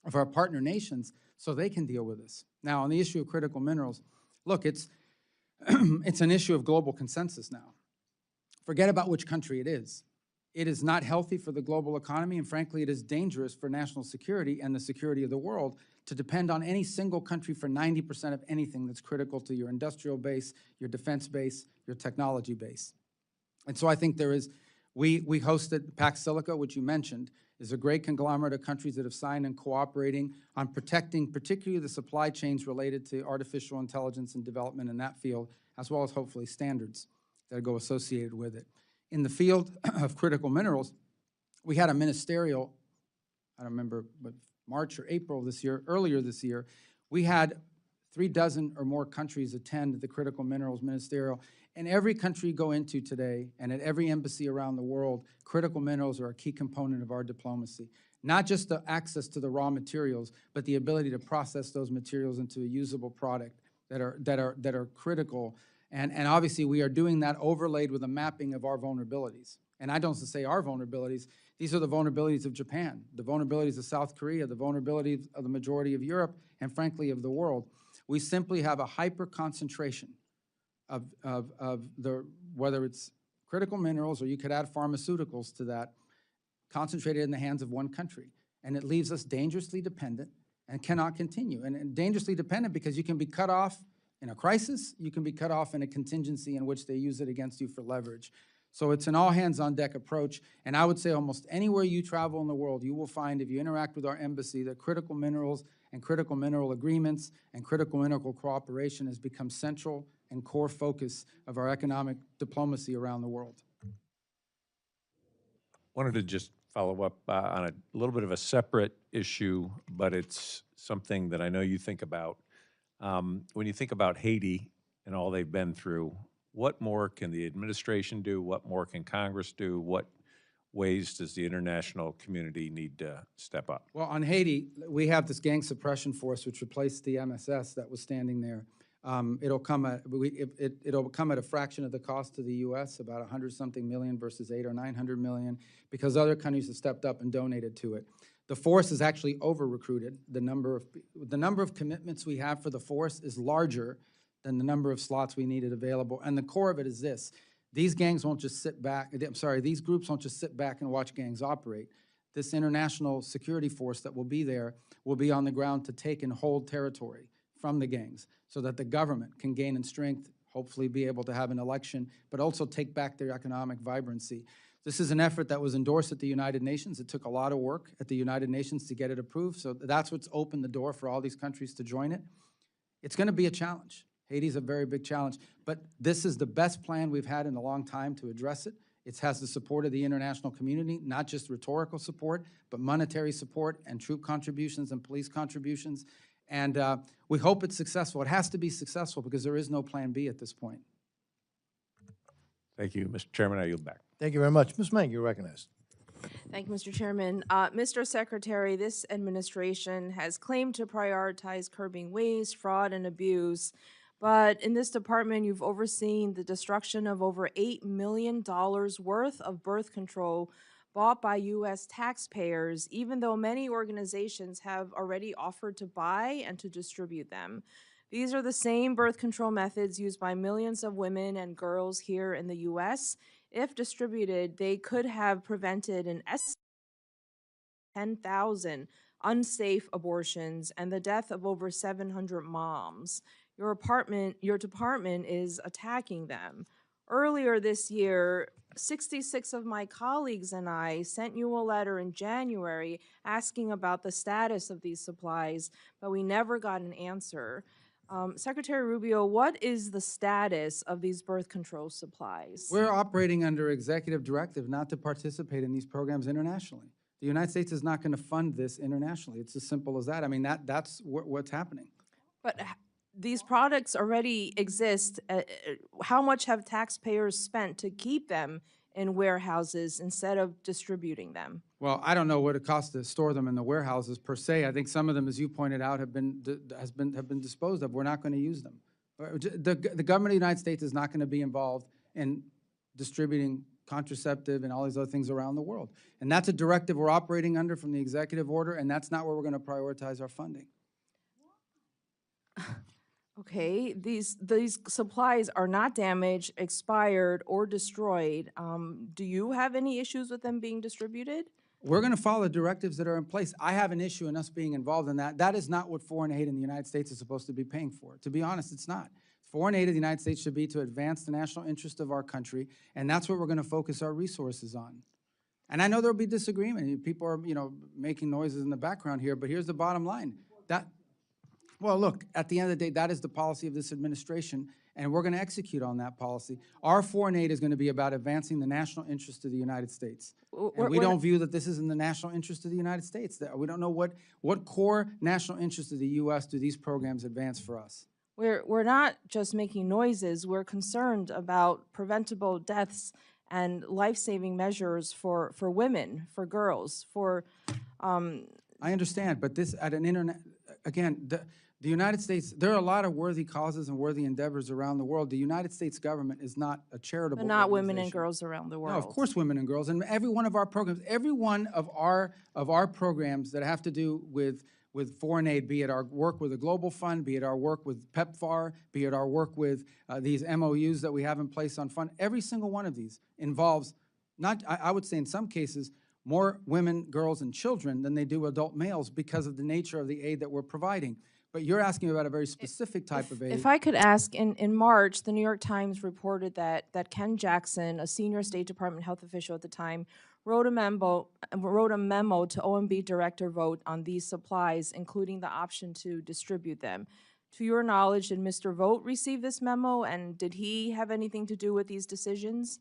of our partner nations so they can deal with this. Now, on the issue of critical minerals, look, it's an issue of global consensus now. Forget about which country it is. It is not healthy for the global economy, and frankly, it is dangerous for national security and the security of the world to depend on any single country for 90% of anything that's critical to your industrial base, your defense base, your technology base. And so I think we hosted Pax Silica, which you mentioned, is a great conglomerate of countries that have signed and cooperating on protecting particularly the supply chains related to artificial intelligence and development in that field, as well as hopefully standards that go associated with it. In the field of critical minerals, we had a ministerial, I don't remember, but March or April this year, earlier this year, we had 36 or more countries attend the critical minerals ministerial. And every country you go into today, and at every embassy around the world, critical minerals are a key component of our diplomacy. Not just the access to the raw materials, but the ability to process those materials into a usable product that are critical. And obviously, we are doing that overlaid with a mapping of our vulnerabilities. And I don't say our vulnerabilities. These are the vulnerabilities of Japan, the vulnerabilities of South Korea, the vulnerabilities of the majority of Europe, and frankly, of the world. We simply have a hyper-concentration of whether it's critical minerals or you could add pharmaceuticals to that, concentrated in the hands of one country. And it leaves us dangerously dependent and cannot continue. And dangerously dependent because you can be cut off in a crisis, you can be cut off in a contingency in which they use it against you for leverage. So it's an all-hands-on-deck approach, and I would say almost anywhere you travel in the world, you will find, if you interact with our embassy, that critical minerals and critical mineral agreements and critical mineral cooperation has become central and core focus of our economic diplomacy around the world. Wanted to just follow up on a little bit of a separate issue, but it's something that I know you think about. When you think about Haiti and all they've been through, what more can the administration do? What more can Congress do? What ways does the international community need to step up? Well, on Haiti, we have this gang suppression force which replaced the MSS that was standing there. It'll come at a fraction of the cost to the U.S., about 100-something million versus 800 or 900 million, because other countries have stepped up and donated to it. The force is actually over-recruited. The number of commitments we have for the force is larger than the number of slots we needed available. And the core of it is this: these gangs won't just sit back. These groups won't just sit back and watch gangs operate. This international security force that will be there will be on the ground to take and hold territory from the gangs, so that the government can gain in strength, hopefully be able to have an election, but also take back their economic vibrancy. This is an effort that was endorsed at the United Nations. It took a lot of work at the United Nations to get it approved, so that's what's opened the door for all these countries to join it. It's going to be a challenge. Haiti's a very big challenge, but this is the best plan we've had in a long time to address it. It has the support of the international community, not just rhetorical support, but monetary support and troop contributions and police contributions. And we hope it's successful. It has to be successful because there is no plan B at this point. Thank you, Mr. Chairman. I yield back. Thank you very much. Ms. Mang, you're recognized. Thank you, Mr. Chairman. Mr. Secretary, this administration has claimed to prioritize curbing waste, fraud, and abuse, But in this department, you've overseen the destruction of over $8 million worth of birth control bought by U.S. taxpayers, even though many organizations have already offered to buy and to distribute them. These are the same birth control methods used by millions of women and girls here in the U.S. If distributed, they could have prevented an estimated 10,000 unsafe abortions and the death of over 700 moms. Your department is attacking them. Earlier this year, 66 of my colleagues and I sent you a letter in January asking about the status of these supplies, but we never got an answer. Secretary Rubio, what is the status of these birth control supplies? We're operating under executive directive not to participate in these programs internationally. The United States is not going to fund this internationally. It's as simple as that. I mean, that's what's happening. But these products already exist. How much have taxpayers spent to keep them in warehouses instead of distributing them? Well, I don't know what it costs to store them in the warehouses per se. I think some of them, as you pointed out, have been disposed of. We're not going to use them. The government of the United States is not going to be involved in distributing contraceptive and all these other things around the world. And that's a directive we're operating under from the executive order, and that's not where we're going to prioritize our funding. Okay, these supplies are not damaged, expired, or destroyed. Do you have any issues with them being distributed? We're going to follow the directives that are in place. I have an issue in us being involved in that. That is not what foreign aid in the United States is supposed to be paying for. To be honest, it's not. Foreign aid of the United States should be to advance the national interest of our country, and that's what we're going to focus our resources on. And I know there'll be disagreement. People are, making noises in the background here, but here's the bottom line. Well, look, at the end of the day, that is the policy of this administration, and we're going to execute on that policy. Our foreign aid is going to be about advancing the national interest of the United States. And we don't view that this is in the national interest of the United States. We don't know what core national interest of the U.S. do these programs advance for us. We're not just making noises. We're concerned about preventable deaths and life-saving measures for women, for girls, for. I understand, but this at an internet again. The United States, there are a lot of worthy causes and worthy endeavors around the world. The United States government is not a charitable But not women and organization. girls around the world. No, of course women and girls. And every one of our programs, every one of our programs that have to do with foreign aid, be it our work with the Global Fund, be it our work with PEPFAR, be it our work with these MOUs that we have in place on fund, every single one of these involves, I would say in some cases, more women, girls, and children than they do adult males because of the nature of the aid that we're providing. But you're asking about a very specific type of aid. If I could ask, in March, the New York Times reported that Ken Jackson, a senior State Department health official at the time, wrote a memo to OMB Director Vogt on these supplies, including the option to distribute them. To your knowledge, did Mr. Vogt receive this memo, and did he have anything to do with these decisions?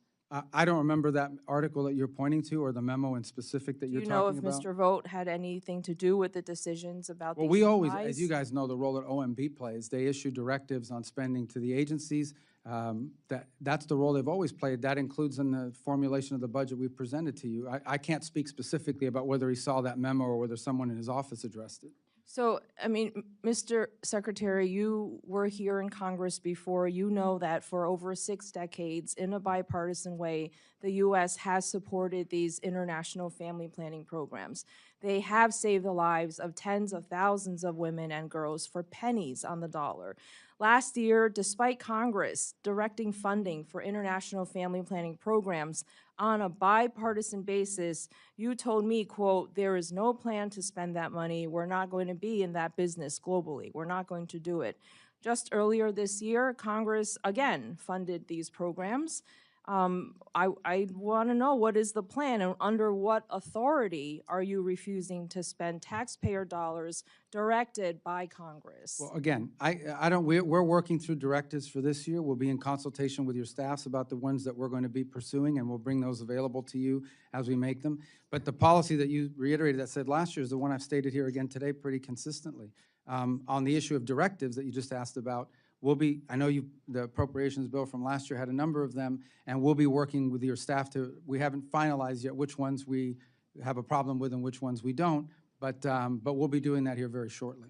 I don't remember that article that you're pointing to or the memo in specific that you're talking about. Do you know if Mr. Vogt had anything to do with the decisions about these supplies? Well, we always, as you guys know, the role that OMB plays, they issue directives on spending to the agencies. That's the role they've always played. That includes in the formulation of the budget we've presented to you. I can't speak specifically about whether he saw that memo or whether someone in his office addressed it. So, I mean, Mr. Secretary, you were here in Congress before. You know that for over 6 decades, in a bipartisan way, the U.S. has supported these international family planning programs. They have saved the lives of tens of thousands of women and girls for pennies on the dollar. Last year, despite Congress directing funding for international family planning programs on a bipartisan basis, you told me, quote, there is no plan to spend that money. We're not going to be in that business globally. We're not going to do it. Just earlier this year, Congress again funded these programs. I want to know, what is the plan and under what authority are you refusing to spend taxpayer dollars directed by Congress? Well, again, we're working through directives for this year. We'll be in consultation with your staffs about the ones that we're going to be pursuing, and we'll bring those available to you as we make them. But the policy that you reiterated that said last year is the one I've stated here again today pretty consistently. On the issue of directives that you just asked about, I know the appropriations bill from last year had a number of them, and we'll be working with your staff we haven't finalized yet which ones we have a problem with and which ones we don't, but we'll be doing that here very shortly.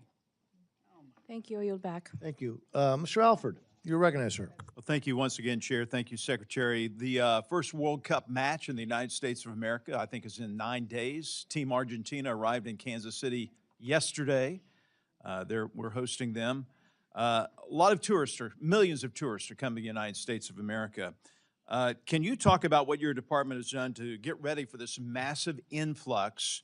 Thank you. I yield back. Thank you. Mr. Alford, you're recognized, sir. Well, thank you once again, Chair. Thank you, Secretary. The first World Cup match in the United States of America, I think, is in 9 days. Team Argentina arrived in Kansas City yesterday. We're hosting them. A lot of tourists, or millions of tourists, are coming to the United States of America. Can you talk about what your department has done to get ready for this massive influx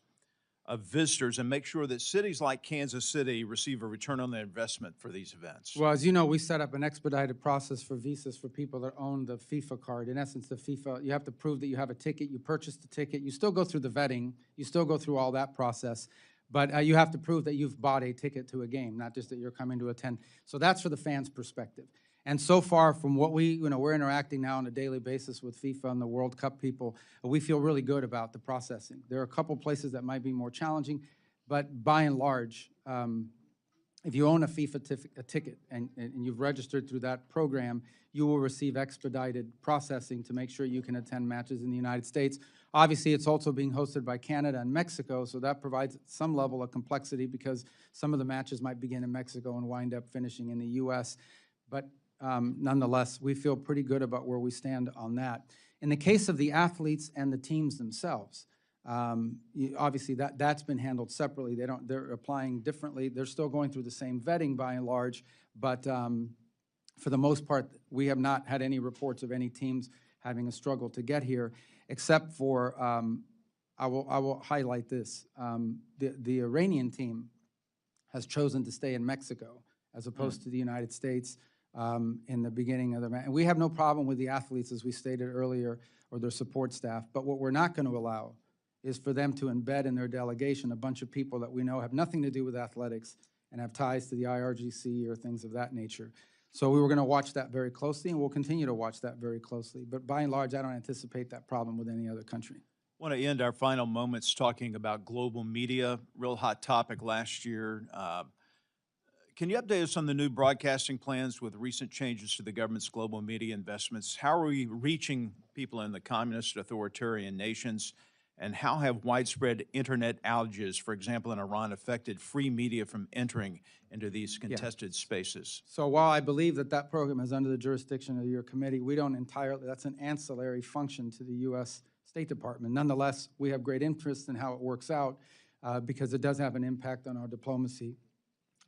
of visitors and make sure that cities like Kansas City receive a return on their investment for these events? Well, as you know, we set up an expedited process for visas for people that own the FIFA card. In essence, the FIFA, you have to prove that you have a ticket, you purchased the ticket, you still go through the vetting, you still go through all that process, but you have to prove that you've bought a ticket to a game, not just that you're coming to attend. So that's for the fans' perspective. And so far from what we're interacting now on a daily basis with FIFA and the World Cup people, we feel really good about the processing. There are a couple places that might be more challenging, but by and large, if you own a FIFA ticket and you've registered through that program, you will receive expedited processing to make sure you can attend matches in the United States. Obviously, it's also being hosted by Canada and Mexico, so that provides some level of complexity because some of the matches might begin in Mexico and wind up finishing in the U.S. But nonetheless, we feel pretty good about where we stand on that. In the case of the athletes and the teams themselves, obviously that's been handled separately. They're applying differently. They're still going through the same vetting by and large, but for the most part, we have not had any reports of any teams having a struggle to get here, except for, I will highlight this. The Iranian team has chosen to stay in Mexico as opposed to the United States. In the beginning of the match. And we have no problem with the athletes, as we stated earlier, or their support staff. But what we're not going to allow is for them to embed in their delegation a bunch of people that we know have nothing to do with athletics and have ties to the IRGC or things of that nature. So we were going to watch that very closely, and we'll continue to watch that very closely. But by and large, I don't anticipate that problem with any other country. I want to end our final moments talking about global media, real hot topic last year. Can you update us on the new broadcasting plans with recent changes to the government's global media investments? How are we reaching people in the communist authoritarian nations? And how have widespread internet outages, for example, in Iran, affected free media from entering into these contested spaces? So while I believe that that program is under the jurisdiction of your committee, we don't entirely, that's an ancillary function to the U.S. State Department. Nonetheless, we have great interest in how it works out because it does have an impact on our diplomacy,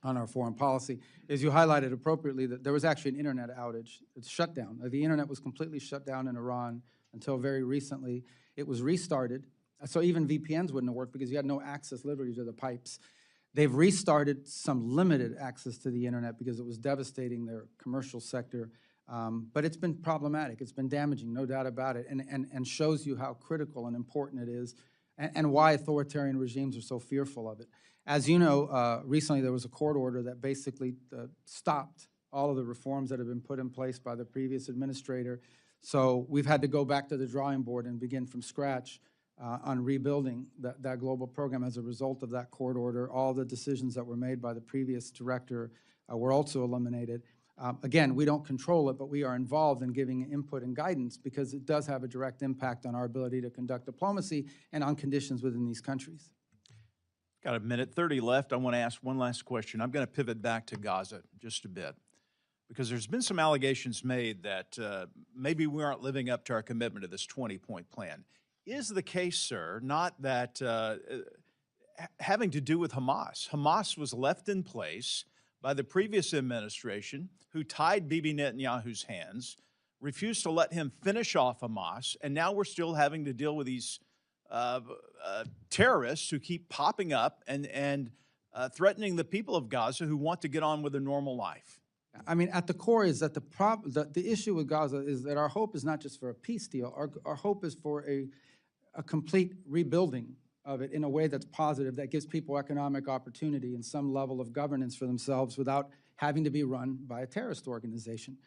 on our foreign policy. As you highlighted appropriately, that there was actually an internet outage. It's shut down. The internet was completely shut down in Iran until very recently. It was restarted. So even VPNs wouldn't have worked because you had no access literally to the pipes. They've restarted some limited access to the internet because it was devastating their commercial sector. But it's been problematic. It's been damaging, no doubt about it, and shows you how critical and important it is and why authoritarian regimes are so fearful of it. As you know, recently there was a court order that basically stopped all of the reforms that have been put in place by the previous administrator. So we've had to go back to the drawing board and begin from scratch on rebuilding that global program as a result of that court order. All the decisions that were made by the previous director were also eliminated. Again, we don't control it, but we are involved in giving input and guidance because it does have a direct impact on our ability to conduct diplomacy and on conditions within these countries. Got a minute 30 left. I want to ask one last question. I'm going to pivot back to Gaza just a bit because there's been some allegations made that maybe we aren't living up to our commitment to this 20-point plan. Is the case, sir, not that having to do with Hamas? Hamas was left in place by the previous administration who tied Bibi Netanyahu's hands, refused to let him finish off Hamas, and now we're still having to deal with these terrorists who keep popping up and threatening the people of Gaza who want to get on with their normal life. I mean, at the core is that the issue with Gaza is that our hope is not just for a peace deal. Our hope is for a complete rebuilding of it in a way that's positive, that gives people economic opportunity and some level of governance for themselves without having to be run by a terrorist organization.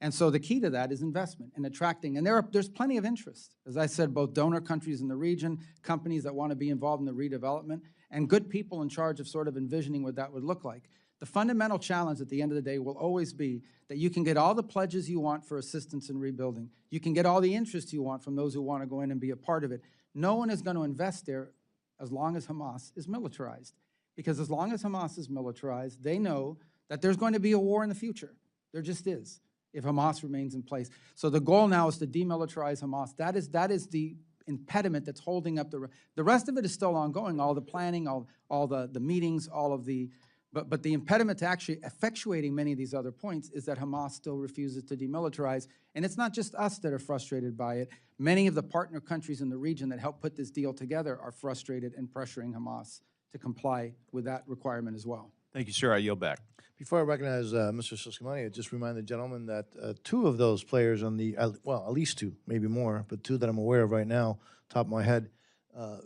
And so the key to that is investment and attracting. And there's plenty of interest. As I said, both donor countries in the region, companies that want to be involved in the redevelopment, and good people in charge of sort of envisioning what that would look like. The fundamental challenge at the end of the day will always be that you can get all the pledges you want for assistance in rebuilding. You can get all the interest you want from those who want to go in and be a part of it. No one is going to invest there as long as Hamas is militarized. Because as long as Hamas is militarized, they know that there's going to be a war in the future. There just is, if Hamas remains in place. So the goal now is to demilitarize Hamas. That is the impediment that's holding up the rest of it is still ongoing, all the planning, all the meetings, all of the, but the impediment to actually effectuating many of these other points is that Hamas still refuses to demilitarize. And it's not just us that are frustrated by it. Many of the partner countries in the region that helped put this deal together are frustrated and pressuring Hamas to comply with that requirement as well. Thank you, sir. I yield back. Before I recognize Mr. Siscomani, I just remind the gentleman that two of those players on the, well, at least two, maybe more, but two that I'm aware of right now, top of my head,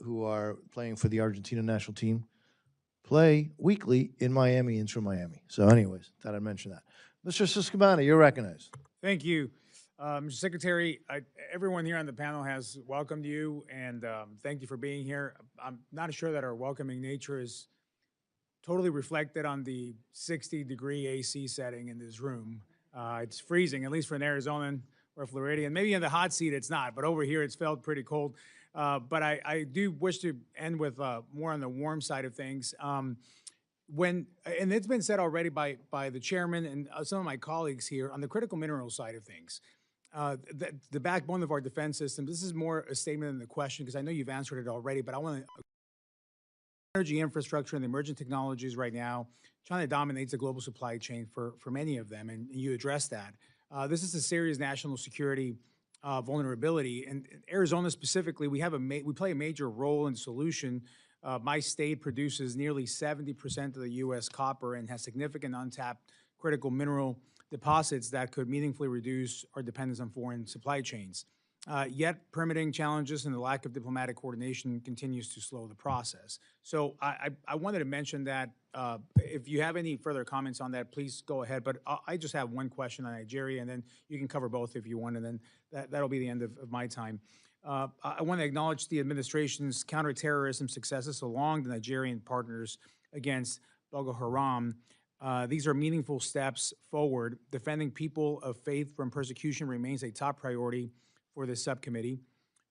who are playing for the Argentina national team, play weekly in Miami, Inter Miami. So anyways, thought I'd mention that. Mr. Siscomani, you're recognized. Thank you. Mr. Secretary, everyone here on the panel has welcomed you, and thank you for being here. I'm not sure that our welcoming nature is totally reflected on the 60-degree AC setting in this room. It's freezing, at least for an Arizonan or a Floridian. Maybe in the hot seat it's not, but over here it's felt pretty cold. But I do wish to end with more on the warm side of things. And it's been said already by the chairman and some of my colleagues here on the critical mineral side of things. The backbone of our defense system, this is more a statement than the question, because I know you've answered it already, but I want to energy infrastructure and the emerging technologies right now, China dominates the global supply chain for many of them, and you address that. This is a serious national security vulnerability, and Arizona specifically, we play a major role in solution. My state produces nearly 70% of the U.S. copper and has significant untapped critical mineral deposits that could meaningfully reduce our dependence on foreign supply chains. Yet permitting challenges and the lack of diplomatic coordination continues to slow the process. So I wanted to mention that. If you have any further comments on that, please go ahead. But I just have one question on Nigeria, and then you can cover both if you want, and then that'll be the end of my time. I want to acknowledge the administration's counterterrorism successes along the Nigerian partners against Boko Haram. These are meaningful steps forward. Defending people of faith from persecution remains a top priority for this subcommittee,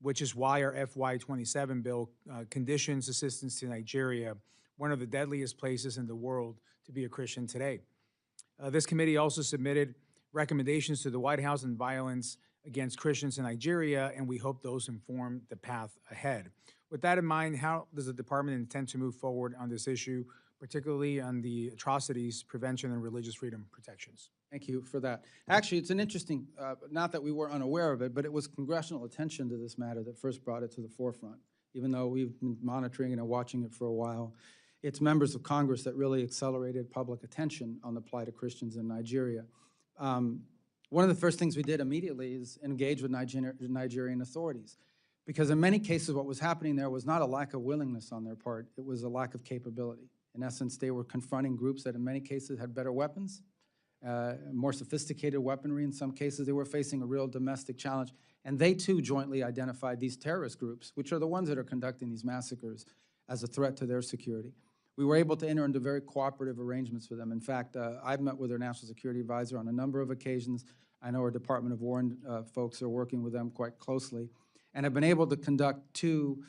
which is why our FY27 bill conditions assistance to Nigeria, one of the deadliest places in the world to be a Christian today. This committee also submitted recommendations to the White House on violence against Christians in Nigeria, and we hope those inform the path ahead. With that in mind, how does the department intend to move forward on this issue, particularly on the atrocities, prevention, and religious freedom protections? Thank you for that. Actually, it's an interesting, not that we were unaware of it, but it was congressional attention to this matter that first brought it to the forefront. Even though we've been monitoring and watching it for a while, it's members of Congress that really accelerated public attention on the plight of Christians in Nigeria. One of the first things we did immediately is engage with Nigerian authorities, because in many cases what was happening there was not a lack of willingness on their part, it was a lack of capability. In essence, they were confronting groups that in many cases had better weapons, more sophisticated weaponry. In some cases, they were facing a real domestic challenge. And they too jointly identified these terrorist groups, which are the ones that are conducting these massacres, as a threat to their security. We were able to enter into very cooperative arrangements with them. In fact, I've met with their national security advisor on a number of occasions. I know our Department of War folks are working with them quite closely, and have been able to conduct two,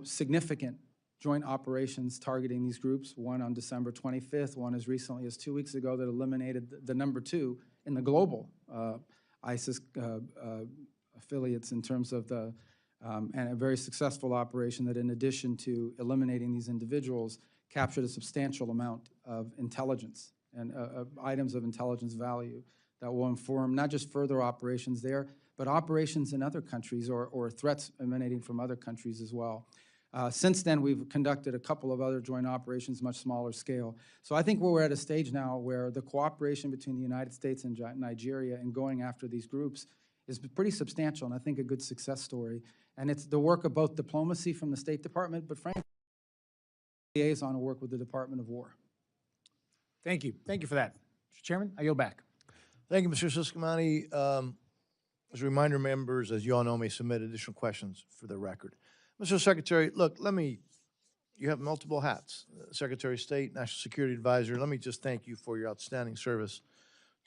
significant joint operations targeting these groups, one on December 25th, one as recently as 2 weeks ago that eliminated the number 2 in the global ISIS affiliates in terms of the, and a very successful operation that in addition to eliminating these individuals, captured a substantial amount of intelligence and items of intelligence value that will inform not just further operations there, but operations in other countries or threats emanating from other countries as well. Since then, we've conducted a couple of other joint operations, much smaller scale. So I think we're at a stage now where the cooperation between the United States and Nigeria in going after these groups is pretty substantial, and I think a good success story. And it's the work of both diplomacy from the State Department, but frankly, liaison to work with the Department of War. Thank you. Thank you for that. Mr. Chairman, I yield back. Thank you, Mr. Siscomani. As a reminder, members, as you all know, may submit additional questions for the record. Mr. Secretary, look, you have multiple hats, Secretary of State, National Security Advisor. Let me just thank you for your outstanding service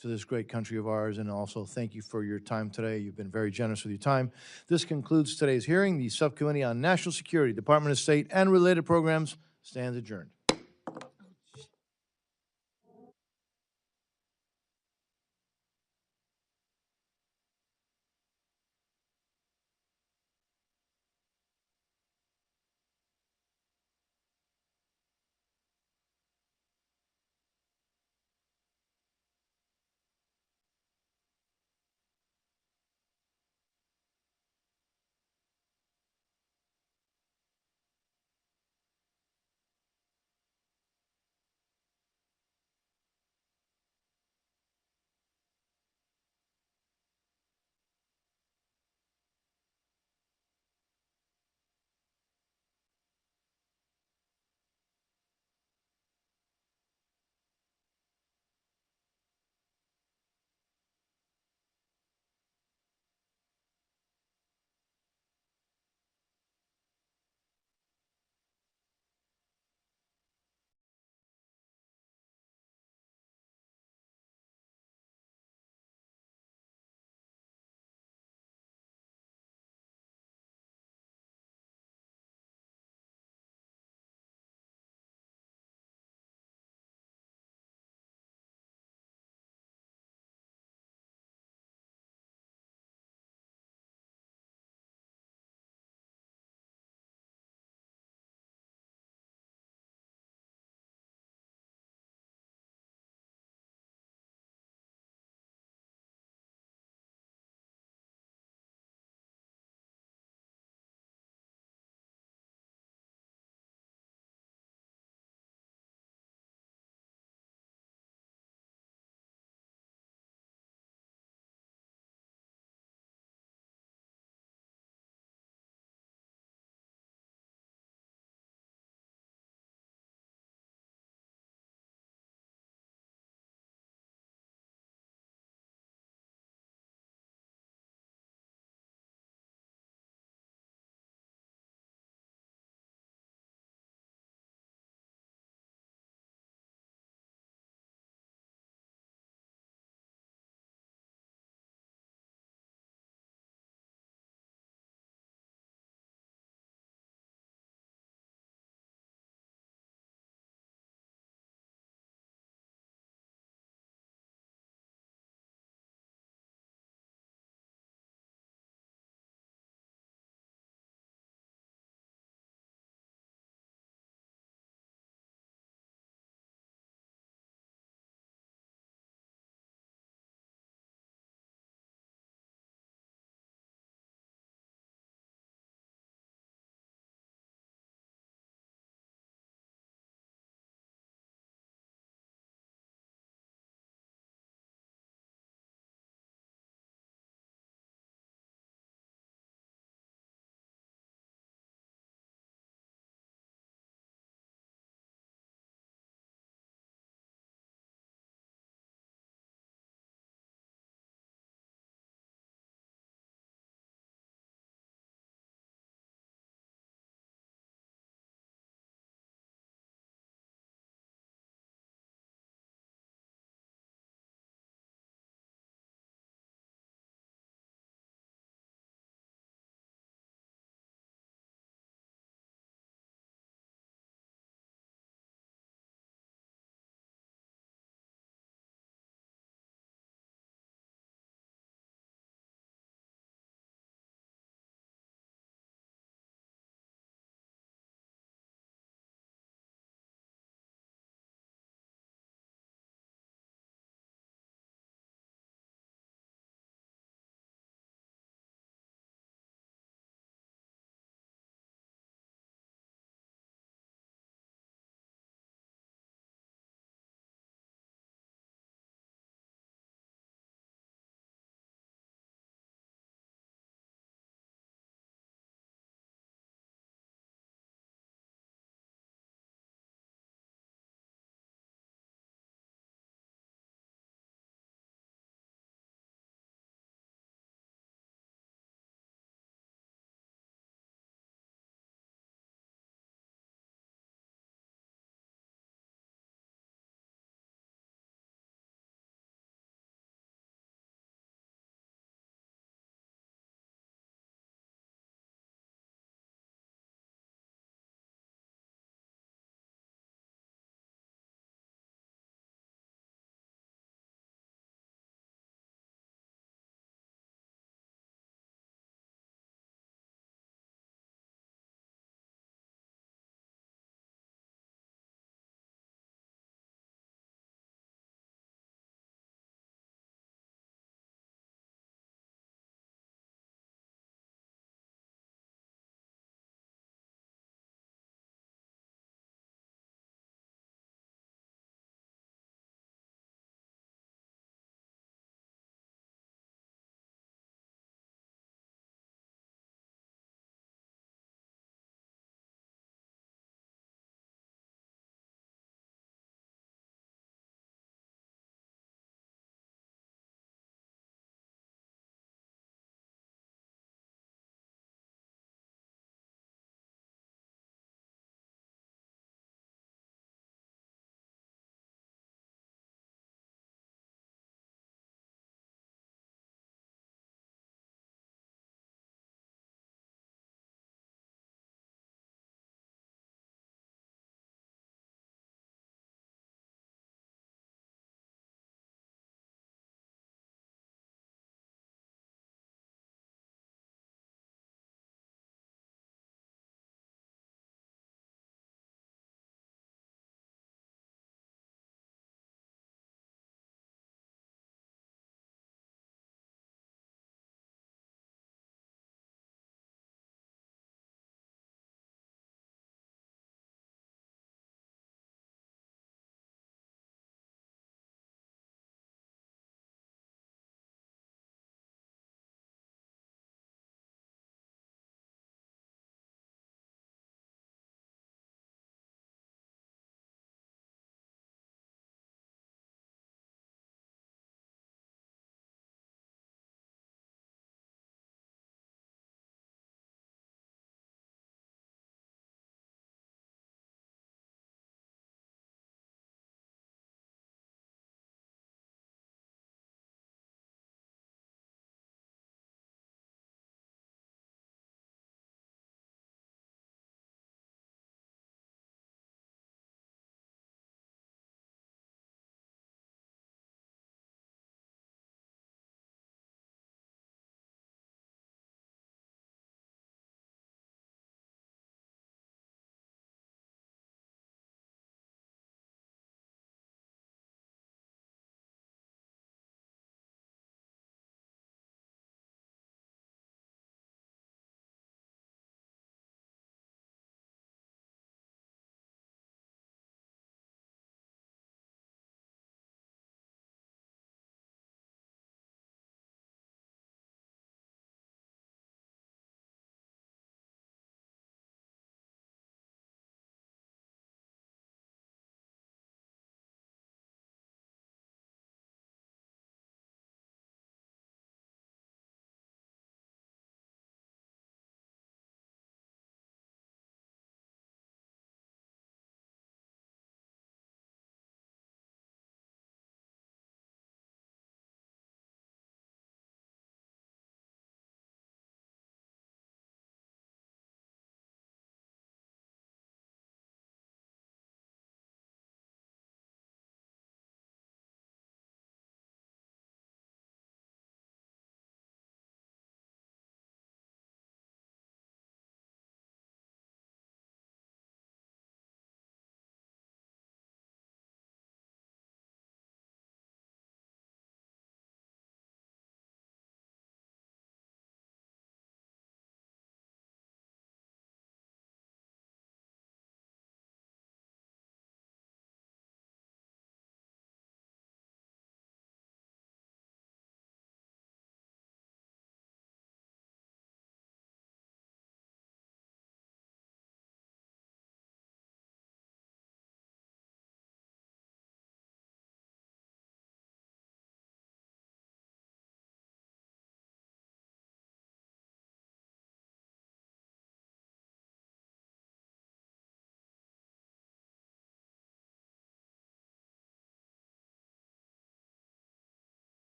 to this great country of ours, and also thank you for your time today. You've been very generous with your time. This concludes today's hearing. The Subcommittee on National Security, Department of State, and Related Programs stands adjourned.